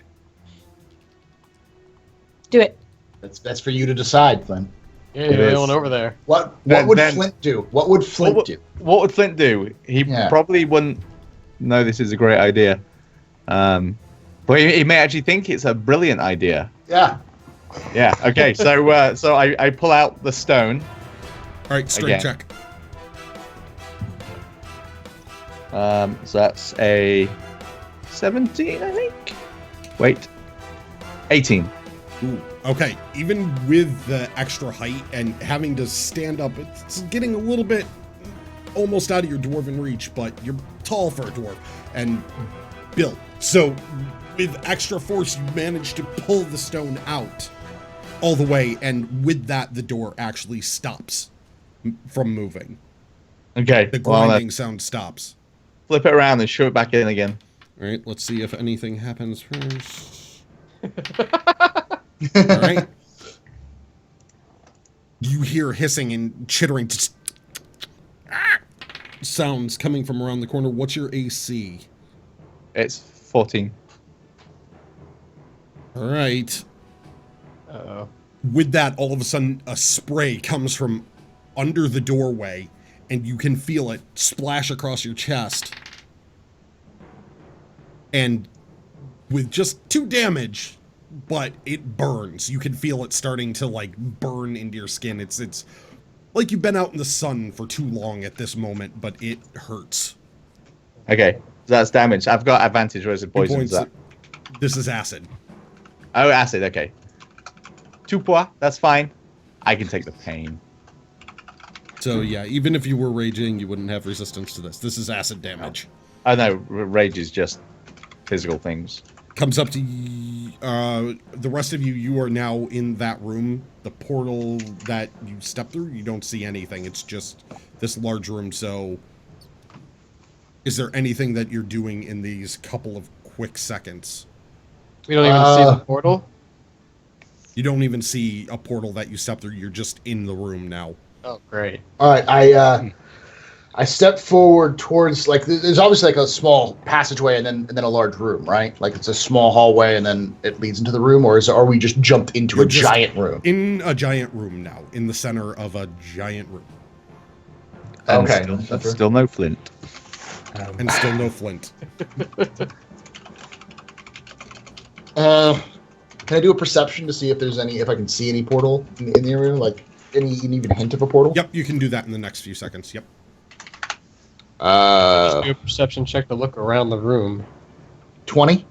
Do it. That's for you to decide, Flint. Yeah, you're the only one over there. What Then- would then- Flint do? What would Flint do? What would Flint do? He Yeah. probably wouldn't know this is a great idea. But he may actually think it's a brilliant idea. Yeah. Yeah, okay, so I pull out the stone. All right, strength Again. check. So that's a 17, I think. Wait. 18. Ooh, okay, even with the extra height and having to stand up, it's getting a little bit almost out of your dwarven reach, but you're tall for a dwarf and built. So with extra force, you manage to pull the stone out all the way, and with that, the door actually stops from moving. Okay, The well, grinding sound stops. flip it around and shove it back in again. All right, let's see if anything happens first. All right. You hear hissing and chittering sounds coming from around the corner. What's your AC? It's 14. All right. Uh-oh. With that, all of a sudden, a spray comes from under the doorway, and you can feel it splash across your chest. And with just 2 damage, but it burns. You can feel it starting to like burn into your skin. It's like you've been out in the sun for too long at this moment, but it hurts. Okay, so that's damage. I've got advantage, whereas the poison is Points- that. This is acid. Oh, acid, okay. 2 points, that's fine. I can take the pain. So yeah, even if you were raging, you wouldn't have resistance to this. This is acid damage. Oh no, rage is just physical things. Comes up to the rest of you. You are now in that room. The portal that you step through, you don't see anything. It's just this large room. So is there anything that you're doing in these couple of quick seconds? We don't even see the portal? You don't even see a portal that you step through. You're just in the room now. Oh, great. All right, I step forward towards there's obviously like a small passageway and then a large room, right? Like it's a small hallway and then it leads into the room, or are we just jumped into You're a just giant room? In a giant room now, in the center of a giant room, And Okay. still no Flint. and still no Flint. Can I do a perception to see if I can see any portal in the area, like any even hint of a portal? Yep, you can do that in the next few seconds. Yep. Do a perception check to look around the room. 20?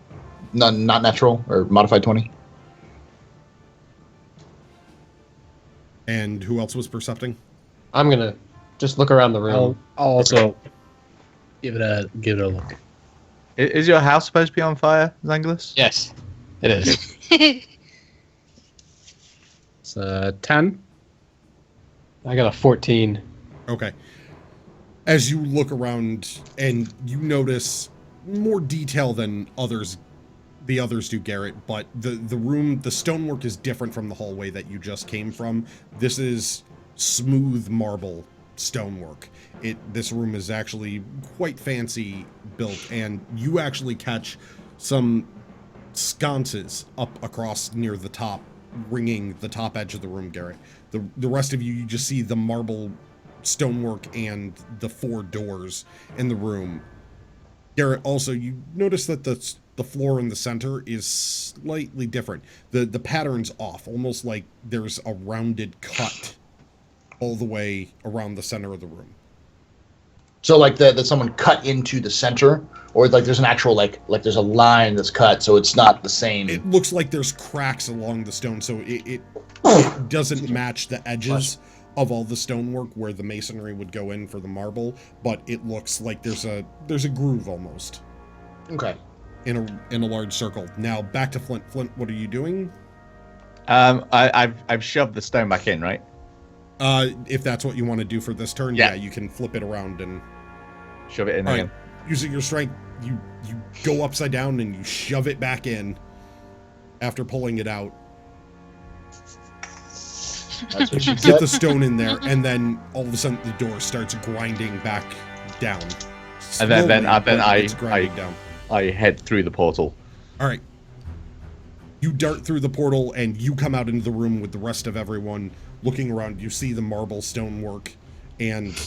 Not natural or modified 20. And who else was percepting? I'm gonna just look around the room. I'll also give it a look. Is your house supposed to be on fire, Zangulis? Yes, it is. It's 10. I got a 14. Okay. As you look around and you notice more detail than the others do, Garrett, but the room, the stonework is different from the hallway that you just came from. This is smooth marble stonework. This room is actually quite fancy built, and you actually catch some sconces up across near the top, ringing the top edge of the room, Garrett. The rest of you just see the marble stonework and the 4 doors in the room. Garrett, also, you notice that the floor in the center is slightly different. The pattern's off, almost like there's a rounded cut all the way around the center of the room. So like that someone cut into the center, or like there's an actual like there's a line that's cut, so it's not the same. It looks like there's cracks along the stone, so it doesn't match the edges of all the stonework where the masonry would go in for the marble, but it looks like there's a groove almost. Okay. In a large circle. Now back to Flint. Flint, what are you doing? I've shoved the stone back in, right? If that's what you want to do for this turn, Yeah. yeah, you can flip it around and Shove it in All again. right. Using your strength, you go upside down and you shove it back in after pulling it out. That's what she Get said. the stone in there, and then all of a sudden the door starts grinding back down. And then Slowly, but it's grinding down. I head through the portal. All right. You dart through the portal and you come out into the room with the rest of everyone looking around. You see the marble stonework and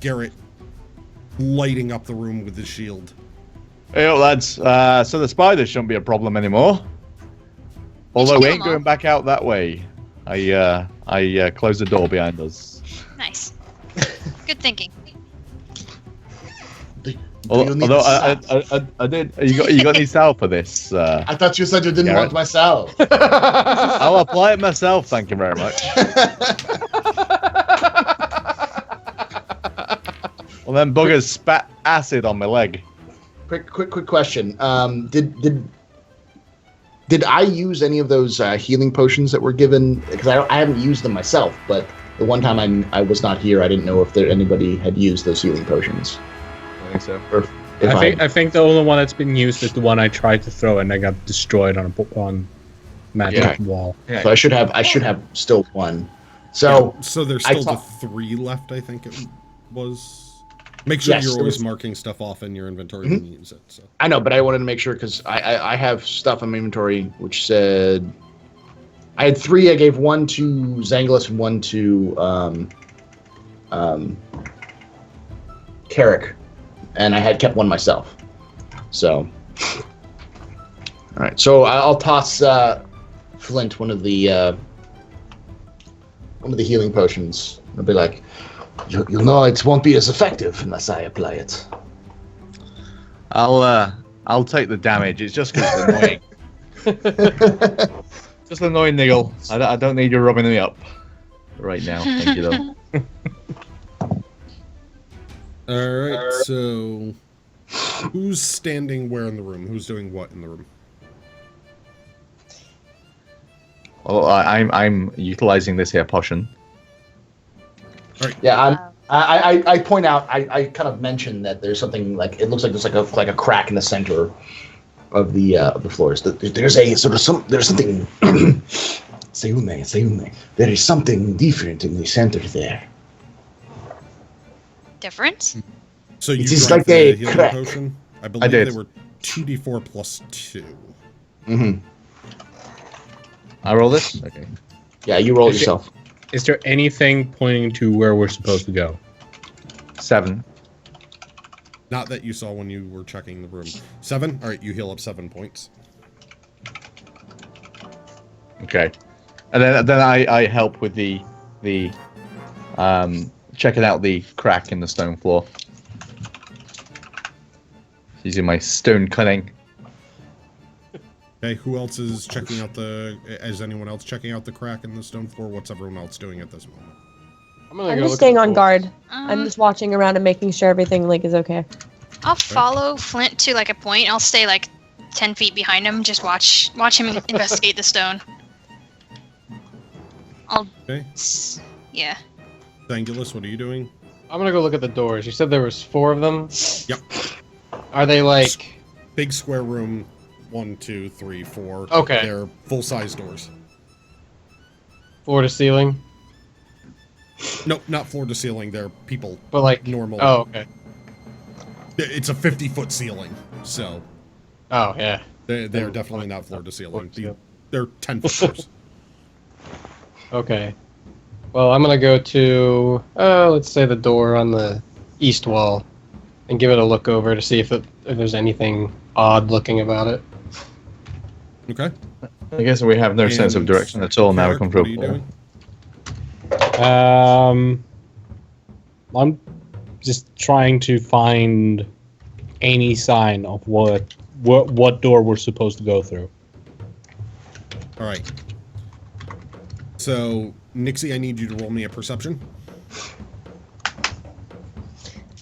Garrett lighting up the room with his shield. Hey, lads. So the spiders shouldn't be a problem anymore. Although we ain't going back out that way. I closed the door behind us. Nice. Good thinking. Although I did. You got any salve for this? I thought you said you didn't Garrett? want my salve. I'll apply it myself. Thank you very much. Well, then buggers spat acid on my leg. Quick question. Did I use any of those healing potions that were given? Because I haven't used them myself, but the one time I was not here, I didn't know if anybody had used those healing potions. I think so. Or if I think the only one that's been used is the one I tried to throw and I got destroyed on magic wall. Yeah. So I should have still one. So So there's I still the thought- 3 left, I think it was. Make sure Yes, you're there always was- marking stuff off in your inventory when you use it. So. I know, but I wanted to make sure because I have stuff in my inventory which said I had 3. I gave 1 to Zanglus and 1 to Carrick, and I had kept 1 myself. So, all right. So I'll toss Flint one of the healing potions. I'll be like, you'll know it won't be as effective unless I apply it. I'll take the damage. It's just 'cause it's annoying. Just an annoying niggle. I don't need you rubbing me up right now. Thank you though. All right, so who's standing where in the room? Who's doing what in the room? Well, I'm utilizing this here potion. Yeah, I point out. I kind of mentioned that there's something like it looks like there's like a crack in the center of the floors. There's a sort of there's something. Sayume. There is something different in the center there. Different? So you It is drank like the a healing crack. potion? I believe did. they were 2d4 plus 2. Mm-hmm. I roll this. Okay. Yeah, you roll Is it- yourself. Is there anything pointing to where we're supposed to go? 7. Not that you saw when you were checking the room. 7? All right, you heal up 7 points. Okay. And then I help with the checking out the crack in the stone floor. Using my stone cunning. Okay, who else is checking out is anyone else checking out the crack in the stone floor? What's everyone else doing at this moment? I'm just staying on guard. Um, I'm just watching around and making sure everything is okay. I'll follow Flint to a point. I'll stay 10 feet behind him. Just watch him investigate the stone. Okay. Yeah. Angulus, what are you doing? I'm gonna go look at the doors. You said there was 4 of them. Yep. Are they like? Big square room, 1, 2, 3, 4. Okay. They're full-size doors. Floor to ceiling? Nope, not floor to ceiling. They're people. But like Normal. Oh, okay. It's a 50-foot ceiling, so Oh, yeah. they're definitely not floor to ceiling. ceiling. They're 10-foot doors. Okay. Well, I'm gonna go to let's say the door on the east wall, and give it a look over to see if there's anything odd looking about it. Okay. I guess we have no sense of And direction at all now. We Carrick, come what are through. you doing? I'm just trying to find any sign of what door we're supposed to go through. All right. So, Nixie, I need you to roll me a perception.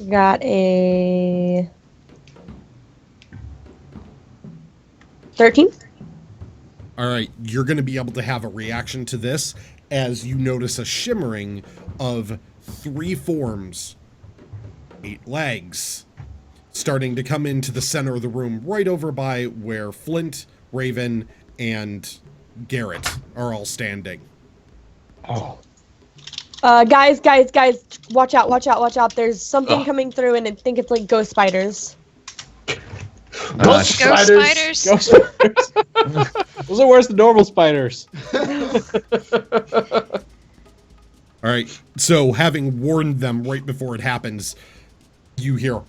Got a 13. All right, you're going to be able to have a reaction to this as you notice a shimmering of 3 forms, 8 legs, starting to come into the center of the room, right over by where Flint, Raven, and Garrett are all standing. Oh. Guys, watch out. There's something coming through, and I think it's like ghost spiders. Ghost Ghost spiders. Ghost spiders. Those are worse than normal spiders. All right, so having warned them right before it happens, you hear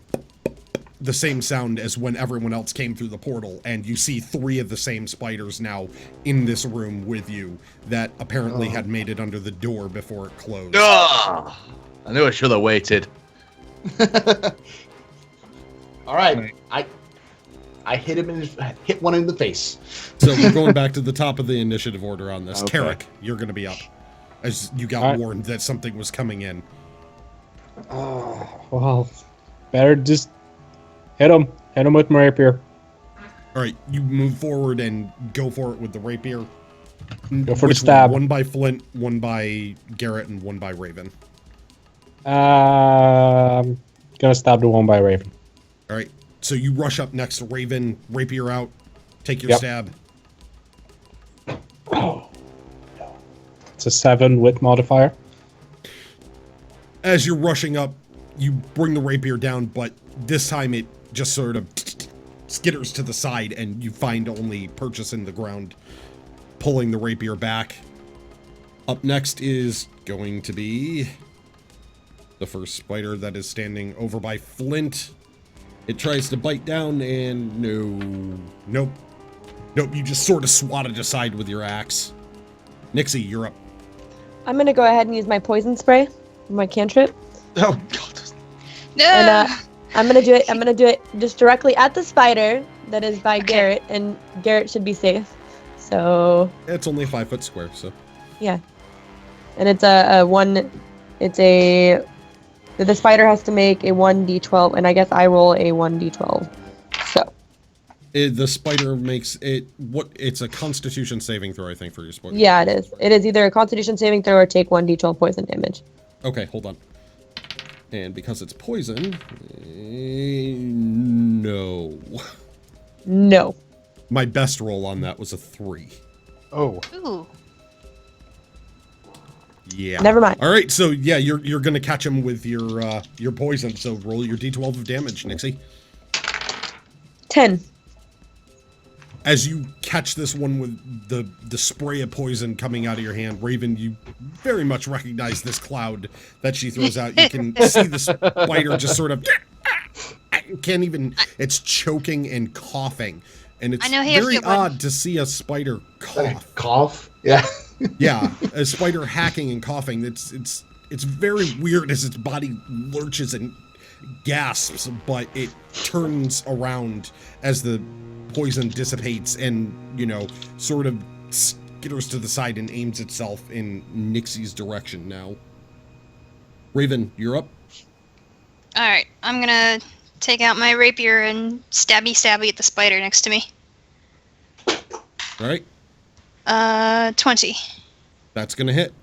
the same sound as when everyone else came through the portal, and you see 3 of the same spiders now in this room with you that apparently had made it under the door before it closed. Ah, I knew I should have waited. All right, I hit him hit one in the face. So we're going back to the top of the initiative order on this. Okay. Tarek, you're going to be up, as you got All right. warned that something was coming in. Oh, well, better just hit him with my rapier. All right, you move forward and go for it with the rapier. Go for the Which stab. One by Flint, one by Garrett, and one by Raven. Gonna stab the one by Raven. All right, so you rush up next to Raven, rapier out, take your Yep. stab. Oh, no. It's a 7 with modifier. As you're rushing up, you bring the rapier down, but this time it just sort of skitters to the side, and you find only purchase in the ground, pulling the rapier back. Up next is going to be the first spider that is standing over by Flint. It tries to bite down, and nope, you just sort of swat it aside with your axe. Nixie, you're up. I'm gonna go ahead and use my poison spray, my cantrip, Oh God! and I'm gonna do it just directly at the spider that is by Garrett, and Garrett should be safe. So It's only a 5-foot square, so. yeah, and it's the spider has to make a 1d12, and I guess I roll a 1d12. So The spider makes it, it's a constitution saving throw, I think, for your spider. yeah, it is. It is either a Constitution saving throw or take 1d12 poison damage. Okay, hold on. And because it's poison, no. No. My best roll on that was a 3. Oh. Ooh. Yeah. Never mind. All right, so yeah, you're gonna catch him with your poison. So roll your d12 of damage, Nixie. 10. As you catch this one with the spray of poison coming out of your hand, Raven, you very much recognize this cloud that she throws out. You can see the spider just sort of can't even. It's choking and coughing, and it's I know how you very feel, bud. odd to see a spider cough. Cough. Yeah. Yeah, a spider hacking and coughing. It's very weird as its body lurches and gasps, but it turns around as the poison dissipates and, sort of skitters to the side and aims itself in Nixie's direction now. Raven, you're up. All right, I'm gonna take out my rapier and stabby at the spider next to me. All right, 20. that's gonna hit.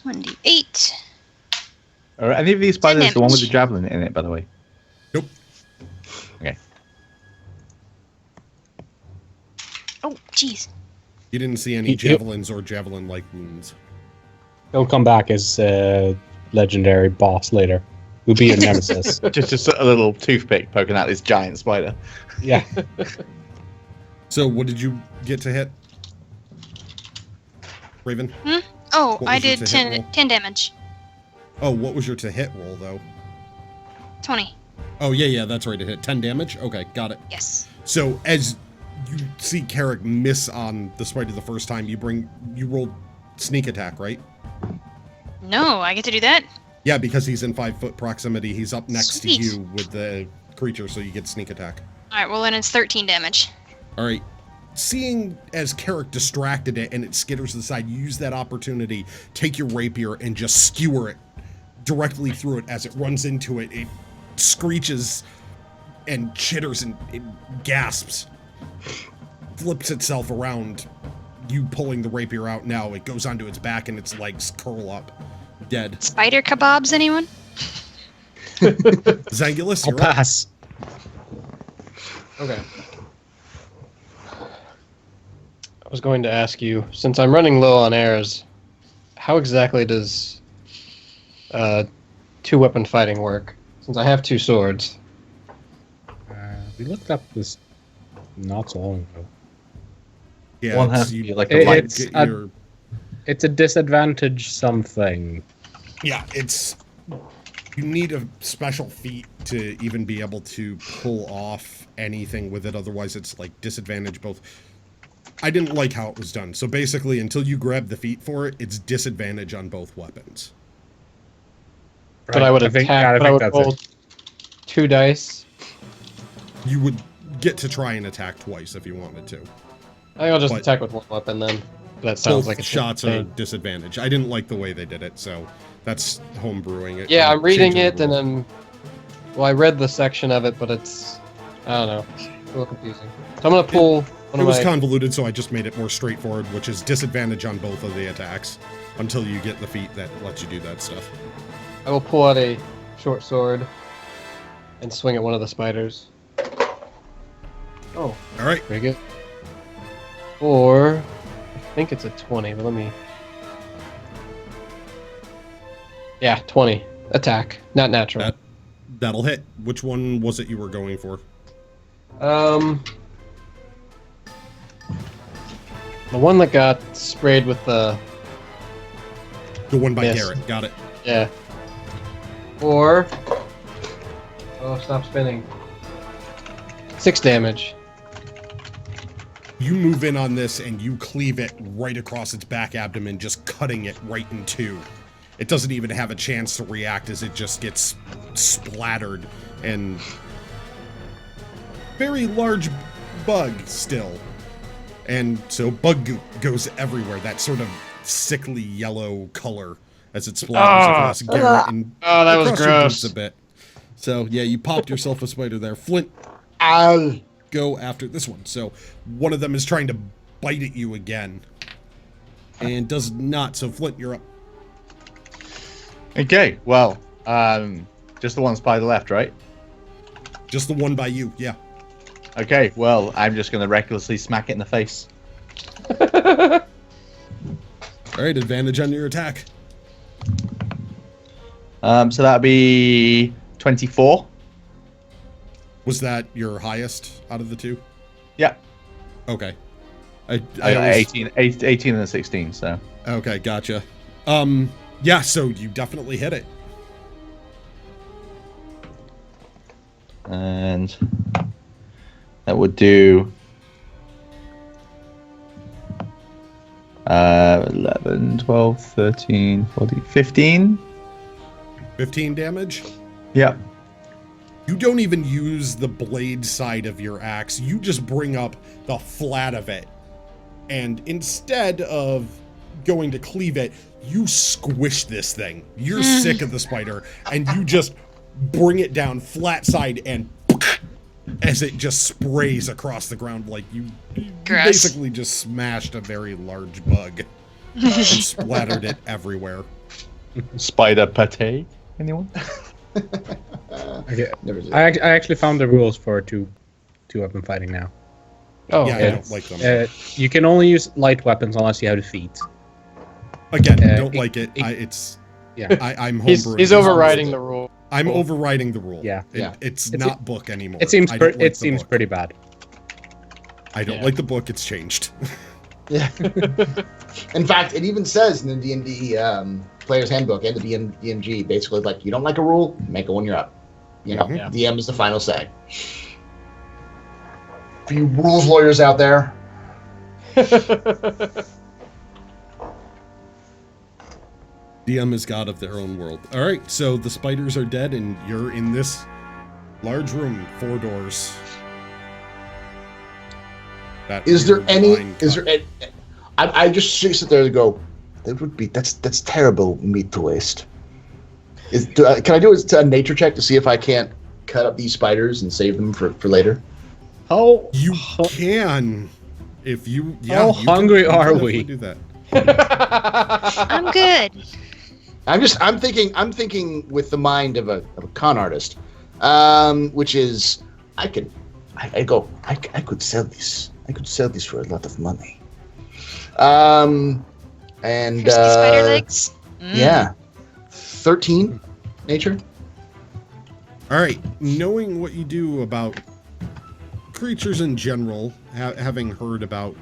$1d8. Are any of these spiders the one with the damage. javelin in it, by the way? Nope. Okay. Oh, jeez. You didn't see any He- javelins or javelin-like wounds. He'll come back as a legendary boss later. He'll be a nemesis. just a little toothpick poking out this giant spider. Yeah. So what did you get to hit? Raven? Oh, What I was your did to hit 10, roll? 10 damage. Oh, what was your to hit roll, though? 20. Oh, yeah, that's right, it hit 10 damage? Okay, got it. Yes. So as you see Carrick miss on the spider the first time, you rolled sneak attack, right? No, I get to do that? Yeah, because he's in 5-foot proximity. He's up next Sweet. to you with the creature, so you get sneak attack. Alright, well then it's 13 damage. All right. Seeing as Carrick distracted it and it skitters to the side, you use that opportunity, take your rapier and just skewer it directly through it. As it runs into it, it screeches and chitters and it gasps, flips itself around. You pulling the rapier out now, it goes onto its back and its legs curl up, dead. Spider kebabs, anyone? Zangulus, I'll you're up. pass. Okay. I was going to ask you, since I'm running low on arrows, how exactly does two-weapon fighting work? Since I have 2 swords. We looked up this not so long ago. Yeah, One it's- has to you- be like It- a light. it's get a- your- It's a disadvantage something. Yeah, it's... You need a special feat to even be able to pull off anything with it. Otherwise, it's like disadvantage both. I didn't like how it was done. So basically, until you grab the feat for it, it's disadvantage on both weapons. But I would think- attack, yeah, I but I think would that's roll it. 2 dice. You would get to try and attack twice if you wanted to. I think I'll just But- attack with 1 weapon then. That sounds Both like a shots are thing. disadvantage. I didn't like the way they did it, so that's homebrewing it. Yeah, and I'm reading changing it the and rule. then... Well, I read the section of it, but it's... I don't know. It's a little confusing. So I'm going to pull one It of was my... convoluted, so I just made it more straightforward, which is disadvantage on both of the attacks until you get the feat that lets you do that stuff. I will pull out a short sword and swing at one of the spiders. Oh, All right, very good. Or... I think it's a 20, but let me... Yeah, 20. Attack. Not natural. that'll hit. Which one was it you were going for? The one that got sprayed with the... The one by Yes. Garrett. Got it. Yeah. Or... Oh, stop spinning. 6 damage. You move in on this and you cleave it right across its back abdomen, just cutting it right in 2. It doesn't even have a chance to react as it just gets splattered and very large bug still. And so bug goop goes everywhere, that sort of sickly yellow color as it splatters across Garrett and Oh, that was across your gross. boots a bit. So yeah, you popped yourself a spider there. Flint, Ow. go after this one. So one of them is trying to bite at you again and does not. So Flint, you're up. Okay, well, just the ones by the left, right? Just the one by you. Yeah. Okay, well, I'm just going to recklessly smack it in the face. All right. Advantage on your attack. So that'd be 24. Was that your highest out of the 2? Yeah. Okay. I always- 18 and a 16, so. Okay, gotcha. Yeah, so you definitely hit it. And that would do 11, 12, 13, 14, 15. 15 damage. Yeah. You don't even use the blade side of your axe. You just bring up the flat of it. And instead of going to cleave it, you squish this thing. You're sick of the spider, and you just bring it down flat side and as it just sprays across the ground like you Gross. basically just smashed a very large bug and splattered it everywhere. Spider pate. Anyone? Okay. Never did. I actually found the rules for two-weapon fighting now. Oh, Yeah, I okay. don't like them. You can only use light weapons unless you have the feet. Again, uh, don't like it. it- I'm He's homebrewing. he's this. overriding the rule. I'm overriding the rule. Yeah. Yeah. It's It's- not book anymore. It seems I don't like it the seems book. pretty bad. I don't Yeah. like the book. It's changed. Yeah. In fact, it even says in the D&D Player's Handbook and the DMG, basically, like, you don't like a rule, make it when you're up. You know, Mhm. DM is the final say. For you rules lawyers out there, DM is god of their own world. All right, so the spiders are dead, and you're in this large room, 4 doors. Is there any? I just sit there and go, that's terrible meat to waste. Can I do a nature check to see if I can't cut up these spiders and save them for later? How You can, if you. How hungry are we? Do that. I'm good. I'm thinking with the mind of a con artist, which is I could sell this. I could sell this for a lot of money. And Crispy spider legs. yeah, 13 nature. All right, knowing what you do about creatures in general, having heard about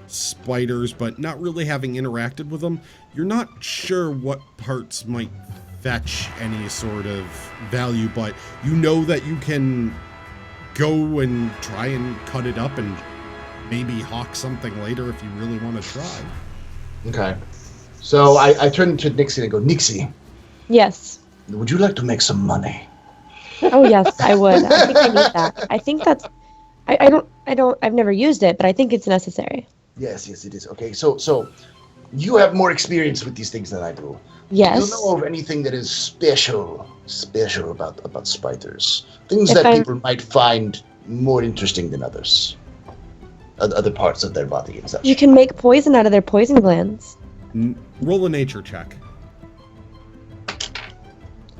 spiders, but not really having interacted with them, you're not sure what parts might fetch any sort of value, but you know that you can go and try and cut it up and maybe hawk something later if you really want to try. Okay. So I turn to Nixie and go, Nixie, Yes. would you like to make some money? Oh yes, I would. I think I need that. I think that's. I've never used it, but I think it's necessary. Yes, it is. Okay, so you have more experience with these things than I do. Yes. Do you know of anything that is special about spiders? Things If that I'm- people might find more interesting than others. Other parts of their body and such. You can make poison out of their poison glands. Roll a nature check.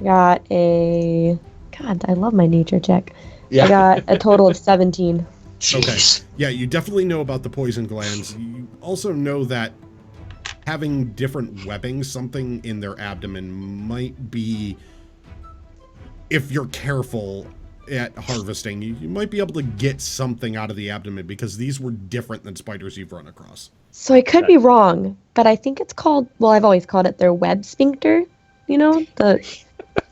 Got a. God, I love my nature check. Yeah. I got a total of 17. Okay. Jeez. Yeah, you definitely know about the poison glands. You also know that having different webbing, something in their abdomen might be, if you're careful at harvesting, you might be able to get something out of the abdomen, because these were different than spiders you've run across. So I could be wrong, but I think it's called. Well, I've always called it their web sphincter. You know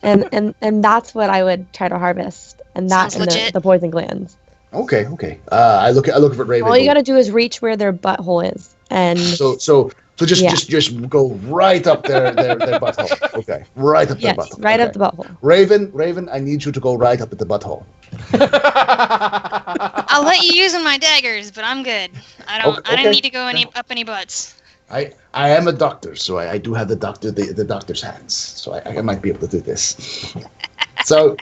and that's what I would try to harvest, and Sounds and legit. the poison glands. Okay. I look at Raven. All you got to do is reach where their butthole is, and So just go right up their butthole. Okay, right up their yes, butthole. right okay. up the butthole. Raven, I need you to go right up at the butthole. I'll let you use my daggers, but I'm good. I don't Okay. need to go up any butts. I am a doctor, so I do have the doctor's hands, so I might be able to do this. So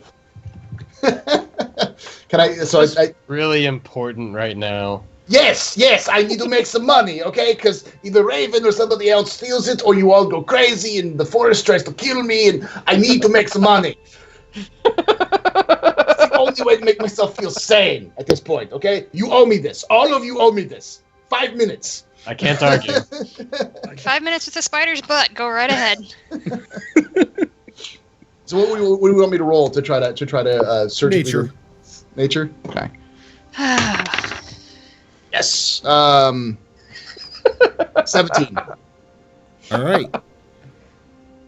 can I? So I Really important right now. yes, I need to make some money, okay? Because either Raven or somebody else steals it, or you all go crazy and the forest tries to kill me, and I need to make some money. It's the only way to make myself feel sane at this point, okay? You owe me this. All of you owe me this. 5 minutes. I can't argue. 5 minutes with the spider's butt. Go right ahead. So what do you want me to roll to try to search Nature. for nature? Okay. Yes. 17. All right.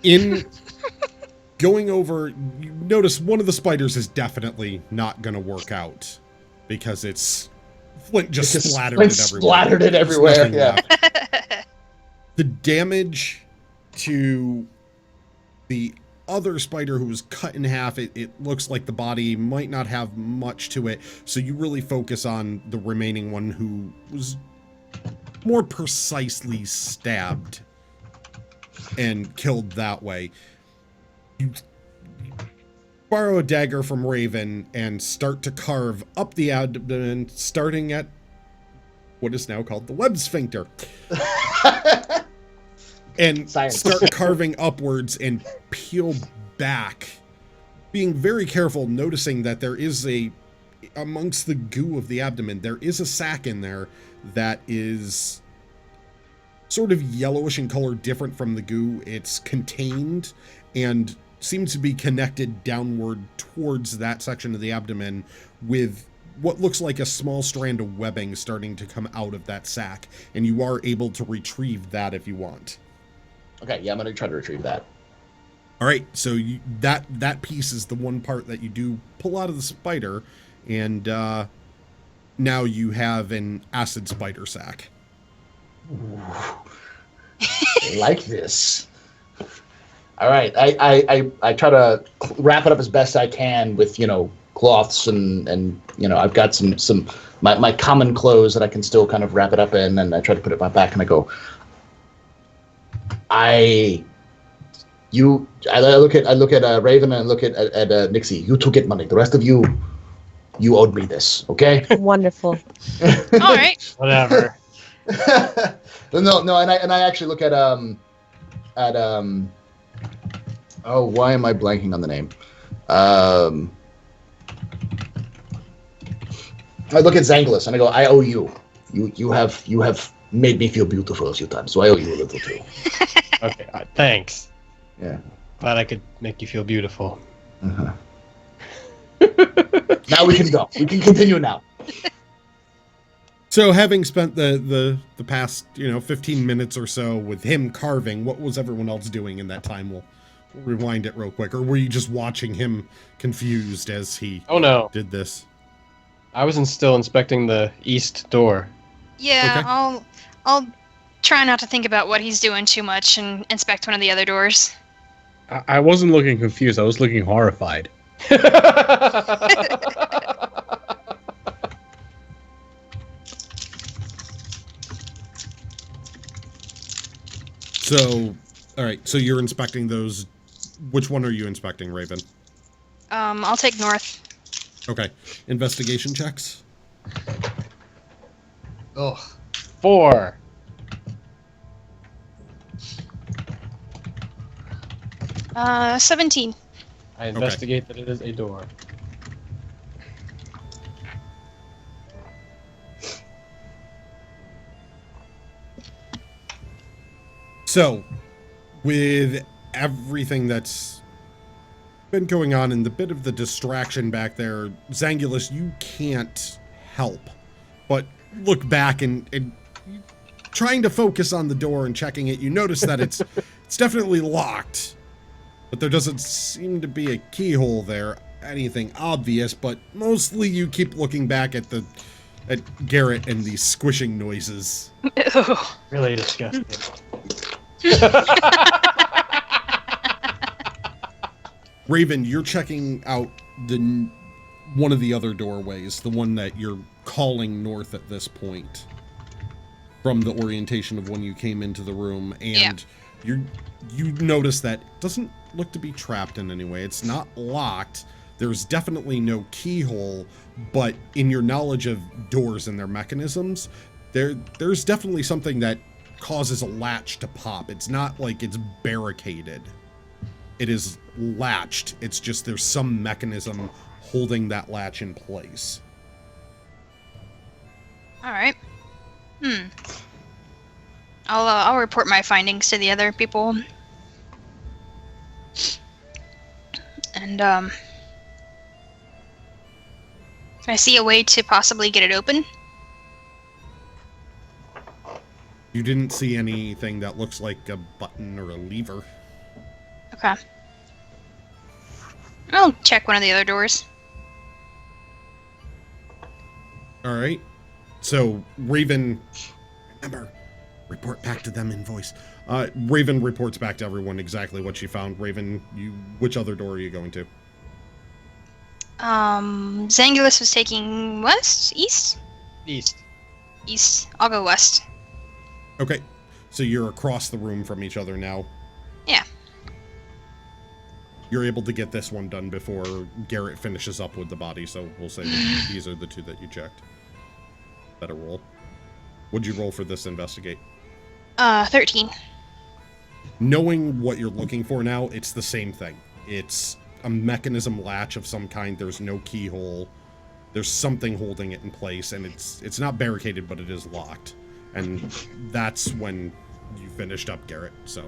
In going over, you notice one of the spiders is definitely not going to work out, because it's flint just splattered it everywhere. Splattered it There's everywhere. nothing Yeah. left. The damage to the other spider who was cut in half, it looks like the body might not have much to it, so you really focus on the remaining one who was more precisely stabbed and killed that way. You borrow a dagger from Raven and start to carve up the abdomen, starting at what is now called the web sphincter. And Science. start carving upwards and peel back, being very careful, noticing that there is amongst the goo of the abdomen, there is a sac in there that is sort of yellowish in color, different from the goo. It's contained and seems to be connected downward towards that section of the abdomen, with what looks like a small strand of webbing starting to come out of that sac, and you are able to retrieve that if you want. Okay, yeah, I'm gonna try to retrieve that. All right, so that piece is the one part that you do pull out of the spider, and now you have an acid spider sac. I like this. All right. I try to wrap it up as best I can with cloths and I've got some my common clothes that I can still kind of wrap it up in, and I try to put it on my back and I go. I look at Raven and I look at Nixie. You two get money. The rest of you owed me this. Okay. Wonderful. All right. Whatever. No, and I actually look at oh, why am I blanking on the name? I look at Zangulis and I go, I owe you. You have made me feel beautiful a few times, so I owe you a little too. Okay, thanks. Yeah. Glad I could make you feel beautiful. Uh-huh. Now we can go. We can continue now. So having spent the past 15 minutes or so with him carving, what was everyone else doing in that time? We'll rewind it real quick. Or were you just watching him confused as he did this? I was still inspecting the east door. Yeah, Okay. I'll try not to think about what he's doing too much and inspect one of the other doors. I wasn't looking confused. I was looking horrified. So, all right. So you're inspecting those. Which one are you inspecting, Raven? I'll take north. Okay. Investigation checks. Ugh. 4. Uh, 17. I investigate that it is a door. So, with everything that's been going on and the bit of the distraction back there, Zangulis, you can't help but look back and trying to focus on the door and checking it. You notice that it's definitely locked, but there doesn't seem to be a keyhole there, anything obvious, but mostly you keep looking back at Garrett and these squishing noises. Ew. Really disgusting. Raven, you're checking out one of the other doorways, the one that you're calling north at this point, from the orientation of when you came into the room, and you notice that it doesn't look to be trapped in any way. It's not locked. There's definitely no keyhole, but in your knowledge of doors and their mechanisms, there's definitely something that causes a latch to pop. It's not like it's barricaded. It is latched. It's just there's some mechanism holding that latch in place. All right. I'll report my findings to the other people. And can I see a way to possibly get it open? You didn't see anything that looks like a button or a lever. Okay. I'll check one of the other doors. All right. So Raven, remember, report back to them in voice. Raven reports back to everyone exactly what she found. Raven, which other door are you going to? Zangulis was taking west? East? East. East. I'll go west. Okay. So you're across the room from each other now. Yeah. You're able to get this one done before Garrett finishes up with the body, so we'll say that these are the two that you checked. Better roll. What'd you roll for this investigate? 13. Knowing what you're looking for now, it's the same thing. It's a mechanism latch of some kind. There's no keyhole. There's something holding it in place, and it's not barricaded, but it is locked. And that's when you finished up, Garrett, so.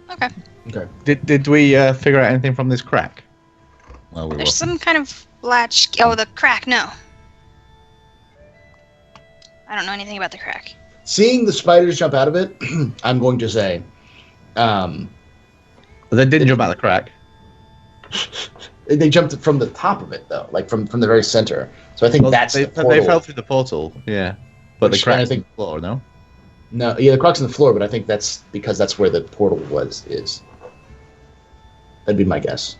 Okay. Did we figure out anything from this crack? Well, we will. There's some kind of latch. Oh, the crack, no. I don't know anything about the crack. Seeing the spiders jump out of it, I'm going to say, But they didn't jump out of the crack. they jumped from the top of it though, like from the very center. So I think Well, that's they the portal. fell through the portal, yeah. But Which the crack's I think- in the floor, no? No, yeah, the crux in the floor, but I think that's because that's where the portal is. That'd be my guess.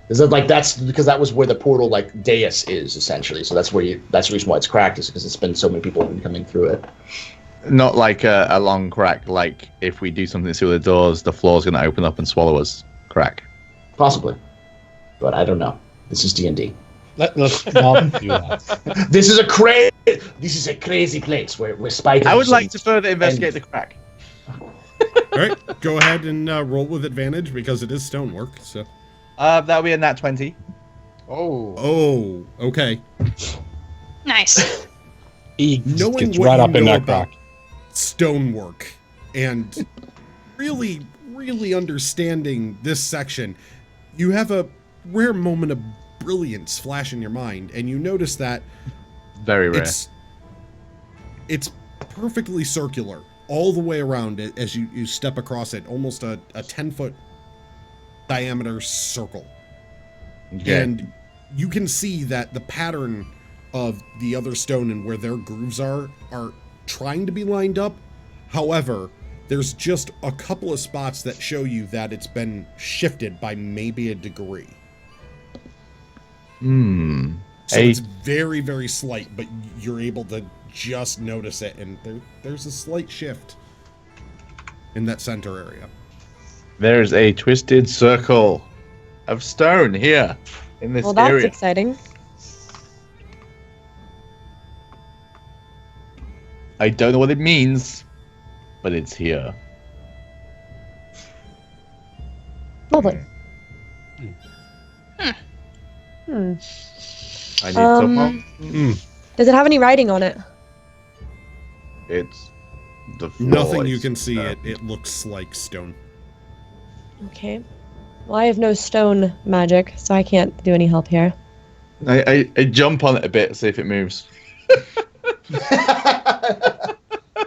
Is that like that's because that was where the portal like dais is essentially. So that's where that's the reason why it's cracked is because it's been so many people have been coming through it. Not like a long crack. Like if we do something through the doors, the floor's going to open up and swallow us. Crack. Possibly, but I don't know. This is D&D. Let's not do that. This is a crazy place where spiders. I would like to further investigate the crack. All right, go ahead and roll with advantage because it is stonework. So. That'll be a nat 20. Oh, okay. Nice. He Knowing gets what right you up in know that about crack. stonework and really, really understanding this section, you have a rare moment of brilliance flash in your mind, and you notice that Very rare. It's perfectly circular all the way around it as you step across it, almost a 10-foot diameter circle. Okay. And you can see that the pattern of the other stone and where their grooves are trying to be lined up. However, there's just a couple of spots that show you that it's been shifted by maybe a degree. So it's very, very slight, but you're able to just notice it, and there's a slight shift in that center area. There's a twisted circle of stone here in this Well, that's area. exciting. I don't know what it means, but it's here. Lovely. I need some help. Does it have any writing on it? It's the floor Nothing you is can see. stone. It looks like stone. Okay. Well, I have no stone magic, so I can't do any help here. I jump on it a bit, see if it moves.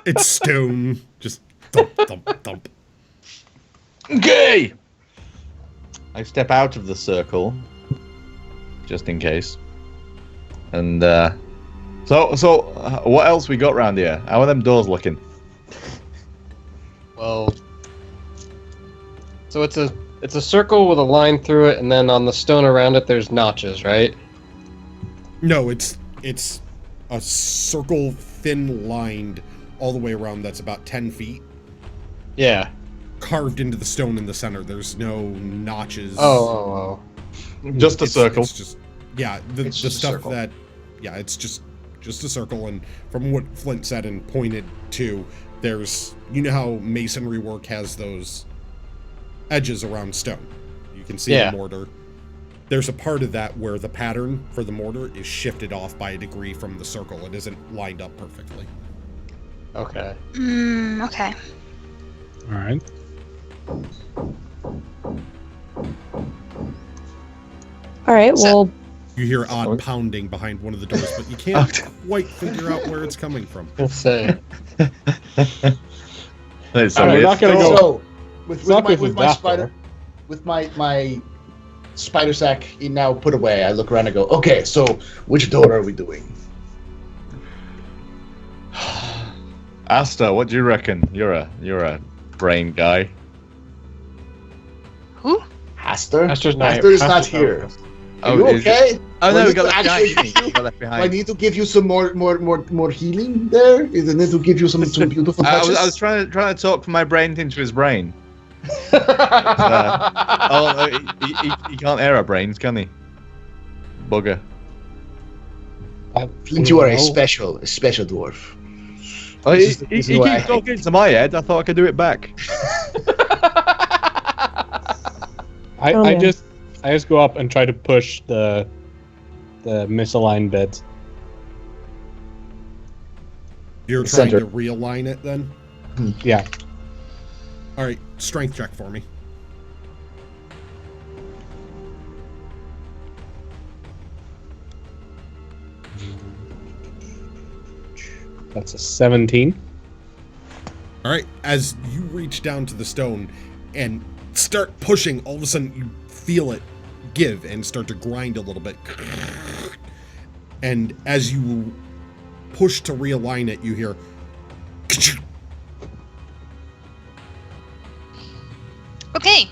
It's stone. Just thump, thump, thump. Okay. I step out of the circle, just in case. And so what else we got round here? How are them doors looking? Well, so it's a circle with a line through it, and then on the stone around it, there's notches, right? No, it's a circle, thin lined all the way around. That's about 10 feet. Yeah. Carved into the stone in the center. There's no notches. Oh. Just a circle. It's just the It's just a stuff circle. that it's just a circle. And from what Flint said and pointed to, there's how masonry work has those edges around stone. You can see Yeah. the mortar. There's a part of that where the pattern for the mortar is shifted off by a degree from the circle. It isn't lined up perfectly. Okay. Okay. All right. All right. Well, You hear odd pounding behind one of the doors, but you can't quite figure out where it's coming from. Let's say. It's We're not gonna go. So, with not my, good with with my that, spider, though. with my spider sack now put away, I look around and go, okay, so which door are we doing? Asta, what do you reckon? You're a brain guy. Who? Haster? Haster's Haster is not here. Are you is it- okay? Oh Do I no, we need got to left actually behind. give We got left Do I behind. need to give you some more healing there? Is it need to give you some beautiful I touches? was trying to talk my brain into his brain. Oh, he can't air our brains, can he? Bugger. Flint, you are a special dwarf. Oh, This he is why I keeps talking to my head. I thought I could do it back. Oh, I man. just go up and try to push the misaligned bits. You're trying Center. to realign it then? Yeah. All right, strength check for me. That's a 17. All right, as you reach down to the stone and start pushing, all of a sudden you feel it give and start to grind a little bit. And as you push to realign it, you hear Okay.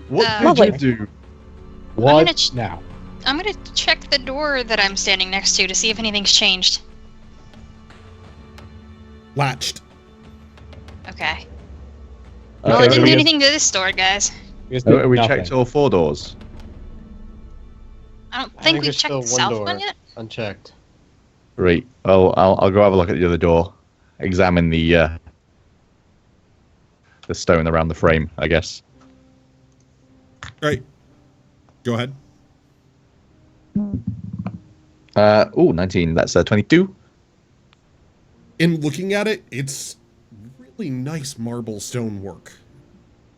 What Lovely. did you do? What gonna ch- now? I'm gonna check the door that I'm standing next to see if anything's changed. Latched. Okay. Okay, Well, I what do didn't we do get? anything to this door, guys. You guys did We nothing. checked all 4 doors. I don't I think we've there's checked still the south door one yet. unchecked. Right. Oh, I'll go have a look at the other door. Examine the stone around the frame, I guess. All right. Go ahead. 19. That's 22. In looking at it, it's really nice marble stonework.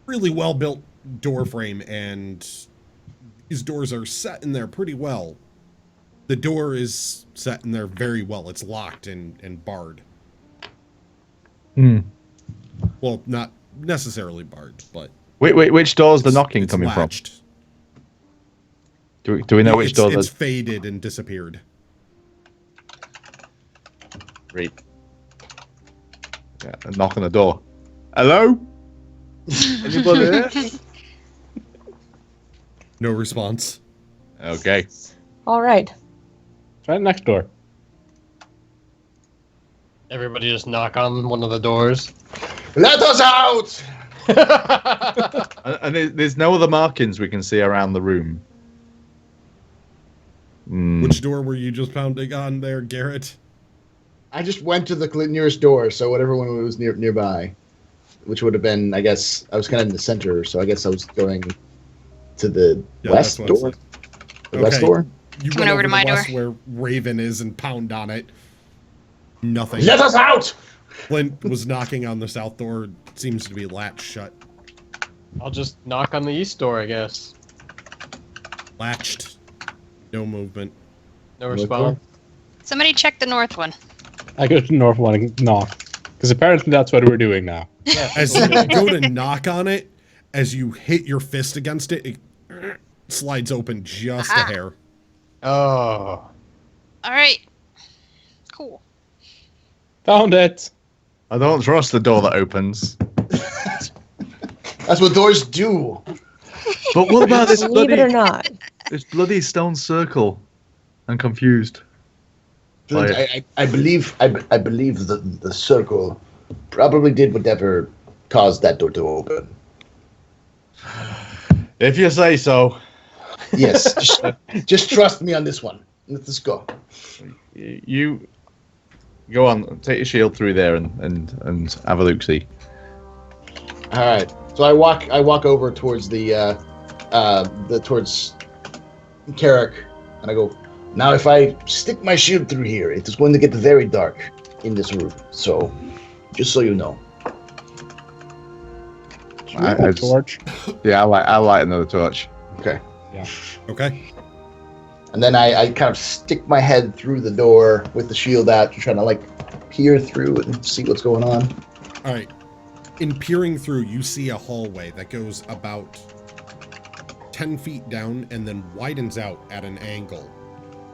Really well built door frame, and these doors are set in there pretty well. The door is set in there very well. It's locked and barred. Hmm. Well, not necessarily barred, but Wait, which door's the it's- knocking it's coming latched. from? Do we know which door It's the... faded and disappeared. Right. Yeah, a knock on the door. Hello? Anybody there? No response. Okay. All right. Try the next door. Everybody just knock on one of the doors. Let us out! And there's no other markings we can see around the room. Hmm. Which door were you just pounding on there, Garrett? I just went to the nearest door, so whatever one was nearby, which would have been, I guess, I was kind of in the center, so I guess I was going to the west that's what I door. said. The west Okay. door. You Coming went over to my the west door. where Raven is and pound on it. Nothing. Let us out! Flint was knocking on the south door. It seems to be latched shut. I'll just knock on the east door, I guess. Latched. No movement. No North response. Somebody check the north one. I go to the north one and knock. Because apparently that's what we're doing now. As you go to knock on it, as you hit your fist against it, it slides open just a Aha. hair. Oh. All right. Cool. Found it. I don't trust the door that opens. That's what doors do. But what about this Believe it or bloody, not. this bloody stone circle? I'm confused. I believe the circle probably did whatever caused that door to open. If you say so. Yes, just trust me on this one. Let's go. You go on, take your shield through there and have a look. See. All right. So I walk over towards towards Carrick, and I go, now if I stick my shield through here, it is going to get very dark in this room. So, just so you know. I just- Torch. Yeah, I light another torch. Okay. Okay? And then I kind of stick my head through the door with the shield out, trying to like peer through and see what's going on. All right. In peering through, you see a hallway that goes about 10 feet down and then widens out at an angle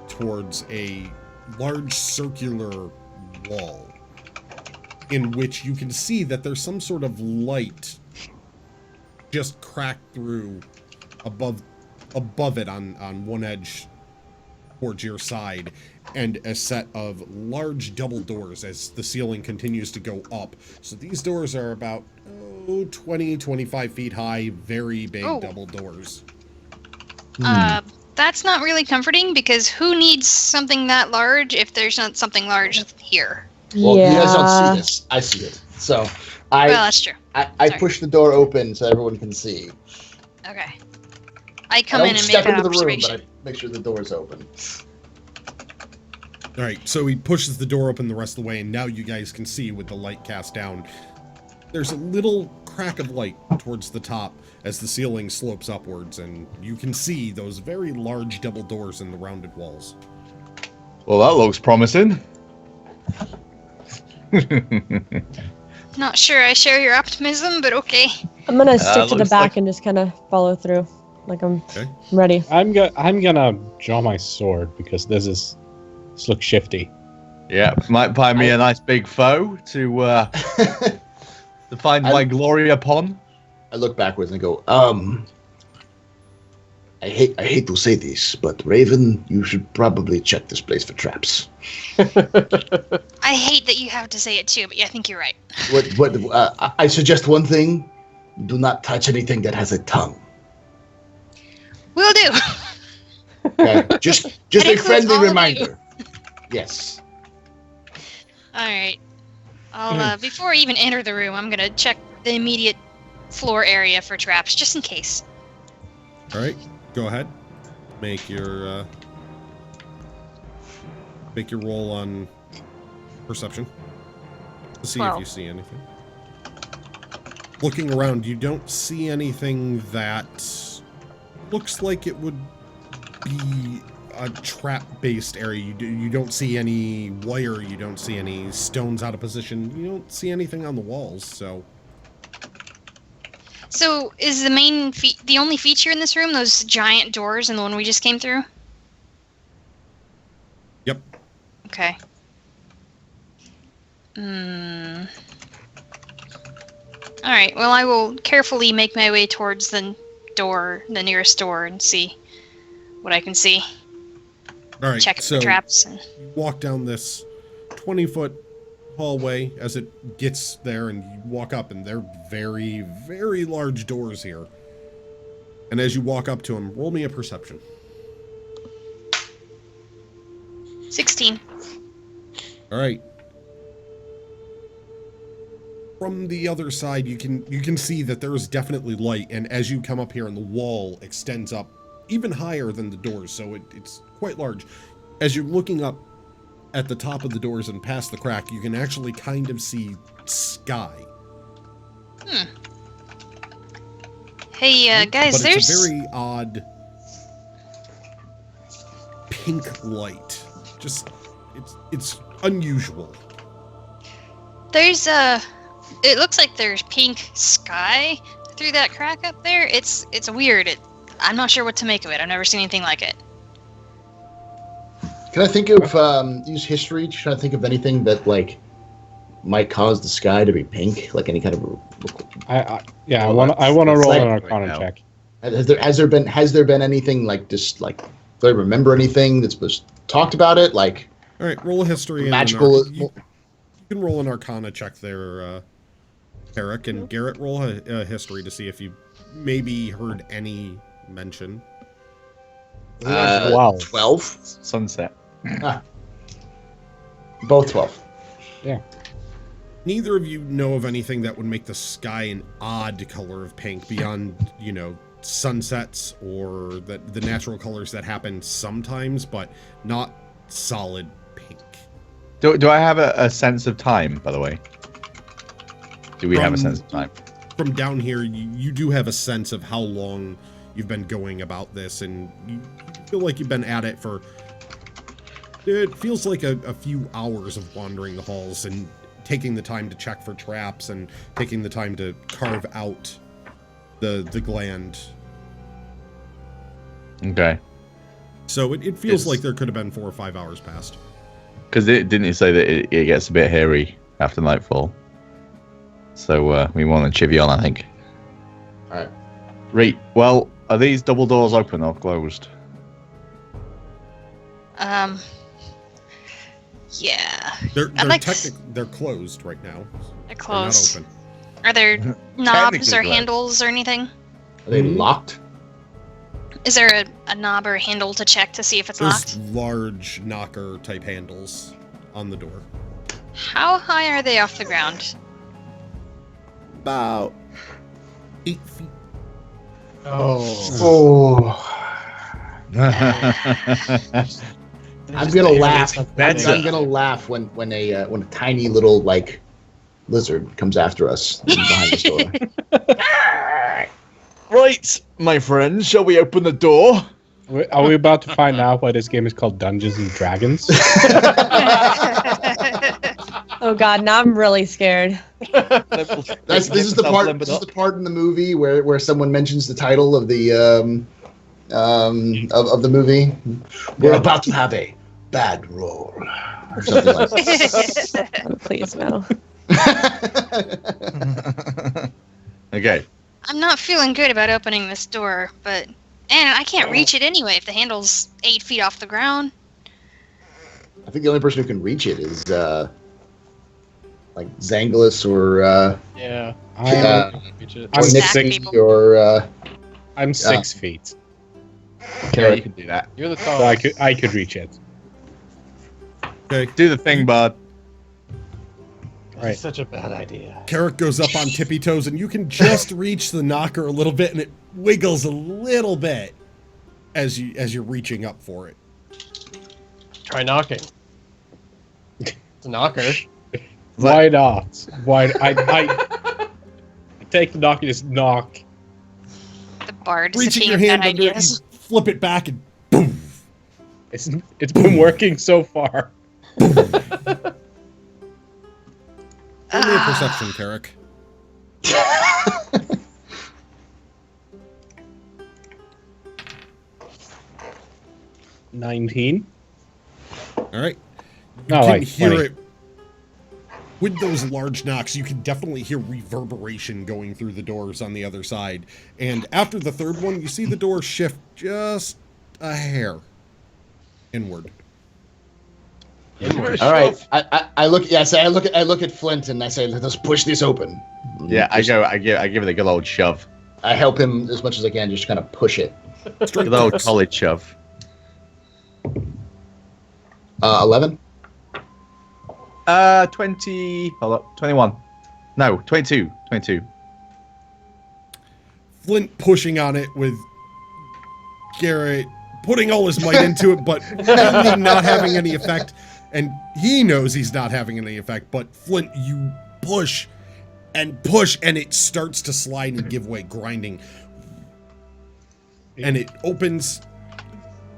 towards a large circular wall in which you can see that there's some sort of light just cracked through above it on one edge towards your side, and a set of large double doors as the ceiling continues to go up. So these doors are about 20, 25 feet high, very big Oh. double doors. That's not really comforting because who needs something that large if there's not something large here? Well, yeah. you guys don't see this. I see it. So Well, I that's true. Sorry. push the door open so everyone can see. Okay. I come I in don't and step make an into the room, observation. but I make sure the door's open. All right, so he pushes the door open the rest of the way, and now you guys can see with the light cast down. There's a little crack of light towards the top as the ceiling slopes upwards, and you can see those very large double doors in the rounded walls. Well, that looks promising. Not sure I share your optimism, but okay. I'm gonna stick to the looks back like- and just kind of follow through, like I'm Okay. ready. I'm gonna draw my sword because this looks shifty. Yeah, might find me a nice big foe to find I- my glory upon. I look backwards and go, I hate to say this, but Raven, you should probably check this place for traps. I hate that you have to say it too, but yeah, I think you're right. I suggest one thing: do not touch anything that has a tongue. Will do. Okay? Just That a includes friendly all of you. reminder. Yes. All right. I'll before I even enter the room, I'm gonna check the immediate floor area for traps, just in case. All right, go ahead. Make your roll on perception to see if 12. you see anything. Looking around, you don't see anything that looks like it would be a trap-based area. You don't see any wire. You don't see any stones out of position. You don't see anything on the walls. So, is the the only feature in this room those giant doors and the one we just came through? Yep. Okay. All right. Well, I will carefully make my way towards the nearest door, and see what I can see. All right. Check so the traps. And... you walk down this 20-foot hallway as it gets there, and you walk up, and they're very, very large doors here. And as you walk up to them, roll me a perception. 16. All right. From the other side, you can see that there is definitely light, and as you come up here, and the wall extends up even higher than the doors, so it's quite large. As you're looking up at the top of the doors and past the crack, you can actually kind of see sky. Hey, guys, but there's... it's a very odd pink light. Just, it's unusual. There's it looks like there's pink sky through that crack up there. It's weird. I'm not sure what to make of it. I've never seen anything like it. Can I think of use history to try to think of anything that like might cause the sky to be pink, like any kind of? I want to roll an Arcana check. Has there been anything like just like? Do I remember anything that's was talked about it? Like, all right, roll a history. Magical. You can roll an Arcana check there, Eric, and Garrett, roll a history to see if you maybe heard any mention. 12. Sunset. Both 12. Yeah. Neither of you know of anything that would make the sky an odd color of pink beyond, sunsets or the natural colors that happen sometimes, but not solid pink. Do I have a sense of time, by the way? Do we have a sense of time? From down here, you do have a sense of how long you've been going about this, and you feel like you've been at it for... It feels like a few hours of wandering the halls and taking the time to check for traps and taking the time to carve out the gland. Okay. So it feels like there could have been 4 or 5 hours past. Because didn't you say that it gets a bit hairy after nightfall? So we want to chivvy on, I think. All right. Right. Well, are these double doors open or closed? Yeah. They're closed right now. They're closed. They're not open. Are there knobs or handles or anything? Are they locked? Is there a knob or a handle to check to see if it's There's locked? large knocker type handles on the door. How high are they off the ground? About 8 feet. Oh. I'm gonna laugh. I'm gonna laugh when a tiny little like lizard comes after us behind this door. Right, my friends, shall we open the door? Are we about to find out why this game is called Dungeons and Dragons? Oh god, now I'm really scared. This is the part in the movie where someone mentions the title of the of the movie. We're about to have a bad roll, or something like that. Oh, please no. Okay. I'm not feeling good about opening this door, but And I can't reach it anyway if the handle's 8 feet off the ground. I think the only person who can reach it is like Zanglus or Yeah. I'm or Stack Nixie people. or I'm 6 feet, Yeah, you can do that. You're the so tallest. I could reach it. Okay. Do the thing, bud. Right. It's such a bad idea. Carrick goes up on tippy toes, and you can just reach the knocker a little bit, and it wiggles a little bit as you're reaching up for it. Try knocking. It's a knocker. Why not? Why I take the knock and just knock. The bard is a Reaching king your of hand bad under it, you ideas. flip it back, and boom. It's been working so far. Roll me a perception, Carrick. $19. All right. You No, can like hear 20. it with those large knocks. You can definitely hear reverberation going through the doors on the other side. And after the third one, you see the door shift just a hair inward. all right. I look at Flint and I say, let us push this open. Yeah, I give it a good old shove. I help him as much as I can, just kind of push it. Strength Good old checks. college shove. 11. 20. Hold up. 21. No, 22. 22. Flint pushing on it with Garrett putting all his might into it, but apparently not having any effect. And he knows he's not having any effect, but Flint, you push, and it starts to slide and give way, grinding. And it opens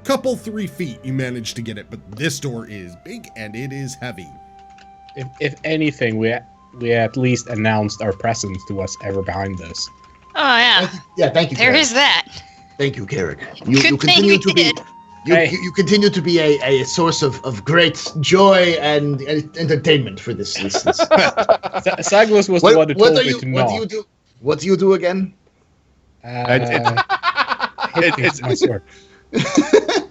couple 3 feet. You manage to get it, but this door is big and it is heavy. If anything, we at least announced our presence to whatever behind this. Oh, yeah. Yeah, thank you. There Carrick. is that. Thank you, Carrick. Good thing continue we to be. did. Hey. You continue to be a source of great joy and entertainment for this. Saglus was the one who told me to knock. What do you do again? It's my sword.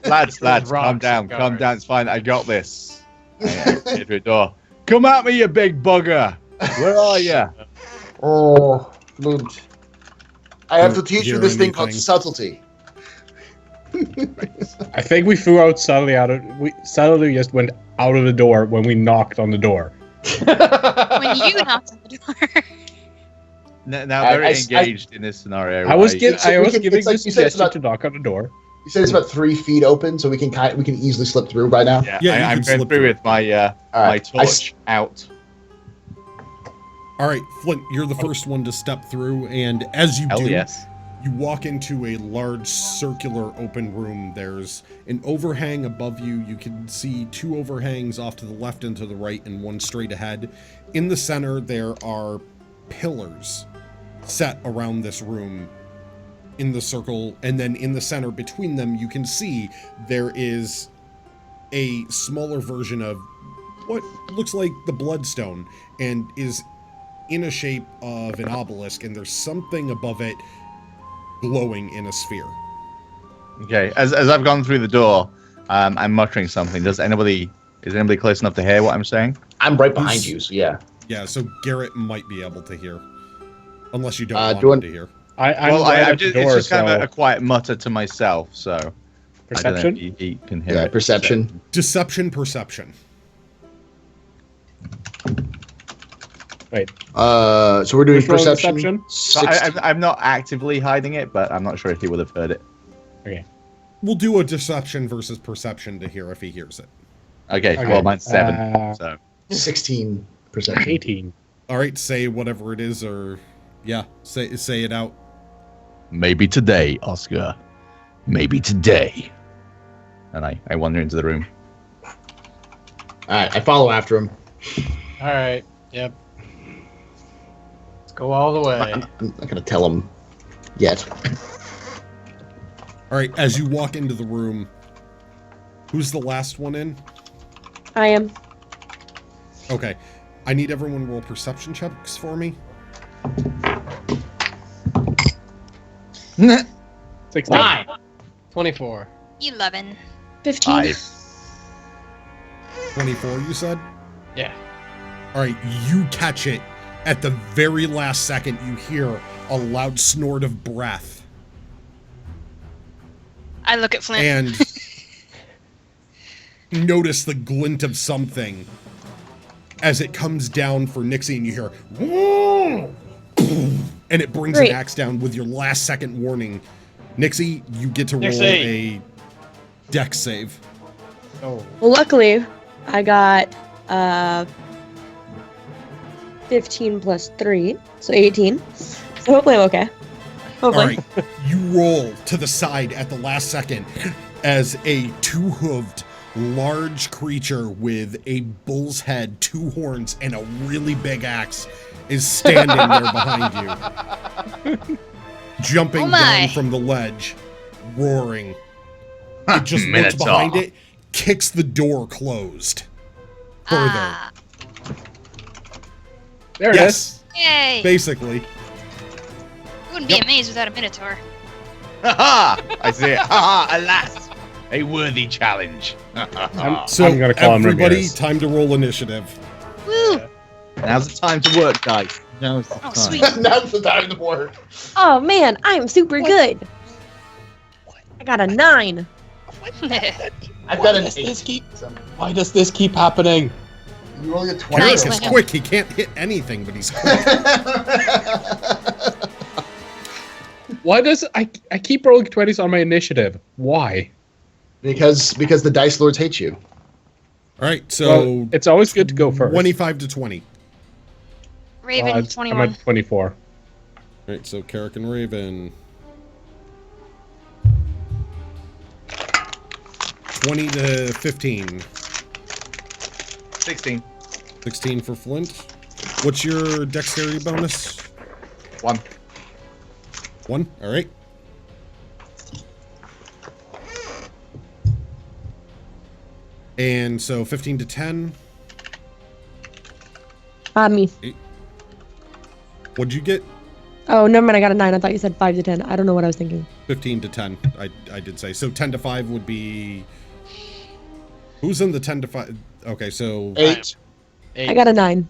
Lads, rocks calm down. and Calm guards. down. It's fine. I got this. I hit the door. Come at me, you big bugger. Where are you? Oh, Flint. I have to Don't teach you hear this thing called anything. subtlety. I think we threw out subtly we subtly just went out of the door when we knocked on the door. When you knocked on the door. Now they're I- engaged in this scenario. I was right? giving So we can- the it's like you said, it's suggestion about- to knock on the door. You said it's about 3 feet open, so we can easily slip through right now. Yeah, Yeah, you I'm can going slip through through. with my All my right. torch out. All right, Flint, you're the first one to step through, and as you Hell do, yes. you walk into a large circular open room. There's an overhang above you. You can see 2 overhangs off to the left and to the right, and 1 straight ahead. In the center, there are pillars set around this room in the circle, and then in the center between them, you can see there is a smaller version of what looks like the Bloodstone, and is in a shape of an obelisk, and there's something above it glowing in a sphere. Okay. As I've gone through the door, I'm muttering something. Is anybody close enough to hear what I'm saying? I'm right behind you, so yeah. Yeah, so Garrett might be able to hear. Unless you don't do want you want- him to hear. I'm Well, right I'm at the just, door, it's just kind so of a quiet mutter to myself. So I don't know perception. if he can hear Yeah, it. perception. Deception, perception. Wait, So we're doing Which roll is perception. deception? So I'm not actively hiding it, but I'm not sure if he would have heard it. We'll do a deception versus perception to hear if he hears it. Okay. Okay. Well, mine's 7. So 16 perception. 18. All right, say whatever it is, or yeah, say it out. maybe today, Oscar. Maybe today. And I wander into the room. All right, I follow after him. All right. Yep. Let's go all the way. I'm not gonna tell him yet. All right, as you walk into the room, who's the last one in? I am. Okay, I need everyone roll perception checks for me. 16. 24. 11. 15. 24, you said? Yeah. All right, you catch it. At the very last second, you hear a loud snort of breath. I look at Flint. And notice the glint of something as it comes down for Nixie, and you hear, "Whoa!" And it brings Great. an axe down with your last second warning. Nixie, you get to roll Nixie. a dex save. Oh. Well, luckily, I got 15 plus 3, so 18. So hopefully I'm okay. All Hopefully. right, you roll to the side at the last second as a two-hooved large creature with a bull's head, 2 horns, and a really big axe is standing there behind you. Jumping Oh my. down from the ledge, roaring. It just looks Minotaur. behind it, kicks the door closed. Further. Ah, There it is. Yes, yay! basically. Wouldn't be amazed without a Minotaur. Ha ha! I see it. Ha ha! Alas, a worthy challenge. So I'm gonna call him everybody, Ramirez. time to roll initiative. Woo! Now's the time to work, guys. Now's the Oh, time. sweet. Now's the time to work. Oh man, I'm super good. I got a 9. I've got an does 8. this Why does this keep happening? You roll a 20. Nice, Carrick is Lynn. quick. He can't hit anything, but he's quick. Why does I keep rolling 20s on my initiative? Why? because the dice lords hate you. All right, so Well, it's always good to go first. 25 to 20. Raven, I'm 21. at 24. All right, so Carrick and Raven. 20 to 15. 16. 16 for Flint. What's your dexterity bonus? 1. 1? All right. And so 15 to 10. Me. What'd you get? Oh, never mind. I got a 9. I thought you said 5 to 10. I don't know what I was thinking. 15 to 10. I did say. So 10 to 5 would be... Who's in the 10 to 5? Okay, so... 8. I got a 9.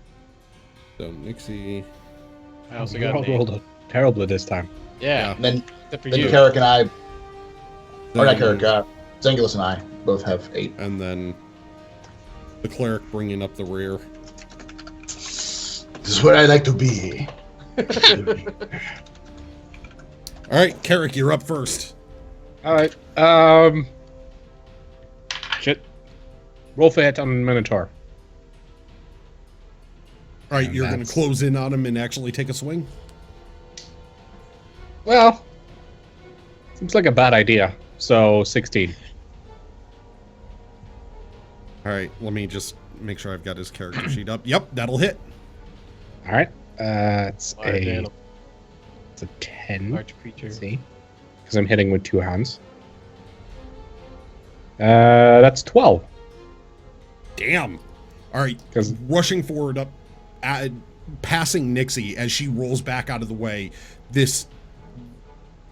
So Nixie... I also You got all an 8. rolled terribly this time. Yeah, And then except for then you. Carrick and I, or not then- Carrick, Zengulus and I both have 8. And then the cleric bringing up the rear. This is where I like to be. All right, Carrick, you're up first. All right. Shit. Roll for hit on Minotaur. All right, And you're going to that's- close in on him and actually take a swing? Well, seems like a bad idea. So 16. All right, let me just make sure I've got his character sheet up. Yep, that'll hit. All right. It's Large a animal, 10. large creature. Let's see, because I'm hitting with 2 hands. That's 12. Damn. All right, 'Cause- rushing forward up, passing Nixie as she rolls back out of the way. This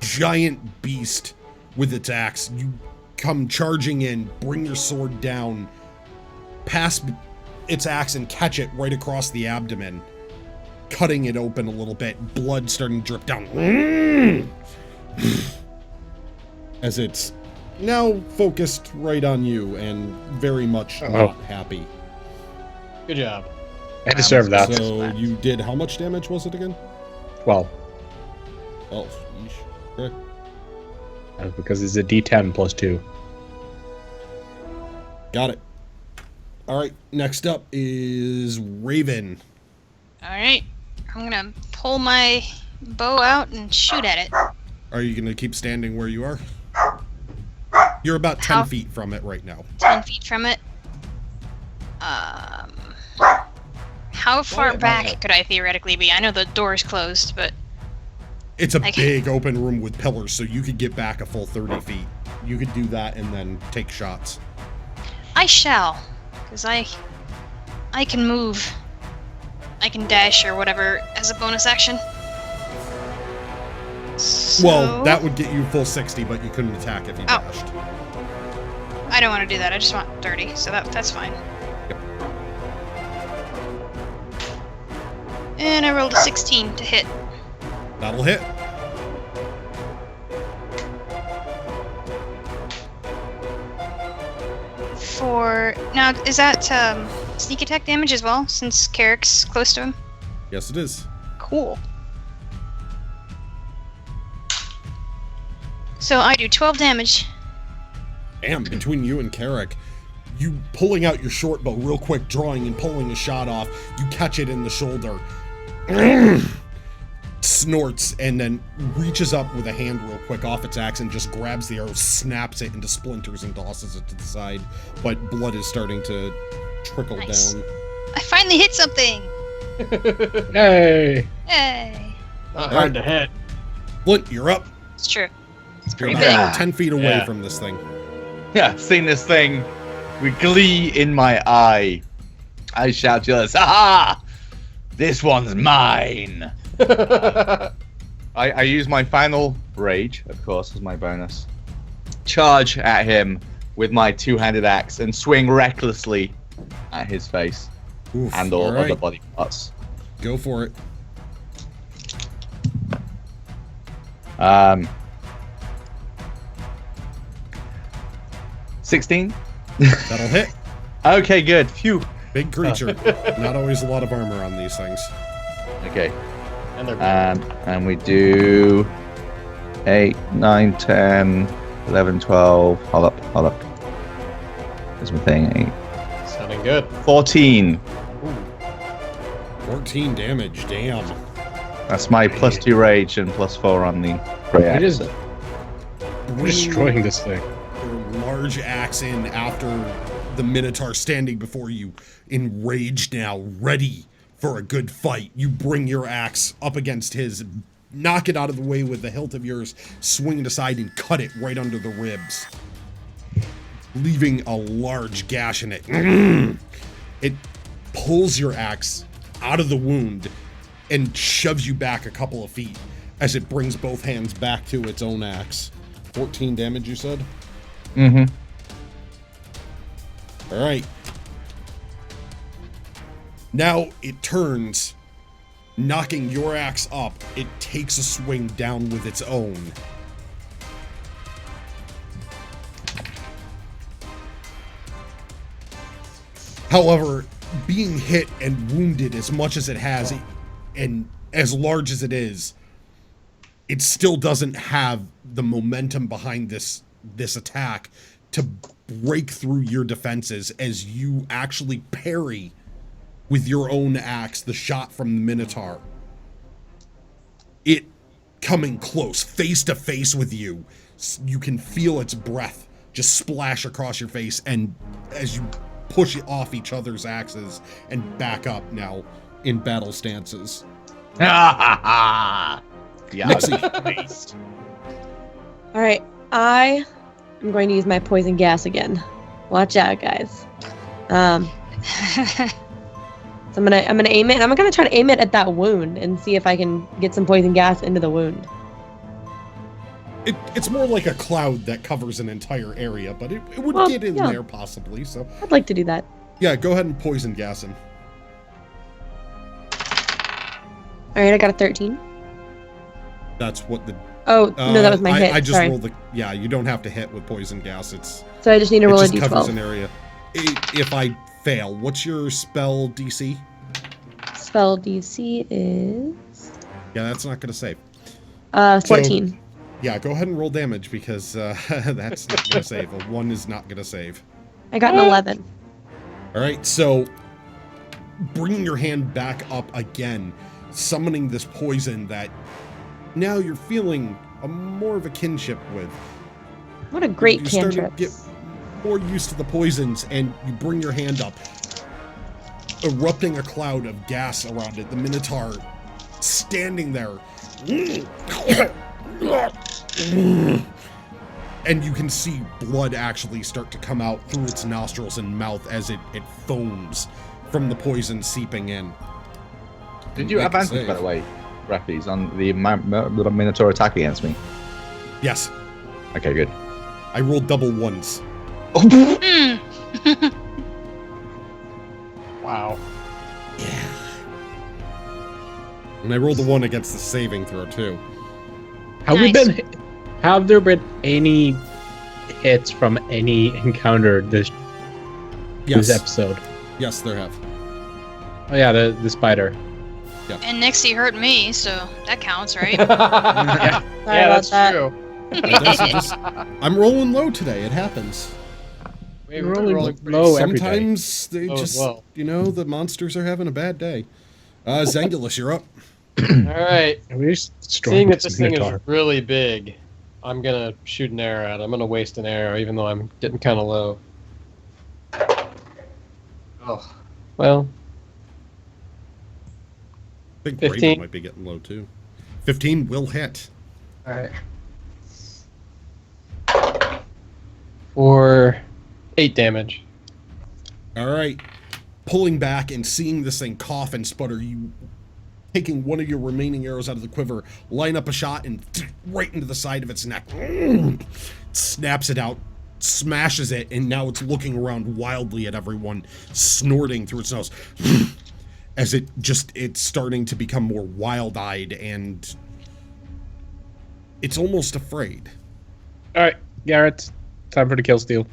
giant beast with its axe. You come charging in, bring your sword down, pass its axe and catch it right across the abdomen, cutting it open a little bit, blood starting to drip down. As it's now focused right on you and very much not happy. Good job. I deserve that. So you did how much damage was it again? 12. Oh, yeesh. Okay. That's because it's a D10 plus 2. Got it. All right, next up is Raven. Alright. I'm gonna pull my bow out and shoot at it. Are you going to keep standing where you are? You're about 10 How- feet from it right now. 10 feet from it. How far back could I theoretically be? I know the door's closed, but It's a Okay. big open room with pillars, so you could get back a full 30 feet. You could do that and then take shots. I shall. Because I can move. I can dash or whatever as a bonus action. Well, that would get you full 60, but you couldn't attack if you dashed. I don't want to do that. I just want 30, so that's fine. Yep. And I rolled a 16 to hit. That'll hit. Now, is that sneak attack damage as well, since Carrick's close to him? Yes, it is. Cool. So I do 12 damage. Damn, between you and Carrick, you pulling out your short bow real quick, drawing and pulling a shot off, you catch it in the shoulder. Snorts and then reaches up with a hand real quick off its axe and just grabs the arrow, snaps it into splinters and tosses it to the side. But blood is starting to trickle Nice. down. I finally hit something! Hey! Yay! Not hard to hit. Flint, you're up. It's true. It's You're pretty about big. 10 feet away Yeah. from this thing. Yeah, seeing this thing with glee in my eye, I shout jealous, "Aha! This one's mine!" I use my final rage, of course, as my bonus. Charge at him with my two-handed axe and swing recklessly at his face Oof, and all right. other body parts. Go for it. 16? That'll hit. Okay, good. Phew. Big creature. Not always a lot of armor on these things. Okay. And they're And we do 8, 9, 10, 11, 12. Hold up. There's my thing. 8, sounding good. 14. 14 damage, damn. That's my +2 rage and +4 on the great It axe. is When destroying this thing. your large axe in after the Minotaur standing before you, enraged now, ready for a good fight. You bring your axe up against his, knock it out of the way with the hilt of yours, swing it aside and cut it right under the ribs, leaving a large gash in it. It pulls your axe out of the wound and shoves you back a couple of feet as it brings both hands back to its own axe. 14 damage, you said? Mm-hmm. All right. Now it turns, knocking your axe up. It takes a swing down with its own. However, being hit and wounded as much as it has, and as large as it is, it still doesn't have the momentum behind this attack to break through your defenses as you actually parry with your own axe the shot from the Minotaur. It coming close, face to face with you. You can feel its breath just splash across your face, and as you push it off each other's axes and back up now in battle stances. Yeah. Nixie. All right, I am going to use my poison gas again. Watch out, guys. So I'm gonna aim it, and I'm gonna try to aim it at that wound and see if I can get some poison gas into the wound. It's more like a cloud that covers an entire area, but it would Well, get in yeah. there possibly. So I'd like to do that. yeah, go ahead and poison gas him. All right, I got a 13. That's what the. Oh no, that was my hit. I just Sorry. rolled the. Yeah, you don't have to hit with poison gas. It's So I just need to it roll a just covers d12. an area. If I fail, what's your spell DC? Spell DC is Yeah, that's not going to save. 14. Yeah, go ahead and roll damage because that's not going to save. A 1 is not going to save. I got an 11. All right, so bringing your hand back up again, summoning this poison that now you're feeling more of a kinship with. What a great You start to cantrip. get more used to the poisons, and you bring your hand up, erupting a cloud of gas around it. The Minotaur standing there. And you can see blood actually start to come out through its nostrils and mouth as it foams from the poison seeping in. Did you Make a advantage, save. by the way? Grakees, on the Minotaur attack against me? Yes, Okay, good. I rolled double ones. Hmm. Wow. And I rolled a 1 against the saving throw, too. Nice. Have there been any hits from any encounter this Yes. episode? Yes, there have. Oh yeah, the spider. And Nixie hurt me, so that counts, right? Sorry Yeah, about that's that. true. The dice are just- I'm rolling low today. It happens. We're You're rolling pretty low every day. Sometimes they Oh, just, well. the monsters are having a bad day. Zangulus, you're up. All right. We Seeing that this thing is really big, I'm gonna shoot an arrow at it. I'm gonna waste an arrow, even though I'm getting kind of low. Oh, well, I think 15. Raven might be getting low, too. 15 will hit. all right. For 8 damage. All right. Pulling back and seeing this thing cough and sputter, you taking one of your remaining arrows out of the quiver, line up a shot and right into the side of its neck. Snaps it out, smashes it, and now it's looking around wildly at everyone, snorting through its nose. As it's starting to become more wild-eyed and it's almost afraid. All right, Garrett, time for the kill steal.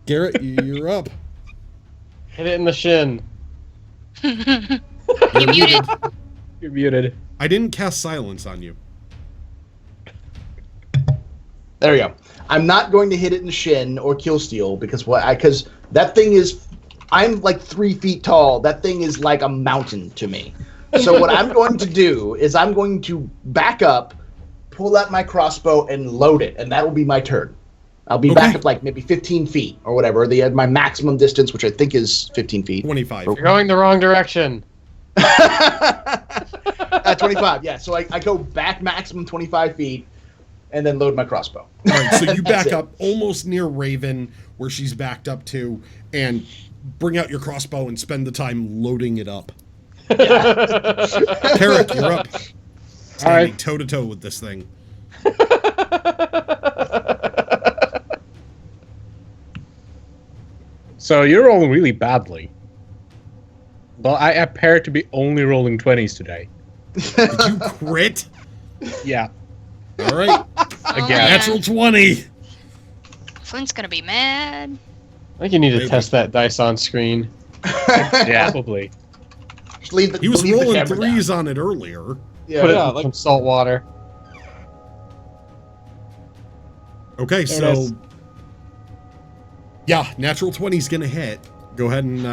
Garrett, you're up. Hit it in the shin. You muted. You're muted. I didn't cast silence on you. There we go. I'm not going to hit it in the shin or kill steal because that thing is, I'm like 3 feet tall. That thing is like a mountain to me. So what I'm going to do is I'm going to back up, pull out my crossbow, and load it, and that will be my turn. I'll be back Okay. up like maybe 15 feet or whatever. My maximum distance, which I think is 15 feet. 25. You're going the wrong direction. 25, yeah. So I go back maximum 25 feet and then load my crossbow. All right, so you back That's it. up almost near Raven, where she's backed up to, and bring out your crossbow and spend the time loading it up. Tarek, you're up. Standing toe to toe with this thing. So you're rolling really badly. Well, I appear to be only rolling 20s today. Did you crit? Yeah. All right, Again. natural 20. Flint's gonna be mad. I think you need to Maybe. test that dice on screen. Yeah, probably. Just leave He was leave the rolling camera down. 3s on it earlier. Yeah. Put it in some salt water. Okay, it so is. yeah, natural 20's gonna hit. Go ahead and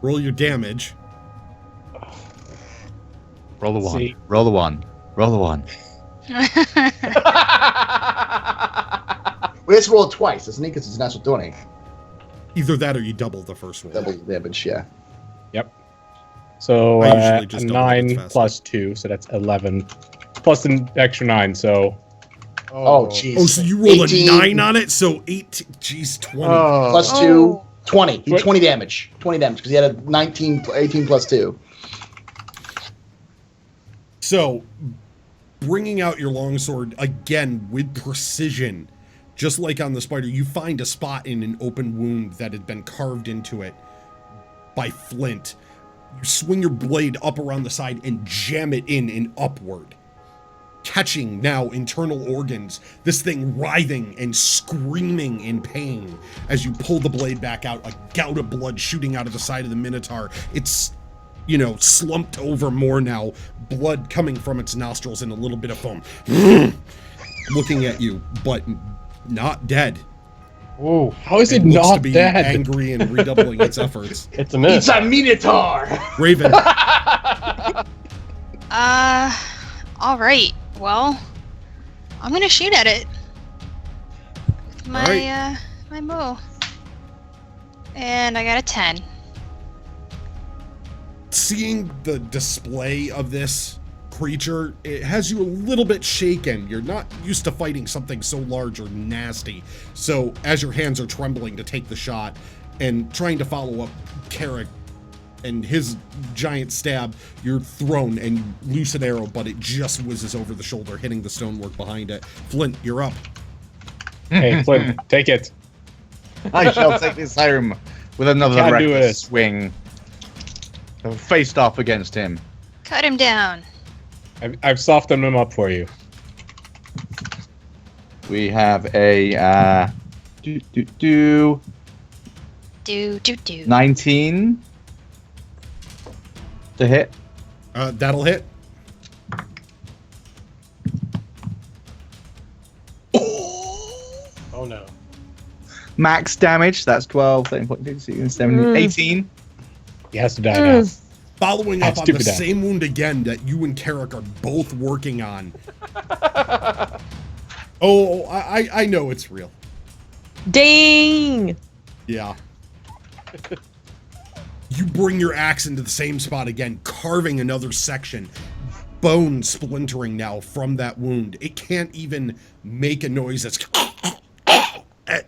roll your damage. Roll the 1. See. Roll the 1. Roll the 1. We have to roll it twice, doesn't he? Because it's a natural 20. Either that or you double the first roll. Double damage, yeah. So I usually just double it, it's 9 faster. plus 2, so that's 11. Plus an extra 9, so Oh, jeez. Oh, so you rolled 18. a 9 on it? So 8, geez, 20. Oh. Plus Oh. 2, 20. He What? 20 damage. 20 damage because he had a 18 plus 2. So, bringing out your longsword again with precision, just like on the spider, you find a spot in an open wound that had been carved into it by flint. You swing your blade up around the side and jam it in and upward, catching now internal organs, this thing writhing and screaming in pain as you pull the blade back out, a gout of blood shooting out of the side of the Minotaur. It's, slumped over more now, blood coming from its nostrils and a little bit of foam. Looking at you, but not dead. Ooh, how is it Looks to not be dead? angry and redoubling its efforts. it's a miss. It's a Minotaur! Raven, All right. Well, I'm gonna shoot at it with my Alright. my bow, and I got a 10. seeing the display of this creature, it has you a little bit shaken. You're not used to fighting something so large or nasty. So as your hands are trembling to take the shot, and trying to follow up Carrick and his giant stab. You're thrown and you loose an arrow, but it just whizzes over the shoulder, hitting the stonework behind it. Flint, you're up. Hey, Flint, take it. I shall take this home with another Can't do reckless it. swing. Faced off against him. Cut him down. I've softened him up for you. We have a Do. 19 to hit. That'll hit. Oh no. Max damage. That's 12, 13, 14, 16, 17, 18. He has to die now. Following up That's on the stupid, same wound again that you and Carrick are both working on. Oh, I know it's real. Dang! Yeah. You bring your axe into the same spot again, carving another section. Bone splintering now from that wound. It can't even make a noise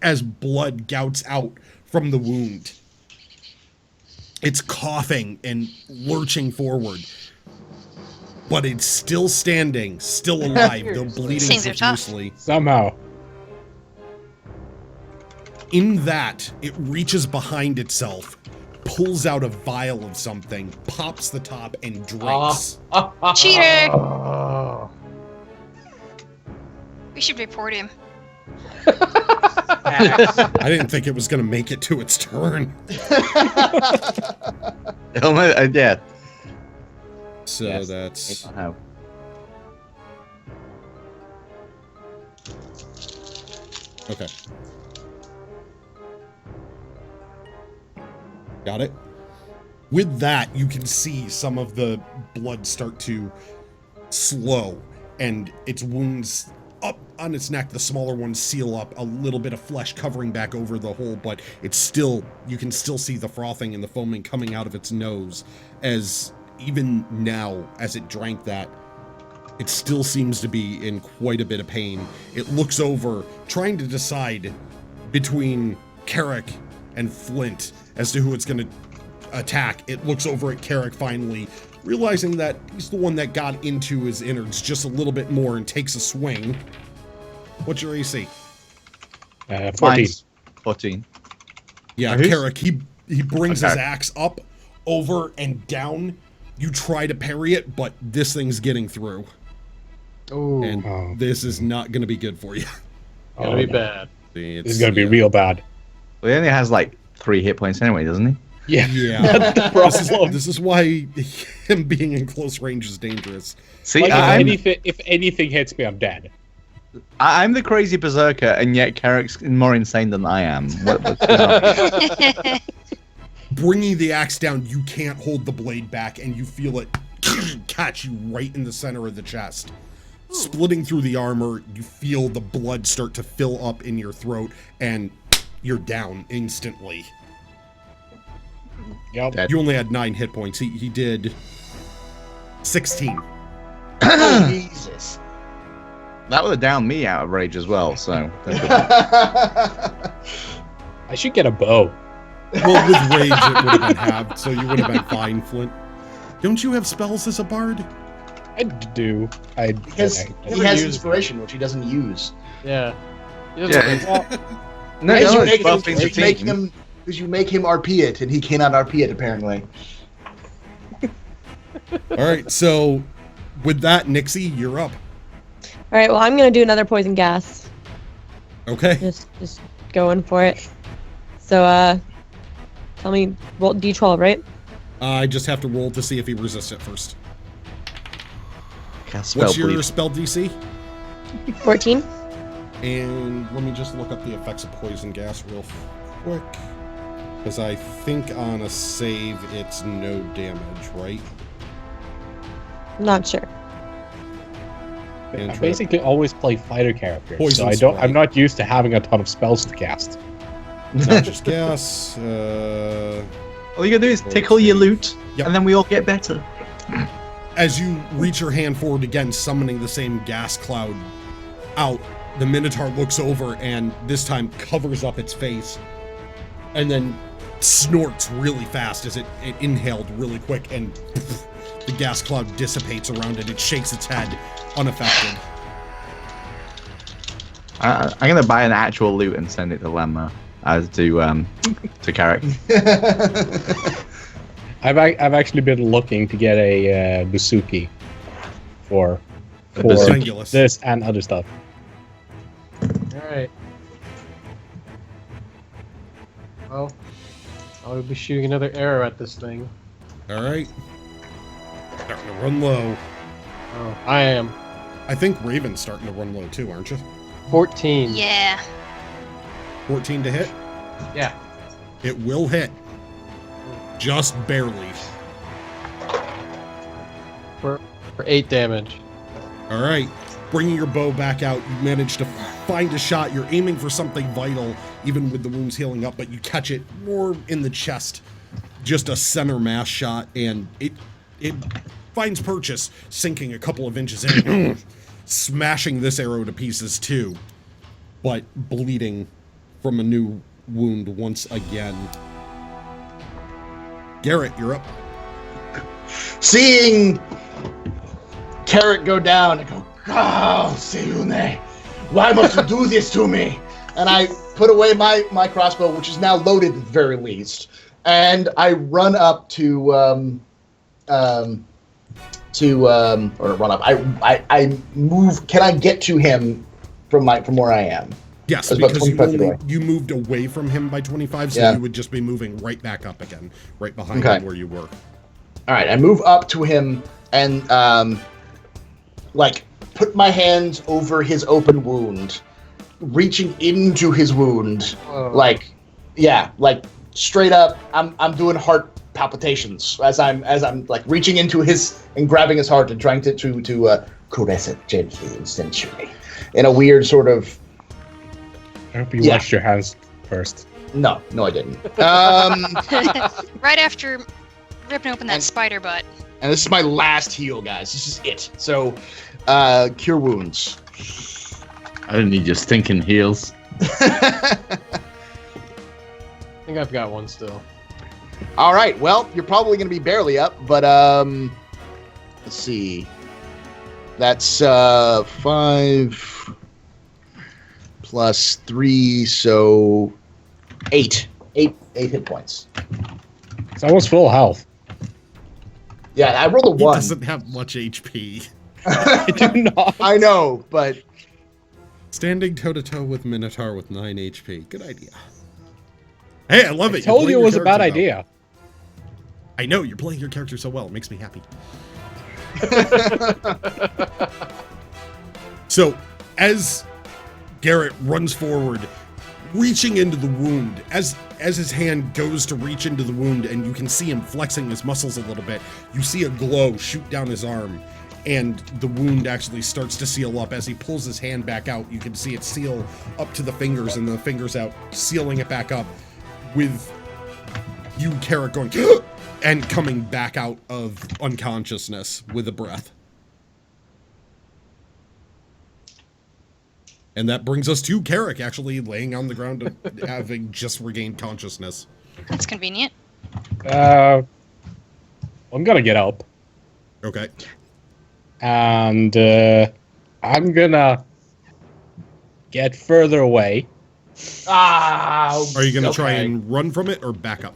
as blood gouts out from the wound. It's coughing and lurching forward. But it's still standing, still alive, though bleeding Things are tough. profusely. Somehow. In that, it reaches behind itself, pulls out a vial of something, pops the top, and drinks. Cheater! Oh. We should report him. I didn't think it was going to make it to its turn. Yeah. So Yes, that's... how. Okay. Got it? With that, you can see some of the blood start to slow, and its wounds up on its neck, the smaller ones seal up, a little bit of flesh covering back over the hole, but it's still, you can still see the frothing and the foaming coming out of its nose, as even now, as it drank that, it still seems to be in quite a bit of pain. It looks over, trying to decide between Carrick and Flint as to who it's going to attack. It looks over at Carrick finally, realizing that he's the one that got into his innards just a little bit more and takes a swing. What's your AC? 14. Mine's 14. Yeah, Who's- Carrick, he brings his Okay. axe up, over, and down. You try to parry it, but this thing's getting through. Ooh. And Oh. this is not going to be good for you. Gonna be bad. This is gonna be real bad. Well, he only has like 3 hit points anyway, doesn't he? Yeah. Yeah. That's the problem. This is why him being in close range is dangerous. See, Like, I'm if anything hits me, I'm dead. the crazy berserker, and yet Carrick's more insane than I am. What's going on? Bringing the axe down, you can't hold the blade back, and you feel it catch you right in the center of the chest. Splitting through the armor, you feel the blood start to fill up in your throat, and you're down instantly. Yep. Dead. You only had 9 hit points. He did 16. Oh, Jesus. That would have downed me out of rage as well, so. I should get a bow. Well, with rage, it would have been halved, so you would have been fine, Flint. Don't you have spells as a bard? I do. Because he Never has used inspiration, which he doesn't use. Yeah. He Yeah, doesn't- it's- No, Because no, you it's make 12 him, things you make 15. him, because you make him RP it, and he cannot RP it apparently. All right, so with that, Nixie, you're up. All right, well, I'm gonna do another poison gas. Okay. Just going for it. So, tell me, roll D12, right? I just have to roll to see if he resists it first. Cast spell What's your bleed. spell DC? 14. And let me just look up the effects of poison gas real quick. Because I think on a save, it's no damage, right? Not sure. I Cantrip. basically always play fighter characters, Poison so I don't. spray. I'm not used to having a ton of spells to cast. Not just gas. All you gotta do is tickle your loot, Yep. and then we all get better. As you reach your hand forward again, summoning the same gas cloud out, the Minotaur looks over and this time covers up its face and then snorts really fast as it inhaled really quick, and the gas cloud dissipates around it. It shakes its head, unaffected. I'm gonna buy an actual loot and send it to Lamma to Carrick. I've actually been looking to get a Busuki for Singulus. this and other stuff. Alright. Well, I'll be shooting another arrow at this thing. All right. Starting to run low. Oh, I am. I think Raven's starting to run low too, aren't you? 14. Yeah. 14 to hit. Yeah. It will hit. Just barely. For 8 damage. All right. Bringing your bow back out, you manage to find a shot. You're aiming for something vital, even with the wounds healing up, but you catch it more in the chest. Just a center mass shot, and it finds purchase, sinking a couple of inches in, smashing this arrow to pieces too, but bleeding from a new wound once again. Garrett, you're up. Seeing Carrot go down, I go, "Oh, Seune, why must you do this to me?" And I put away my crossbow, which is now loaded at the very least, and I run up to or run up. I move. Can I get to him from where I am? Yes, That's about because 25 away. you moved away from him by 25, so Yeah. you would just be moving right back up again, right behind Okay. him where you were. All right, I move up to him and put my hands over his open wound, reaching into his wound, Whoa. straight up. I'm doing heart palpitations as I'm like reaching into his and grabbing his heart and trying to caress it gently and sensually, in a weird sort of. I hope you Yeah. washed your hands first. No, I didn't. Right after ripping open that And- spider butt. And this is my last heal, guys. This is it. So, cure wounds. I don't need your stinking heels. I think I've got one still. All right. Well, you're probably going to be barely up, but let's see. That's 5 plus 3, so 8. 8 hit points. It's almost full health. Yeah, I rolled a He 1. doesn't have much HP. I do not. I know, but Standing toe-to-toe with Minotaur with 9 HP. Good idea. Hey, I love it. I told you it was a bad character, though. idea. I know, you're playing your character so well. It makes me happy. So, as Garrett runs forward, reaching into the wound, as his hand goes to reach into the wound, and you can see him flexing his muscles a little bit, you see a glow shoot down his arm, and the wound actually starts to seal up. As he pulls his hand back out, you can see it seal up to the fingers, and the fingers out, sealing it back up, with you, Carrot, going and coming back out of unconsciousness with a breath. And that brings us to Carrick actually laying on the ground, having just regained consciousness. That's convenient. I'm gonna get up, Okay. and I'm gonna get further away. ah. Are you going to try okay. and run from it or back up?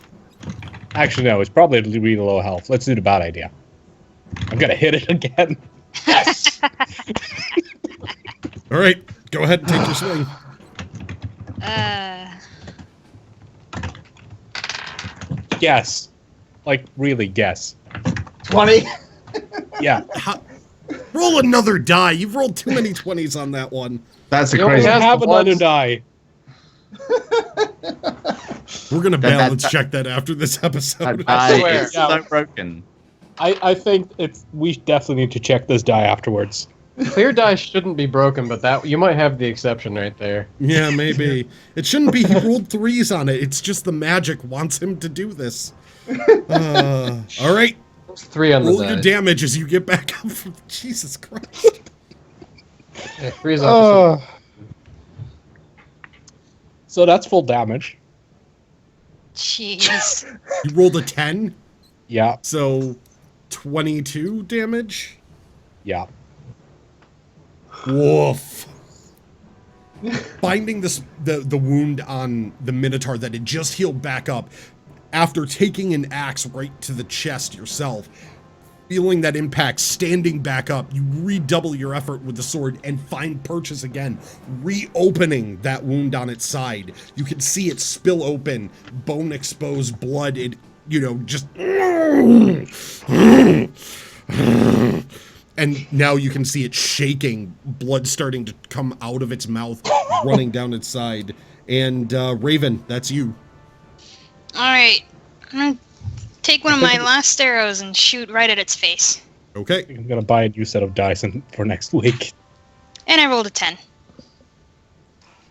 Actually, no, it's probably really low health. Let's do the bad idea. I'm gonna hit it again. Yes. All right, go ahead and take your swing. Guess. Like, really guess. 20. Yeah. Roll another die. You've rolled too many 20s on that one. That's a You only crazy. have- Have the another ones- die. We're going to That- balance that- check that after this episode. I swear. It's so broken. I think we definitely need to check this die afterwards. Clear die shouldn't be broken, but that you might have the exception right there. Yeah, maybe. It shouldn't be he rolled 3s on it. It's just the magic wants him to do this. All right, It's 3 on the roll your die. damage as you get back up from... Jesus Christ. Yeah, 3 is opposite. So that's full damage. Jeez. You rolled a 10, Yeah, so 22 damage. yeah. Woof. Finding the wound on the Minotaur that had just healed back up, after taking an axe right to the chest yourself, feeling that impact, standing back up, you redouble your effort with the sword and find purchase again, reopening that wound on its side. You can see it spill open, bone exposed, blood, it, just... And now you can see it shaking, blood starting to come out of its mouth, running down its side. And Raven, that's you. Alright. I'm gonna take one of my last arrows and shoot right at its face. Okay. I think I'm gonna buy a new set of dice for next week. And I rolled a 10.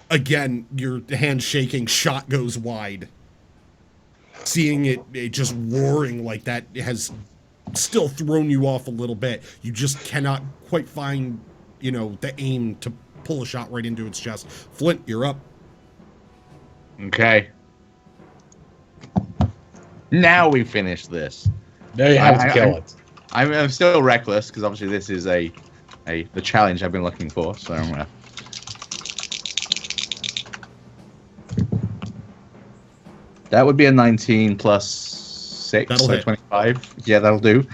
Again, your hand shaking, shot goes wide. Seeing it just roaring like that has still thrown you off a little bit. You just cannot quite find, the aim to pull a shot right into its chest. Flint, you're up. Okay. Now we finish this. Now you have to kill it. I'm still reckless because obviously this is the challenge I've been looking for. So that would be a 19 plus 6, That'll so hit. 25. Yeah, that'll do.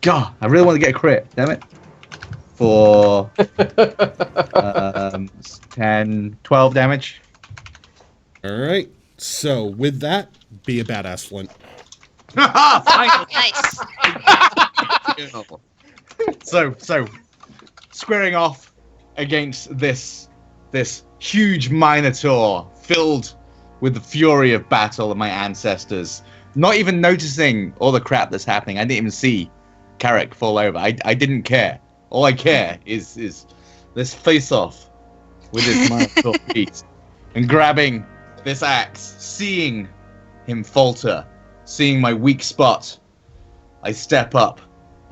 God, I really want to get a crit. Damn it. For 10, 12 damage. All right. So with that, be a badass, Flint. Nice. So squaring off against this huge minotaur filled with the fury of battle of my ancestors, not even noticing all the crap that's happening. I didn't even see Carrick fall over. I didn't care. All I care is this face off with this minotaur feet and grabbing this axe, seeing him falter, seeing my weak spot. I step up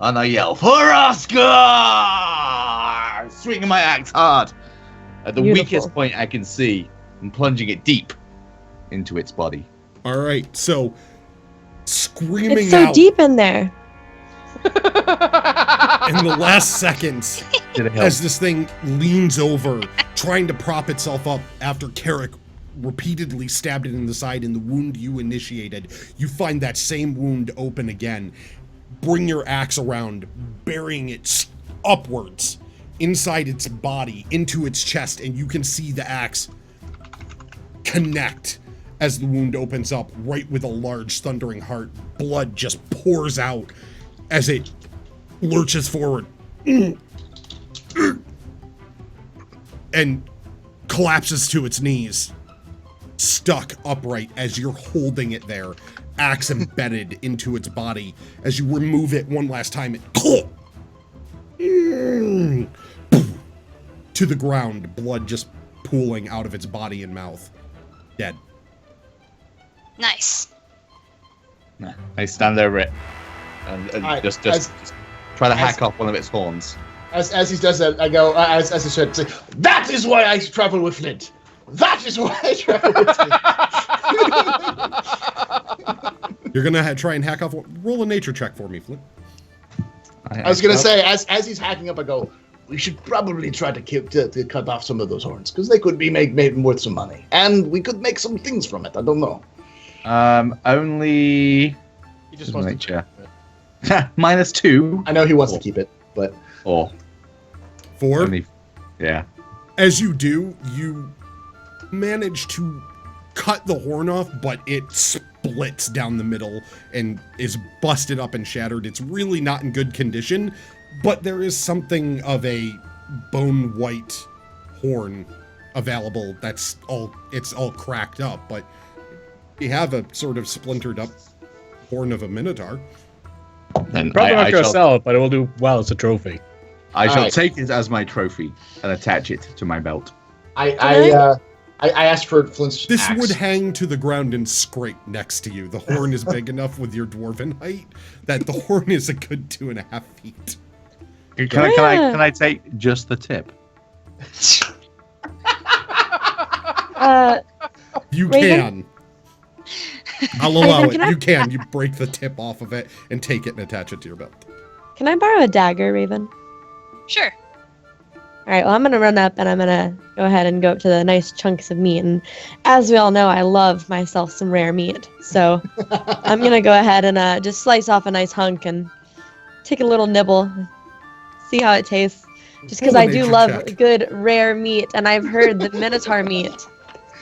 and I yell, "For Oscar!" Swinging my axe hard at the Beautiful. weakest point I can see and plunging it deep into its body. All right. So screaming It's so out deep in there. in the last seconds Did it help? as this thing leans over, trying to prop itself up after Carrick repeatedly stabbed it in the side in the wound you initiated. You find that same wound open again. Bring your axe around, burying it upwards inside its body, into its chest, and you can see the axe connect as the wound opens up, right with a large thundering heart. Blood just pours out as it lurches forward and collapses to its knees, stuck upright as you're holding it there, axe embedded into its body. As you remove it one last time, it to the ground, blood just pooling out of its body and mouth. Dead. Nice. I stand over it and just try to hack off one of its horns. As he does that, I go, as I said, say, that is why I travel with Flint. That is why I travel with Flint. You're gonna try and hack off. Roll a nature check for me, Flint. I was gonna say, as he's hacking up, I go, we should probably try to cut off some of those horns because they could be made worth some money, and we could make some things from it. I don't know. Only He just wants nature. to. -2. I know he wants to keep it, but Or 4. only, yeah. As you do, you manage to cut the horn off, but it splits down the middle and is busted up and shattered. It's really not in good condition, but there is something of a bone white horn available it's all cracked up, but you have a sort of splintered up horn of a minotaur. Then Probably not I gonna shall, sell it, but it will do well as a trophy. I shall Alright. take it as my trophy and attach it to my belt. I asked for Flint's This axe. would hang to the ground and scrape next to you. The horn is big enough with your dwarven height that the horn is a good 2.5 feet. Can I take just the tip? You Raven? can. I'll allow Raven, it. can I- You can. You break the tip off of it and take it and attach it to your belt. Can I borrow a dagger, Raven? Sure. All right, well, I'm going to run up and I'm going to go ahead and go up to the nice chunks of meat. And as we all know, I love myself some rare meat. So I'm going to go ahead and just slice off a nice hunk and take a little nibble, see how it tastes. Just because Roll a I do nature love check. good rare meat. And I've heard that Minotaur meat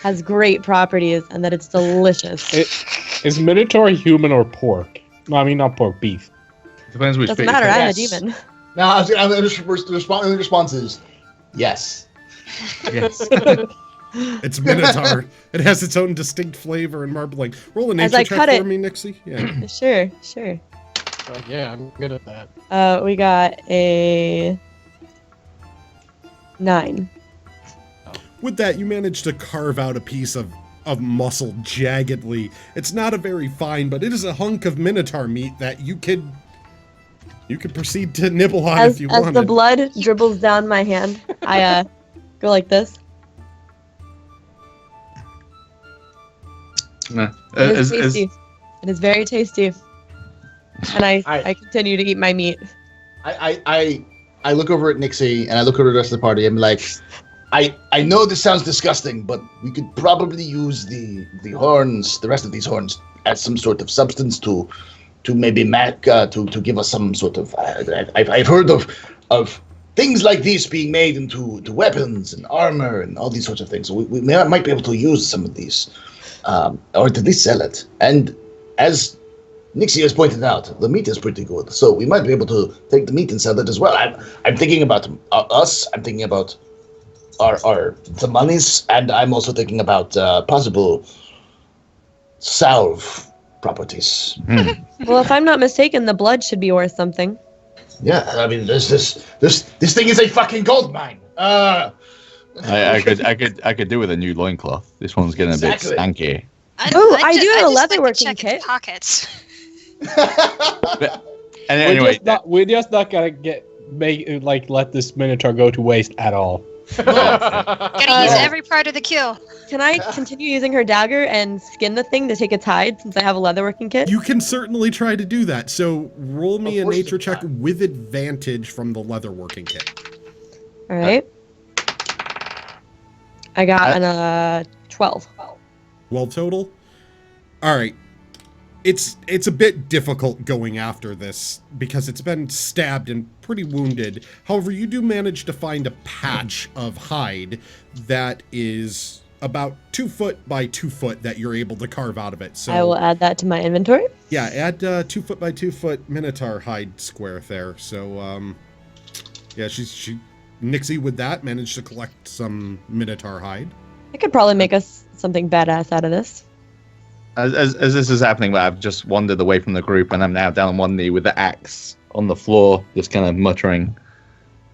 has great properties and that it's delicious. Is Minotaur human or pork? No, I mean not pork, beef. Depends which Doesn't bit you matter, take. I'm a Yes. demon. Now, the response is yes. Yes. It's Minotaur. It has its own distinct flavor and marbling. Roll a As nature I check cut for it- me, Nixie. Yeah. Sure. Yeah, I'm good at that. We got a 9. With that, you manage to carve out a piece of muscle jaggedly. It's not a very fine, but it is a hunk of Minotaur meat that you could proceed to nibble on As if you the wanted. blood dribbles down my hand, I go like this. Nah. It is As- tasty. It is very tasty. And I I- continue to eat my meat. I look over at Nixie and I look over the rest of the party. I'm like, I know this sounds disgusting, but we could probably use the horns, the rest of these horns, as some sort of substance to maybe to give us some sort of. I've heard of things like this being made into weapons and armor and all these sorts of things. So we might be able to use some of these, or at least sell it. And as Nixie has pointed out, the meat is pretty good, so we might be able to take the meat and sell it as well. I'm thinking about us. I'm thinking about the monies, and I'm also thinking about possible salve properties. Well, if I'm not mistaken, the blood should be worth something. Yeah, I mean, this thing is a fucking gold mine. I could do with a new loincloth. This one's getting a bit Exactly. stanky. Oh, I do have a just like to leatherworking check kit. its pockets. And anyway, We're just not gonna let this Minotaur go to waste at all. Gotta use every part of the kill. Can I continue using her dagger and skin the thing to take its hide since I have a leatherworking kit? You can certainly try to do that. So roll me a Of course nature you check can. with advantage from the leatherworking kit. All right. I got an 12. 12 total. All right. It's a bit difficult going after this because it's been stabbed and pretty wounded. However, you do manage to find a patch of hide that is about 2 foot by 2 foot that you're able to carve out of it. So I will add that to my inventory. yeah, add 2 foot by 2 foot Minotaur hide square there. So yeah, she Nixie with that managed to collect some Minotaur hide. I could probably make us something badass out of this. as this is happening, I've just wandered away from the group, and I'm now down on one knee with the axe on the floor, just kind of muttering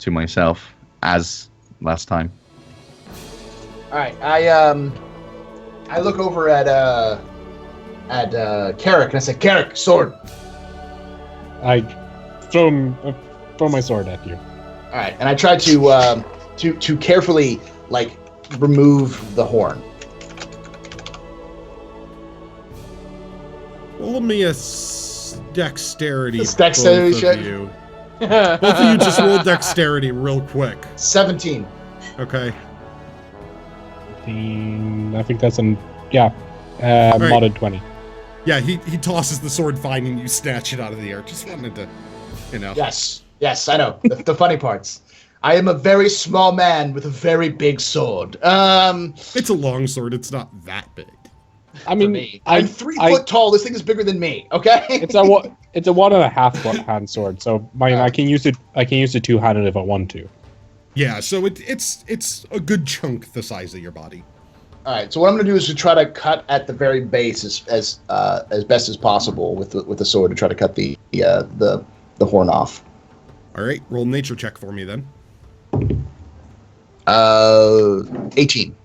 to myself as last time. All right, I look over at Carrick and I say, Carrick, sword. I throw my sword at you. All right, and I try to carefully remove the horn. Roll me a dexterity. It's dexterity both of check? you. Both of you just roll dexterity real quick. 17. Okay. I think that's right. Modded 20. Yeah, he tosses the sword fine and you snatch it out of the air. Just wanted to, Yes, I know. The funny parts. I am a very small man with a very big sword. It's a long sword. It's not that big. I For mean, me. I'm 3 foot tall. This thing is bigger than me. Okay. it's a 1.5 foot hand sword, so I can use it. I can use it two-handed if I want to. Yeah, so it's a good chunk the size of your body. All right. So what I'm going to do is to try to cut at the very base as best as possible with the sword to try to cut the horn off. All right, roll nature check for me then. 18.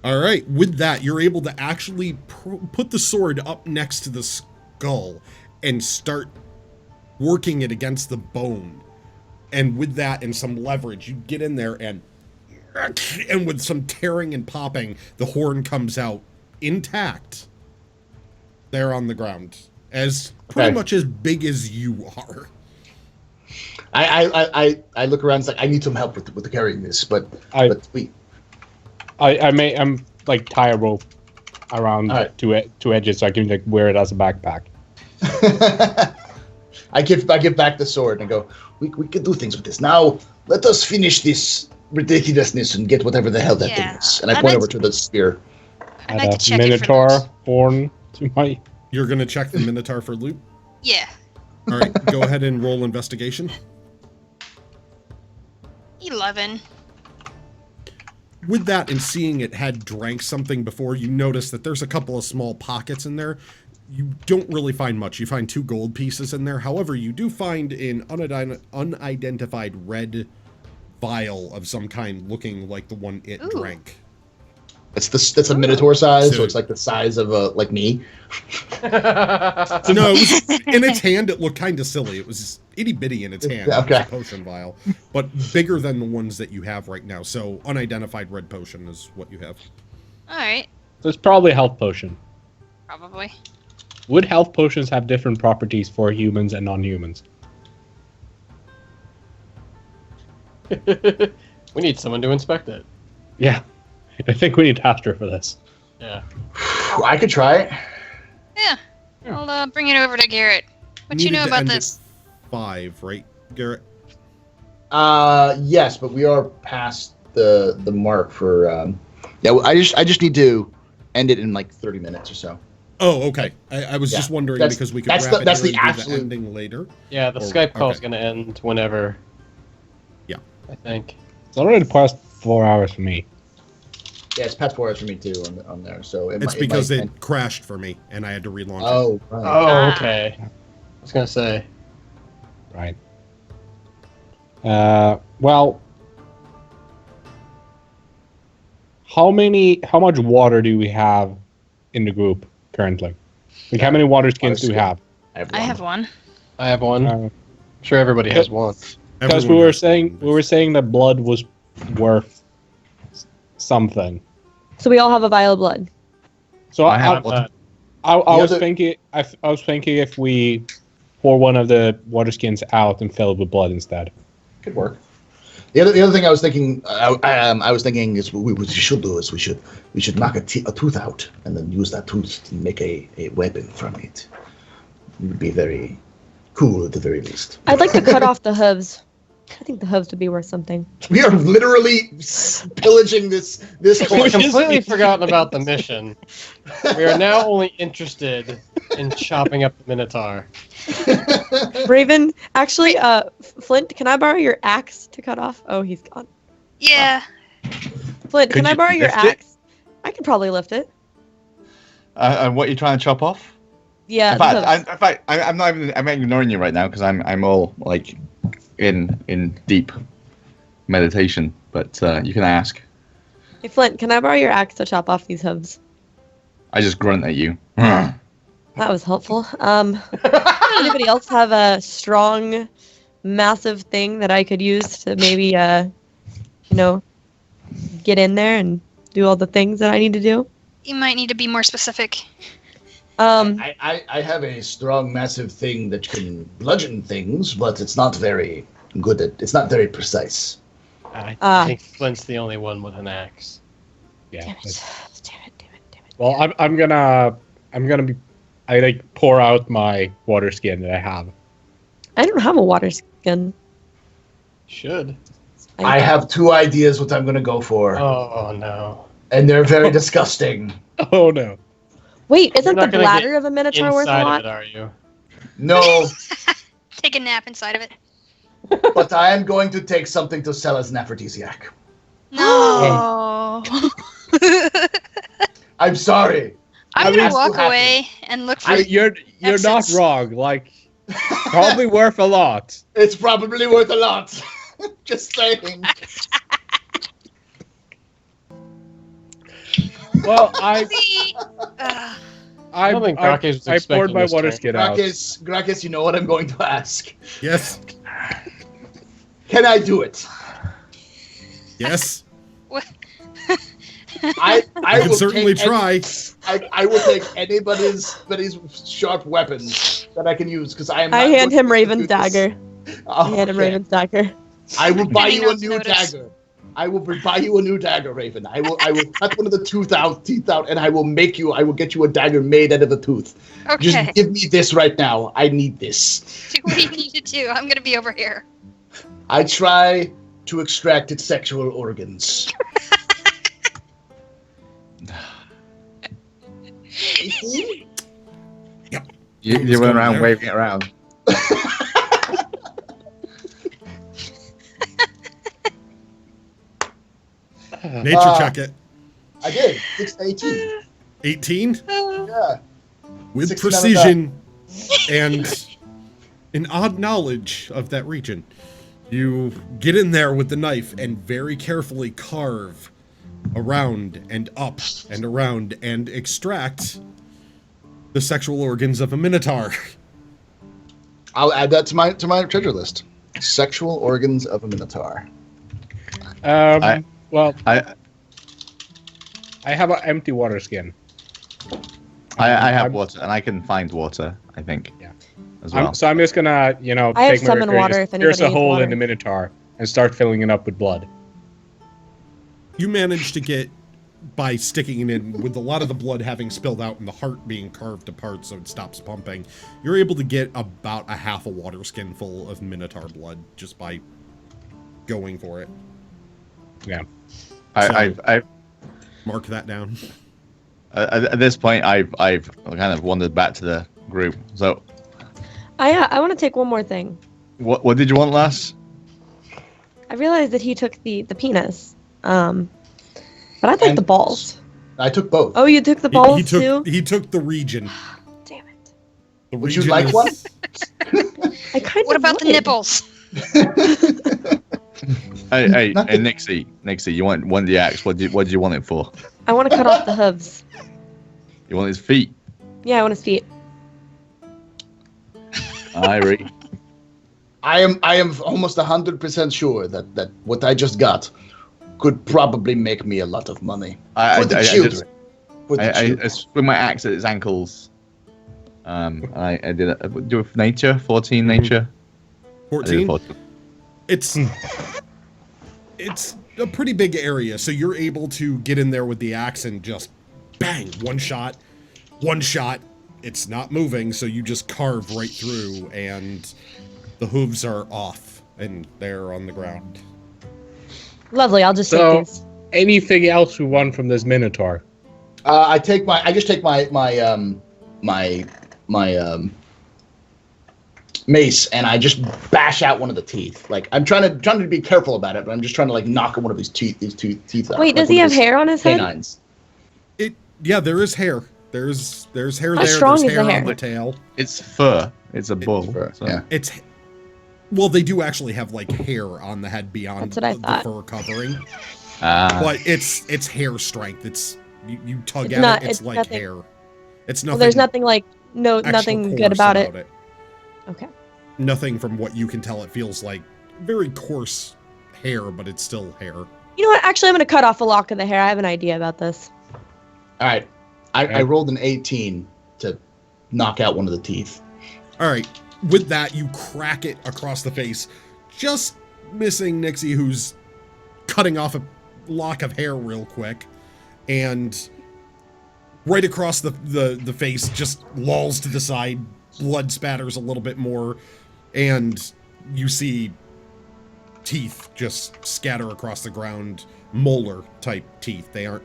All right, with that, you're able to actually put the sword up next to the skull and start working it against the bone. And with that and some leverage, you get in there and with some tearing and popping, the horn comes out intact. They're on the ground, pretty Okay. much as big as you are. I look around. It's like I need some help with the carrying this, but I'm like tie a rope around All right. two edges so I can like wear it as a backpack. I give back the sword and go. We can do things with this. Now let us finish this ridiculousness and get whatever the hell that thing is. And I point over to the spear. I'd like to check Minotaur it for those. horn to my. You're gonna check the Minotaur for loot. Yeah. All right, go ahead and roll investigation. 11. With that and seeing it had drank something before, you notice that there's a couple of small pockets in there. You don't really find much. You find 2 gold pieces in there. However, you do find an unidentified red vial of some kind looking like the one it drank. That's a Minotaur size, so So- it's like the size of like me. No, it was, in its hand, it looked kind of silly. It was itty bitty in its hand. Yeah, okay. It was a potion vial, but bigger than the ones that you have right now. So unidentified red potion is what you have. Alright. So it's probably a health potion. Probably. Would health potions have different properties for humans and non-humans? We need someone to inspect it. Yeah, I think we need Astra for this. Yeah. I could try it. Yeah. I'll bring it over to Garrett. What you Needed know to about end at this? 5, right, Garrett? Yes, but we are past the mark for. Yeah, I just need to end it in like 30 minutes or so. Oh, okay. I was just wondering That's- because we could that's wrap the- it that's here the and do the absolute- ending later. Yeah, the Or- Skype call's okay. gonna end whenever. Yeah. I think. It's already past 4 hours for me. Yeah, it's past 4 hours for me too on there. So It's because it crashed for me and I had to relaunch it. Oh, right. Oh, okay. I was gonna say. Right. Well, how much water do we have in the group currently? Like, how many water skins do we have? I have one. I have one. Uh, I'm sure everybody has one. Because Everyone has we were saying that blood was worth something. So we all have a vial of blood. So I I have one. was thinking if we pour one of the water skins out and fill it with blood instead. Could work. The other thing I was thinking, I was thinking is what we should do is we should knock a tooth out and then use that tooth to make a weapon from it. It would be very cool at the very least. I'd like to cut off the hooves. I think the hooves would be worth something. We are literally pillaging this We've course. completely forgotten about the mission. We are now only interested in chopping up the Minotaur. Raven, actually, Flint, can I borrow your axe to cut off? Oh, he's gone. Yeah. Flint, can Could I you borrow your lift it? axe? I could probably lift it. And what are you trying to chop off? Yeah. In the fact, hooves. I'm not even. I'm ignoring you right now because I'm all like in deep meditation. But you can ask. Hey, Flint, can I borrow your axe to chop off these hooves? I just grunt at you. That was helpful. Anybody else have a strong, massive thing that I could use to maybe, get in there and do all the things that I need to do? You might need to be more specific. I have a strong, massive thing that can bludgeon things, but it's not very good at. It's not very precise. I think Flint's the only one with an axe. Yeah. Damn it. Damn it. Well, I'm gonna be. I like pour out my water skin that I have. I don't have a water skin. Should. I have 2 ideas what I'm going to go for, Oh no. and they're very disgusting. Oh no. Wait, isn't not the gonna bladder get of a minotaur worth a Inside lot? of it, are you? No, Take a nap inside of it. but I am going to take something to sell as an aphrodisiac. No. I'm sorry. I'm It gonna has to walk happen. away and look for. You're not Exits. wrong. Like, probably worth a lot. It's probably worth a lot. Just saying. Well, I See? I don't think Grakees was I poured expecting my this water turn. skin out. Grakees, you know what I'm going to ask. Yes. Can I do it? Yes. I You can will certainly take try. I will take anybody's sharp weapons that I can use because I am. I not hand going him to Raven's do this. dagger. I hand him Okay. Raven's dagger. I will buy you a Notes new notice. dagger. I will buy you a new dagger, Raven. I will cut one of the teeth out, and I will get you a dagger made out of a tooth. Okay. Just give me this right now. I need this. Do what you need to do. I'm gonna be over here. I try to extract its sexual organs. 18? You run around there. waving it around. Nature check it. I did. 6 to 18. 18 Yeah. with 69 precision and an odd knowledge of that region. You get in there with the knife and very carefully carve around and up and around and extract the sexual organs of a minotaur. I'll add that to my treasure list. Sexual organs of a minotaur. Well, I I have an empty water skin. I have I'm- water, and I can find water, I think. Yeah. As well. So I'm just gonna, I have take my summon Grakees, water if pierce anybody a needs hole water. in the Minotaur and start filling it up with blood. You manage to get, by sticking it in, with a lot of the blood having spilled out and the heart being carved apart so it stops pumping, you're able to get about a half a water skin full of minotaur blood just by going for it. Yeah. I've Mark that down. at this point, I've kind of wandered back to the group. So, I want to take one more thing. what did you want, lass? I realized that he took the penis. But I took And- the balls. I took both. Oh, you took the He balls took too? he took the region. Damn it. The Would you region like is- one? I kind What of about the would. nipples? Hey, Nothing. Nixie, you want one of the axe? What do you want it for? I want to cut off the hooves. You want his feet? Yeah, I want his feet. Irie. I am almost 100% sure that what I just got could probably make me a lot of money. For the children. For the I children. swing my axe at its ankles. I did it. Do it for nature. 14 nature. I did 14. a 14. It's a pretty big area, so you're able to get in there with the axe and just bang, one shot. It's not moving, so you just carve right through, and the hooves are off, and they're on the ground. Lovely. I'll just So- take these. Anything else we want from this Minotaur? I just take my mace and I just bash out one of the teeth. Like I'm trying to be careful about it, but I'm just trying to like knock one of these teeth out. Wait, like does one he of have his hair on his head? canines. Yeah, there is hair. There's hair How there. strong There's is the hair hair? on the tail. It's fur. It's a bull. fur, so- yeah. Well, they do actually have like hair on the head beyond That's what I the thought. fur covering, Ah. but it's hair strength. It's you tug It's at not- it, it's it's like nothing- hair. It's Well, nothing. there's nothing like extra nothing good coarse about it. Okay. Nothing from what you can tell. It feels like very coarse hair, but it's still hair. You know what? Actually, I'm going to cut off a lock of the hair. I have an idea about this. All right. I Okay. rolled an 18 to knock out one of the teeth. All right. With that, you crack it across the face, just missing Nixie, who's cutting off a lock of hair real quick, and right across the face, just lolls to the side, blood spatters a little bit more, and you see teeth just scatter across the ground, molar type teeth. They're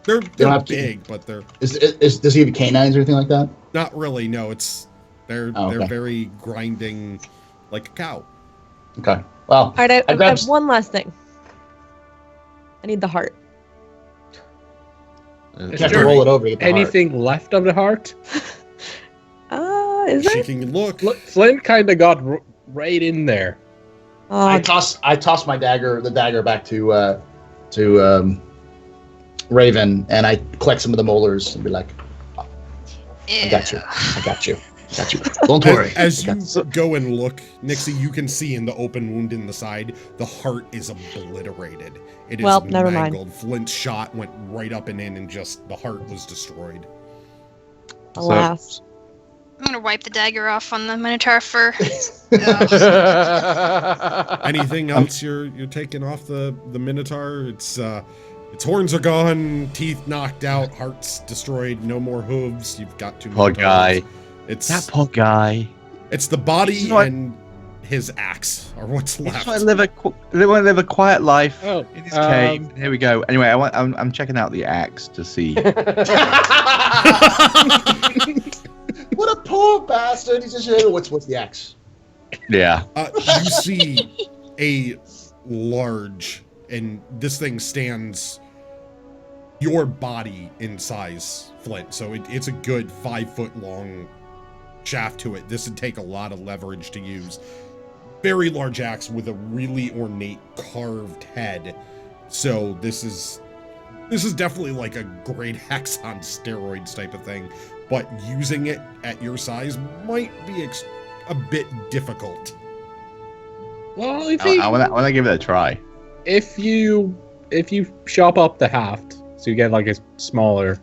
don't have big, but they're Does he have canines or anything like that? not really. No, they're okay. very grinding, like a cow. Okay. Well, All right, I grabbed have one last thing. I need the heart. you have to roll it over to get the heart. Anything left of the heart? Is there? She can look. Flint kind of got right in there. I Oh, toss the dagger back to Raven, and I collect some of the molars and be like, I got you. Got you. Don't worry. As you go and look, Nixie, you can see in the open wound in the side, the heart is obliterated. It is never mind. mangled. Flint's shot went right up and in, and just the heart was destroyed. Alas. I'm gonna wipe the dagger off on the Minotaur fur. Anything else you're taking off the Minotaur? Its horns are gone, teeth knocked out, heart's destroyed, no more hooves. You've got two Poor Minotaurs. guy. It's That poor guy. It's the body This is what- and his axe are what's He left. just want to live a quiet life Oh, in his cave. Here we go. Anyway, I'm checking out the axe to see. What a poor bastard! He's just what's the axe? Yeah. You see a large, and this thing stands your body in size, Flint. So it's a good 5 foot long shaft to it. This would take a lot of leverage to use. Very large axe with a really ornate carved head. So this is definitely like a great axe on steroids type of thing. But using it at your size might be a bit difficult. Well, I want to give it a try. if you chop up the haft, so you get like a smaller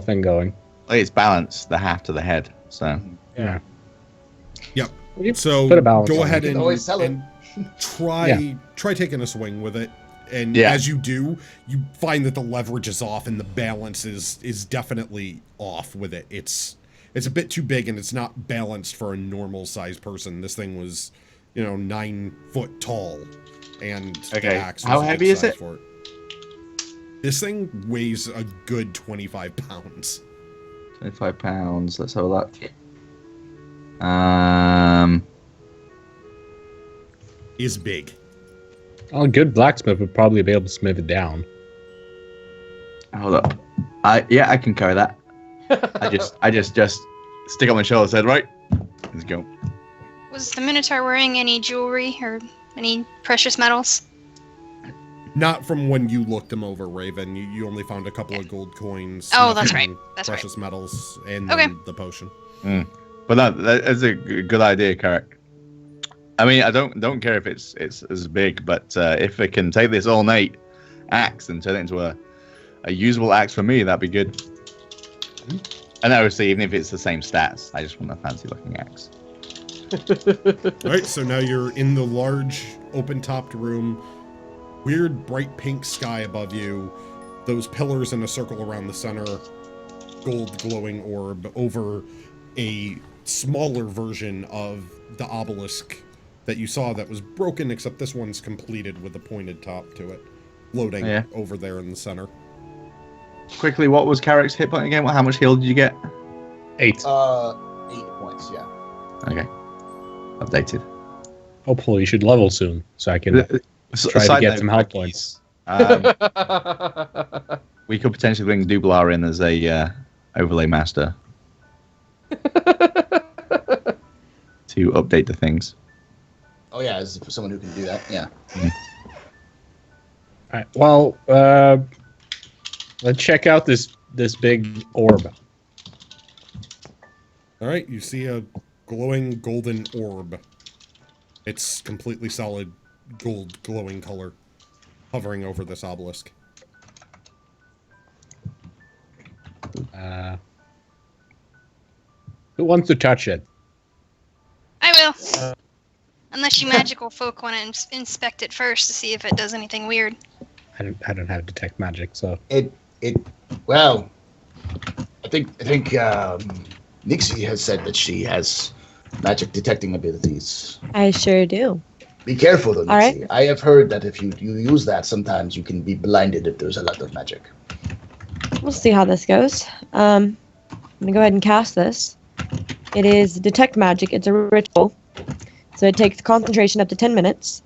thing going. Like it's balanced, the haft to the head. So Yeah. Yep. You So put a balance go on ahead it. You can always sell it. and try taking a swing with it. And Yeah. as you do, you find that the leverage is off and the balance is definitely off with it. It's a bit too big and it's not balanced for a normal sized person. This thing was, 9 foot tall, and Okay. the axe was How a good heavy is size it? for it. This thing weighs a good 25 pounds. 25 pounds. Let's have a look. Is big. Well, a good blacksmith would probably be able to smith it down. Hold up. I can carry that. I just stick on my shoulder and said, right, let's go. Was the Minotaur wearing any jewelry or any precious metals? Not from when you looked them over, Raven. You only found a couple of gold coins. Oh, that's nothing right. That's right. precious metals, and Okay. then the potion. But that is a good idea, Carrick. I mean, I don't care if it's as big, but if it can take this ornate axe and turn it into a usable axe for me, that'd be good. And obviously, even if it's the same stats, I just want a fancy looking axe. All right, so now you're in the large, open-topped room. Weird, bright pink sky above you. Those pillars in a circle around the center. Gold glowing orb over a smaller version of the obelisk that you saw that was broken, except this one's completed with a pointed top to it. Floating over there in the center. Quickly, what was Carrick's hit point again? How much heal did you get? 8. 8 points. Yeah. Okay. Updated. Hopefully, you should level soon, so I can try to get some health points. We could potentially bring Dublar in as a overlay master to update the things. Oh yeah, as for someone who can do that. Yeah. Alright, well, let's check out this big orb. All right, you see a glowing golden orb. It's completely solid gold glowing color hovering over this obelisk. Who wants to touch it? I will. Unless you magical folk want to inspect it first to see if it does anything weird. I don't have detect magic, so Well, I think Nixie has said that she has magic detecting abilities. I sure do. Be careful though, All Nixie. right. I have heard that if you use that, sometimes you can be blinded if there's a lot of magic. We'll see how this goes. I'm gonna go ahead and cast this. It is detect magic. It's a ritual, so it takes concentration up to 10 minutes,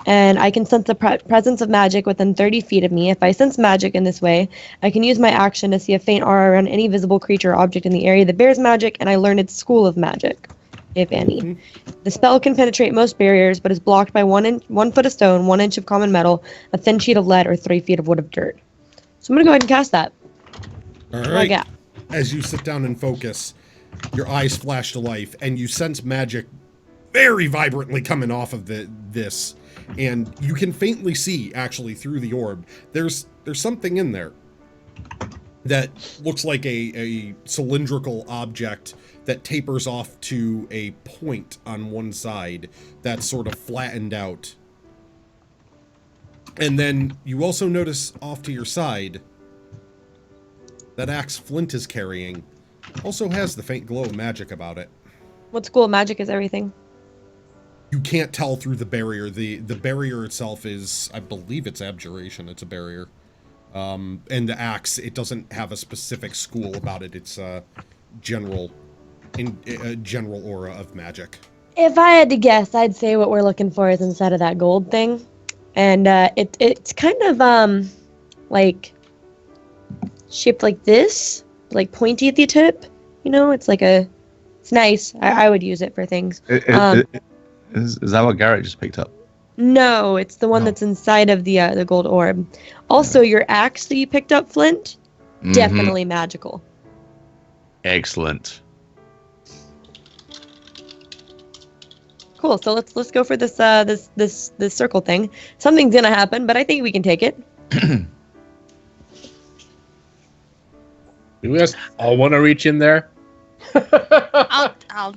and I can sense the presence of magic within 30 feet of me. If I sense magic in this way, I can use my action to see a faint aura around any visible creature or object in the area that bears magic, and I learn its school of magic, if any. The spell can penetrate most barriers, but is blocked by 1 foot of stone, 1 inch of common metal, a thin sheet of lead, or 3 feet of wood of dirt. So I'm gonna go ahead and cast that. All What do I right. got? As you sit down and focus, Your eyes flash to life, and you sense magic very vibrantly coming off of this. And you can faintly see, actually, through the orb, there's something in there that looks like a cylindrical object that tapers off to a point on one side that's sort of flattened out. And then you also notice off to your side that axe Flint is carrying also has the faint glow of magic about it. What school of magic is everything? You can't tell through the barrier. The barrier itself is, I believe it's abjuration. It's a barrier. And the axe, it doesn't have a specific school about it. It's a general aura of magic. If I had to guess, I'd say what we're looking for is inside of that gold thing. And it's kind of like shaped like this, like pointy at the tip. You know, it's nice. I would use it for things. Is that what Garrett just picked up? No, it's the one that's inside of the gold orb. Also, your axe that you picked up, Flint, definitely magical. Excellent. Cool. So let's go for this this circle thing. Something's gonna happen, but I think we can take it. Do we guys all want to reach in there? I'll.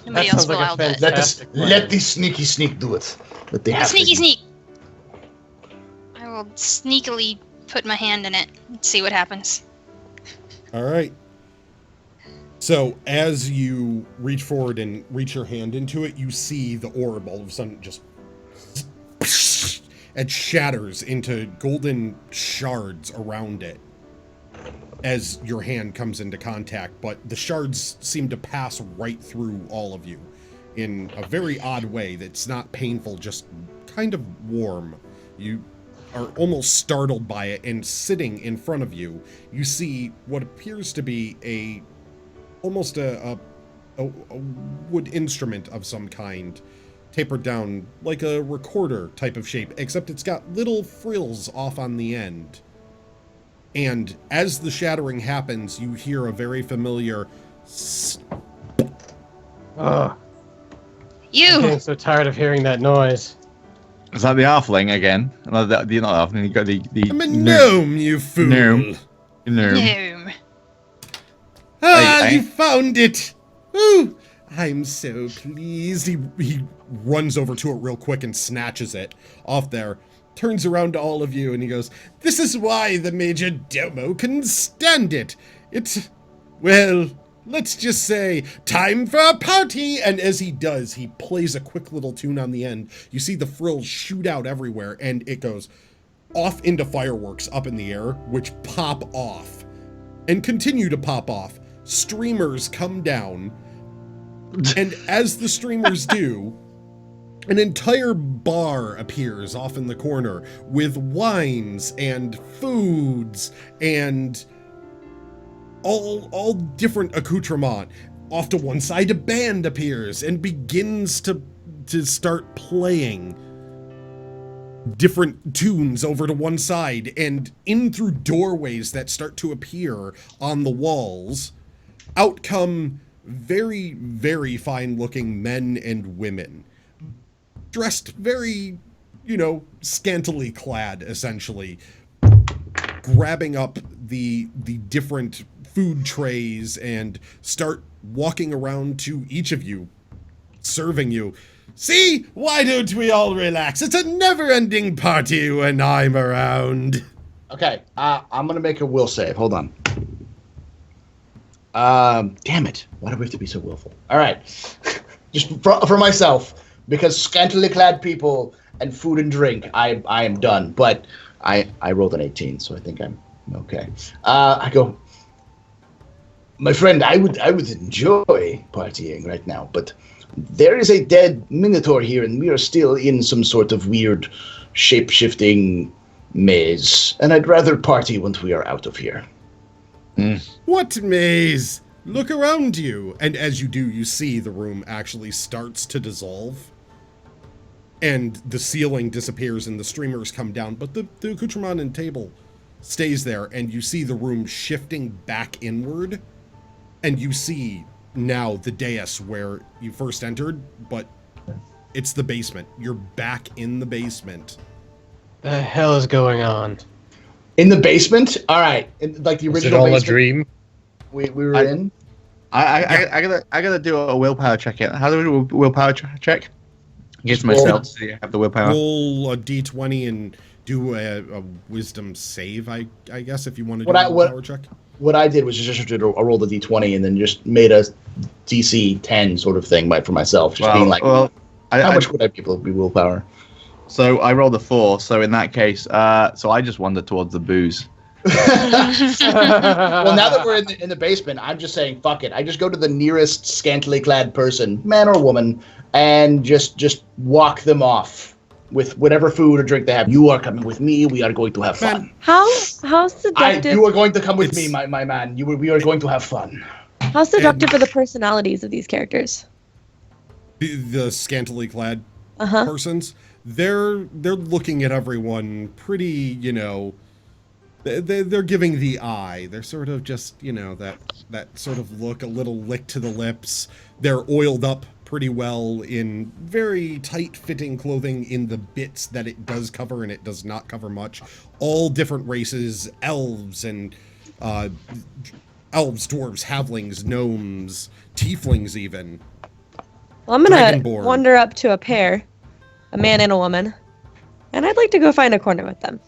Nobody else will. I'll do it. Let the sneaky sneak do it. Let the Sneaky sneak. I will sneakily put my hand in it and see what happens. All right. So as you reach forward and reach your hand into it, you see the orb all of a sudden just it shatters into golden shards around it as your hand comes into contact, but the shards seem to pass right through all of you in a very odd way that's not painful, just kind of warm. You are almost startled by it, and sitting in front of you, you see what appears to be almost a wood instrument of some kind, tapered down like a recorder type of shape, except it's got little frills off on the end. And as the shattering happens, you hear a very familiar I'm You! getting so tired of hearing that noise. Is that the halfling again? No, not halfling. You got the I'm a gnome, you fool. Gnome. Gnome. Ah, you found it! Ooh, I'm so pleased. He runs over to it real quick and snatches it off there, turns around to all of you, and he goes, "This is why the Major Domo can stand it. It's, well, let's just say, time for a party!" And as he does, he plays a quick little tune on the end. You see the frills shoot out everywhere, and it goes off into fireworks up in the air, which pop off and continue to pop off. Streamers come down, and as the streamers do, an entire bar appears off in the corner with wines and foods and all different accoutrement. Off to one side, a band appears and begins to start playing different tunes over to one side, and in through doorways that start to appear on the walls, out come very, very fine-looking men and women, dressed very, scantily clad, essentially, grabbing up the different food trays and start walking around to each of you, serving you. "See, why don't we all relax? It's a never-ending party when I'm around." Okay, I'm gonna make a will save. Hold on. Damn it! Why do we have to be so willful? All right, just for myself, because scantily clad people and food and drink, I am done. But I rolled an 18, so I think I'm okay. I go, my friend. I would enjoy partying right now, but there is a dead minotaur here, and we are still in some sort of weird shape-shifting maze, and I'd rather party once we are out of here. What maze? Look around you. And as you do, you see the room actually starts to dissolve, and the ceiling disappears and the streamers come down, but the accoutrement and table stays there, and you see the room shifting back inward, and you see now the dais where you first entered, but it's the basement. You're back in the basement. The hell is going on? In the basement? All right. Like the Is it original all a basement dream? we were in? I gotta do a willpower check here. How do we do a willpower check? Against Roll. myself, so you have the willpower. Roll a d20 and do a wisdom save, I guess, if you want to do What I- a what- power check. What I did was just did a roll the d20 and then just made a DC 10 sort of thing for myself. Just being like, how much would I be able to be willpower? So I rolled a 4. So in that case, so I just wandered towards the booze. Well, now that we're in the basement, I'm just saying, fuck it. I just go to the nearest scantily clad person, man or woman, and just walk them off with whatever food or drink they have. You are coming with me. We are going to have fun. How seductive? You are going to come with It's- me, my man. We are going to have fun. How seductive are the personalities of these characters? The scantily clad Uh huh. persons, they're looking at everyone pretty, you know, they're giving the eye. They're sort of just, you know, that sort of look, a little lick to the lips. They're oiled up pretty well in very tight-fitting clothing in the bits that it does cover, and it does not cover much. All different races, elves and elves, dwarves, halflings, gnomes, tieflings even. Well, I'm gonna Dragonborn. wander up to a pair, a man and a woman, and I'd like to go find a corner with them.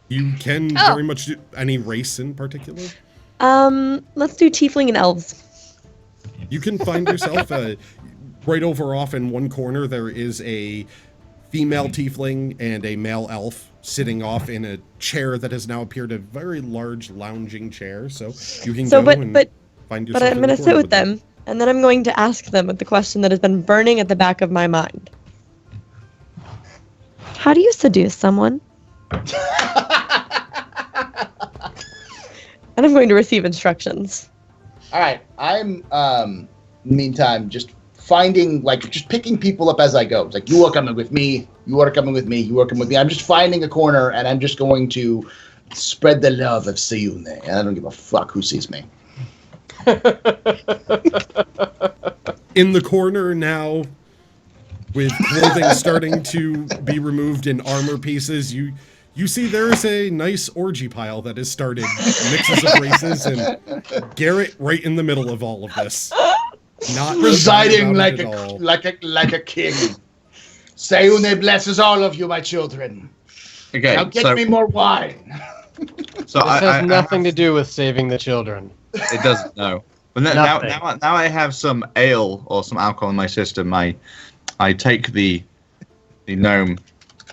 You can Oh. very much do any race in particular. Let's do tiefling and elves. You can find yourself right over off in one corner. There is a female tiefling and a male elf sitting off in a chair that has now appeared a very large lounging chair. So you can So, go but and find yourself. but I'm in the gonna corner sit with them, and then I'm going to ask them the question that has been burning at the back of my mind. How do you seduce someone? And I'm going to receive instructions. All right. I'm, meantime, just finding, just picking people up as I go. It's like, you are coming with me. You are coming with me. You are coming with me. I'm just finding a corner, and I'm just going to spread the love of Sayune. And I don't give a fuck who sees me. In the corner now, with clothing starting to be removed in armor pieces, you see there is a nice orgy pile that has started, mixes of races, and Garrett right in the middle of all of this. Not Presiding like at all. like a king. Sayune blesses all of you, my children. Okay, Now get me more wine. So This has I nothing to do with saving the children. It doesn't, no. But now Nothing. I have some ale or some alcohol in my system. I take the gnome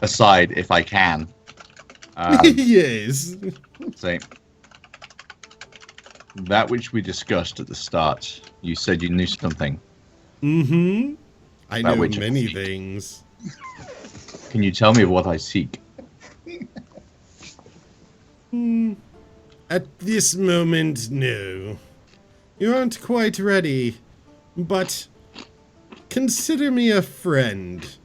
aside if I can. Yes. Say that which we discussed at the start. You said you knew something. Mm-hmm. I know which many seek. things. Can you tell me what I seek? At this moment, no. You aren't quite ready, but consider me a friend.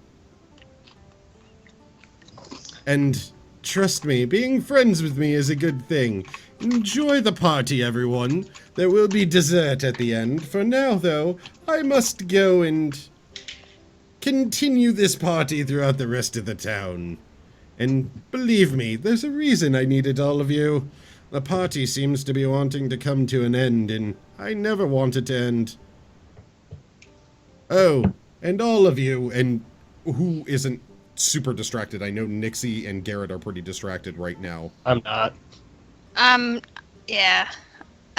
And trust me, being friends with me is a good thing. Enjoy the party, everyone. There will be dessert at the end. For now, though, I must go and continue this party throughout the rest of the town. And believe me, there's a reason I needed all of you. The party seems to be wanting to come to an end, and I never want it to end. Oh, and all of you, and who isn't super distracted? I know Nixie and Garrett are pretty distracted right now. I'm not. Yeah.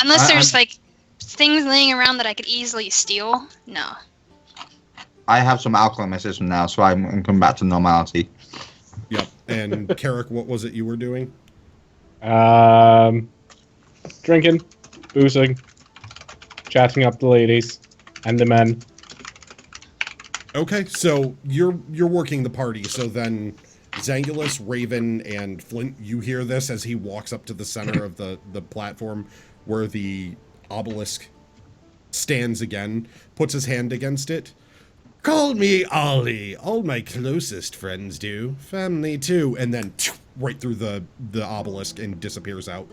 Unless there's I'm- like things laying around that I could easily steal. No. I have some alcohol in my system now, so I'm coming back to normality. Yep. And Carrick, what was it you were doing? Drinking, boozing, chatting up the ladies and the men. Okay, so you're working the party. So then, Zangulus, Raven, and Flint, you hear this as he walks up to the center of the platform where the obelisk stands again, puts his hand against it. Call me Ollie. All my closest friends do. Family too. And then right through the obelisk and disappears out.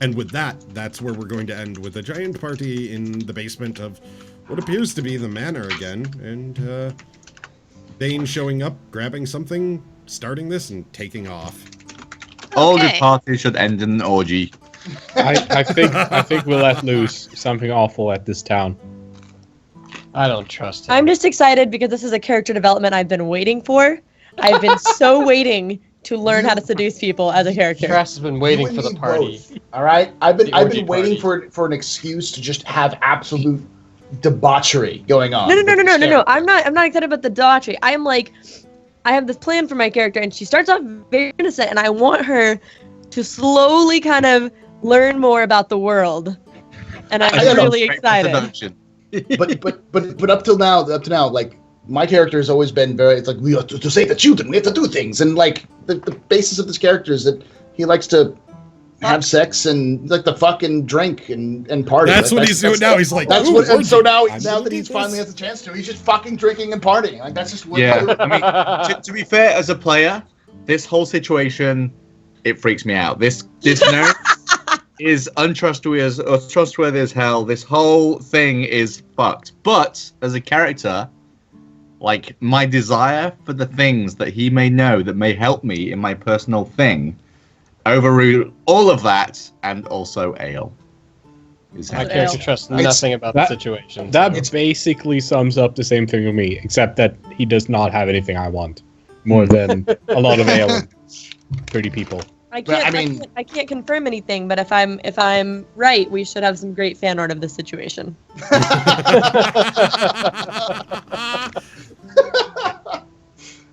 And with that, that's where we're going to end, with a giant party in the basement of what appears to be the manor again, and Bane showing up, grabbing something, starting this, and taking off. All good Okay. parties should end in an orgy. I think we'll let loose something awful at this town. I don't trust him. I'm just excited because this is a character development I've been waiting for. I've been so waiting to learn how to seduce people as a character. Tress has been waiting You for the need party. both, all right, I've The been orgy waiting for an excuse to just have absolute debauchery going on. No. I'm not excited about the debauchery. I'm like, I have this plan for my character, and she starts off very innocent, and I want her to slowly kind of learn more about the world. And I'm really excited. But up till now, like my character has always been very. It's like we have to save the children. We have to do things, and like the basis of this character is that he likes to have sex and like the fuck and drink and party. That's like, what he's doing now. He's like, That's "Ooh, what. And so now I'm that gonna he's do finally this." has the chance to, he's just fucking drinking and partying. Like that's just what. Yeah, I mean, to be fair, as a player, this whole situation, it freaks me out. This nerd is trustworthy as hell. This whole thing is fucked. But as a character, like my desire for the things that he may know that may help me in my personal thing, overrule all of that, and also ale. My character trusts nothing about the situation. That basically sums up the same thing with me, except that he does not have anything I want more than a lot of ale and pretty people. I can't. But, I mean- I can't confirm anything, but if I'm right, we should have some great fan art of this situation.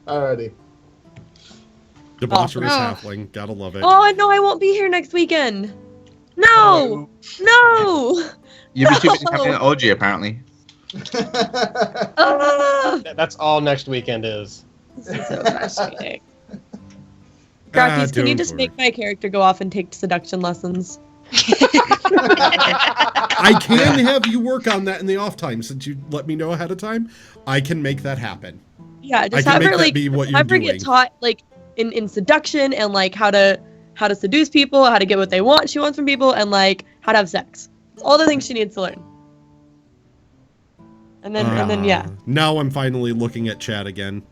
Alrighty. Debaucherous Oh. halfling, gotta love it. Oh no, I won't be here next weekend. No. You'll be too busy having an orgy, apparently. Ah! That's all next weekend is. This is so frustrating. Grakees, can you don't just worry. make my character go off and take seduction lessons? I can have you work on that in the off time, since you let me know ahead of time. I can make that happen. Yeah, just I can have make her that like be what you're have her doing. get taught like in seduction and like how to seduce people, how to get what she wants from people, and like how to have sex. It's all the things she needs to learn. And then yeah. Now I'm finally looking at chat again.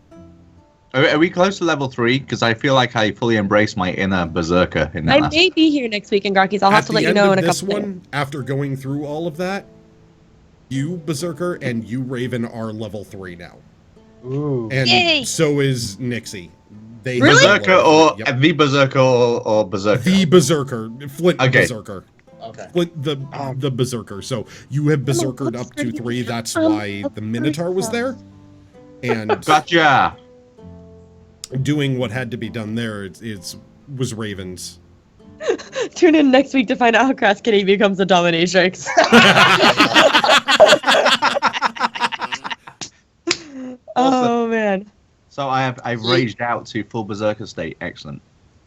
Are we close to level 3? Because I feel like I fully embrace my inner berserker in that. I last- may be here next week in Grakees. I'll have to let you know in a this couple days. one, after going through all of that, you Berserker and you Raven are level 3 now, Ooh. and Yay. so is Nixie. They Really? have Berserker level or 3. Yep. the Berserker or Berserker? The Berserker, Flint Okay. Berserker. Okay. Flint the Berserker. So you have Berserkered up to 3. That's why the Minotaur was there, and Gotcha. doing what had to be done there. Was Ravens. Tune in next week to find out how Crass Kitty becomes a dominatrix. Oh man. So I've raged out to full Berserker state. Excellent.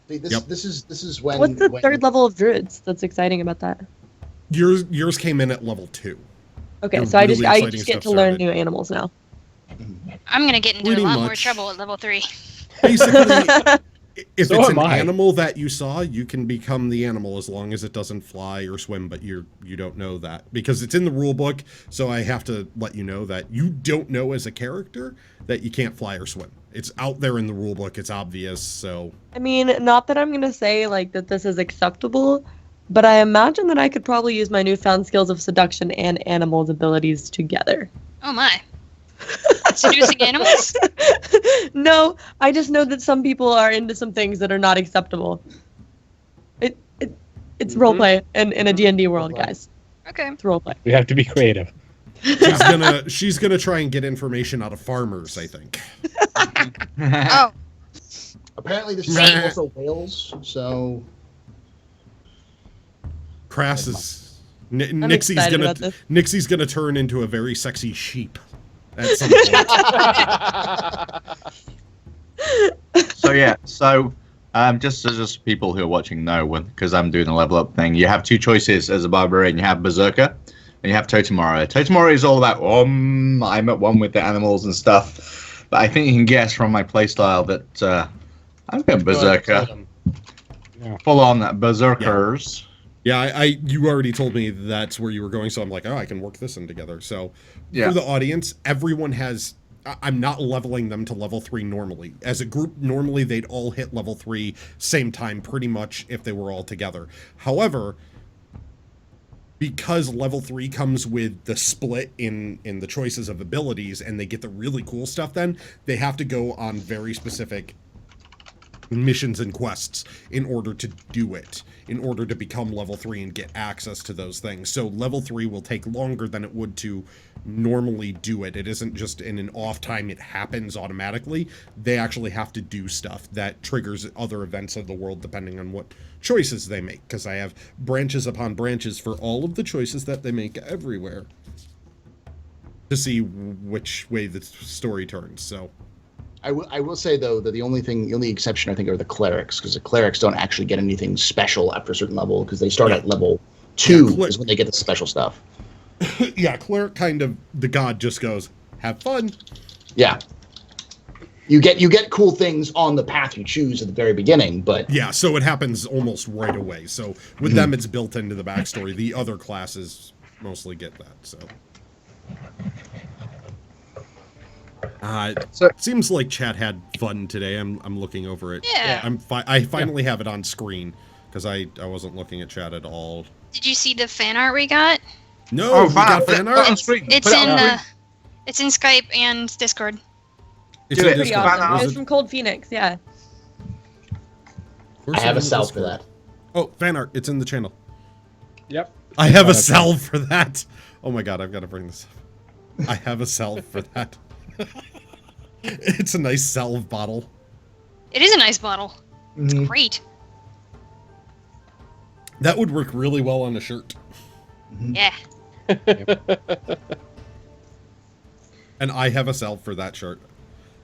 See, this Yep. this is when. What's the when- third level of druids that's exciting about that? Yours came in at level 2. Okay, The so I really just exciting get stuff to learn started. new animals now. I'm gonna get into Pretty a lot more much. trouble at level 3. Basically, if So it's am an I. animal that you saw, you can become the animal as long as it doesn't fly or swim, but you don't know that because it's in the rule book. So I have to let you know that you don't know as a character that you can't fly or swim. It's out there in the rule book. It's obvious. So I mean, not that I'm gonna say like that this is acceptable, but I imagine that I could probably use my newfound skills of seduction and animals' abilities together. Oh my. Seducing animals? No, I just know that some people are into some things that are not acceptable. It's roleplay in a D&D world, guys. Okay. It's roleplay. We have to be creative. she's gonna try and get information out of farmers, I think. Oh, Apparently, this Meh. is also whales. So Crass is I'm Nixie's excited gonna about this. Nixie's gonna turn into a very sexy sheep at some point. So yeah, just people who are watching know, because I'm doing the level up thing. You have 2 choices as a barbarian. You have Berserker, and you have Totemora. Totemora is all about I'm at one with the animals and stuff. But I think you can guess from my playstyle that I'm going Berserker, Yeah. full on Berserkers. Yeah, you already told me that's where you were going, so I'm like, oh, I can work this in together. So Yeah. for the audience, everyone has. I'm not leveling them to level 3 normally. As a group, normally they'd all hit level 3 same time, pretty much, if they were all together. However, because level 3 comes with the split in the choices of abilities, and they get the really cool stuff, then they have to go on very specific missions and quests in order to do it, in order to become level 3 and get access to those things. So level 3 will take longer than it would to normally do it. It isn't just in an off time, it happens automatically. They actually have to do stuff that triggers other events of the world depending on what choices they make, because I have branches upon branches for all of the choices that they make everywhere to see which way the story turns. So I will say, though, that the only exception, I think, are the clerics, because the clerics don't actually get anything special after a certain level, because they start at level 2 is when they get the special stuff. Yeah, cleric kind of, the god just goes, have fun. Yeah. You get cool things on the path you choose at the very beginning, but... Yeah, so it happens almost right away. So with them, it's built into the backstory. The other classes mostly get that, so... It seems like chat had fun today. I'm looking over it. Yeah. I finally have it on screen because I wasn't looking at chat at all. Did you see the fan art we got? No, we got fan art. On screen. It's in Skype and Discord. It's Do in it. Pretty Discord. awesome. It Where's was from Cold Phoenix, yeah. where's I have it a in salve for Discord? that. Oh, fan art. It's in the channel. Yep. I have a salve for that. Oh my god, I've got to bring this up. I have a salve for that. It's a nice salve bottle. It is a nice bottle. It's great. That would work really well on a shirt. Yeah. And I have a salve for that shirt.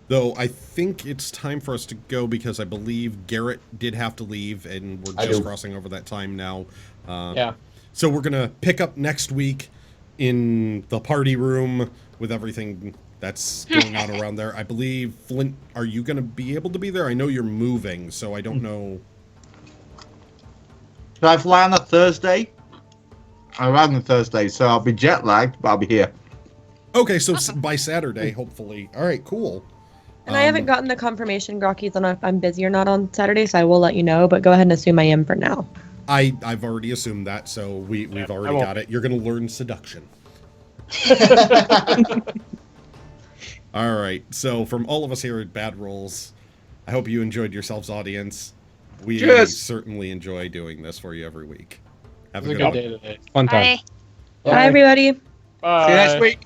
Though I think it's time for us to go because I believe Garrett did have to leave and we're just crossing over that time now. Yeah. So we're going to pick up next week in the party room with everything that's going on around there. I believe, Flint, are you going to be able to be there? I know you're moving, so I don't know. Should I fly on a Thursday? I arrive on a Thursday, so I'll be jet lagged, but I'll be here. Okay, so by Saturday, hopefully. All right, cool. And I haven't gotten the confirmation, Grakees, on if I'm busy or not on Saturday, so I will let you know, but go ahead and assume I am for now. I've already assumed that, so we've already got it. You're going to learn seduction. All right, so from all of us here at Bad Rolls, I hope you enjoyed yourselves, audience. We certainly enjoy doing this for you every week. Have a good one. day today. Fun time. Bye. Bye, everybody. Bye. See you next week.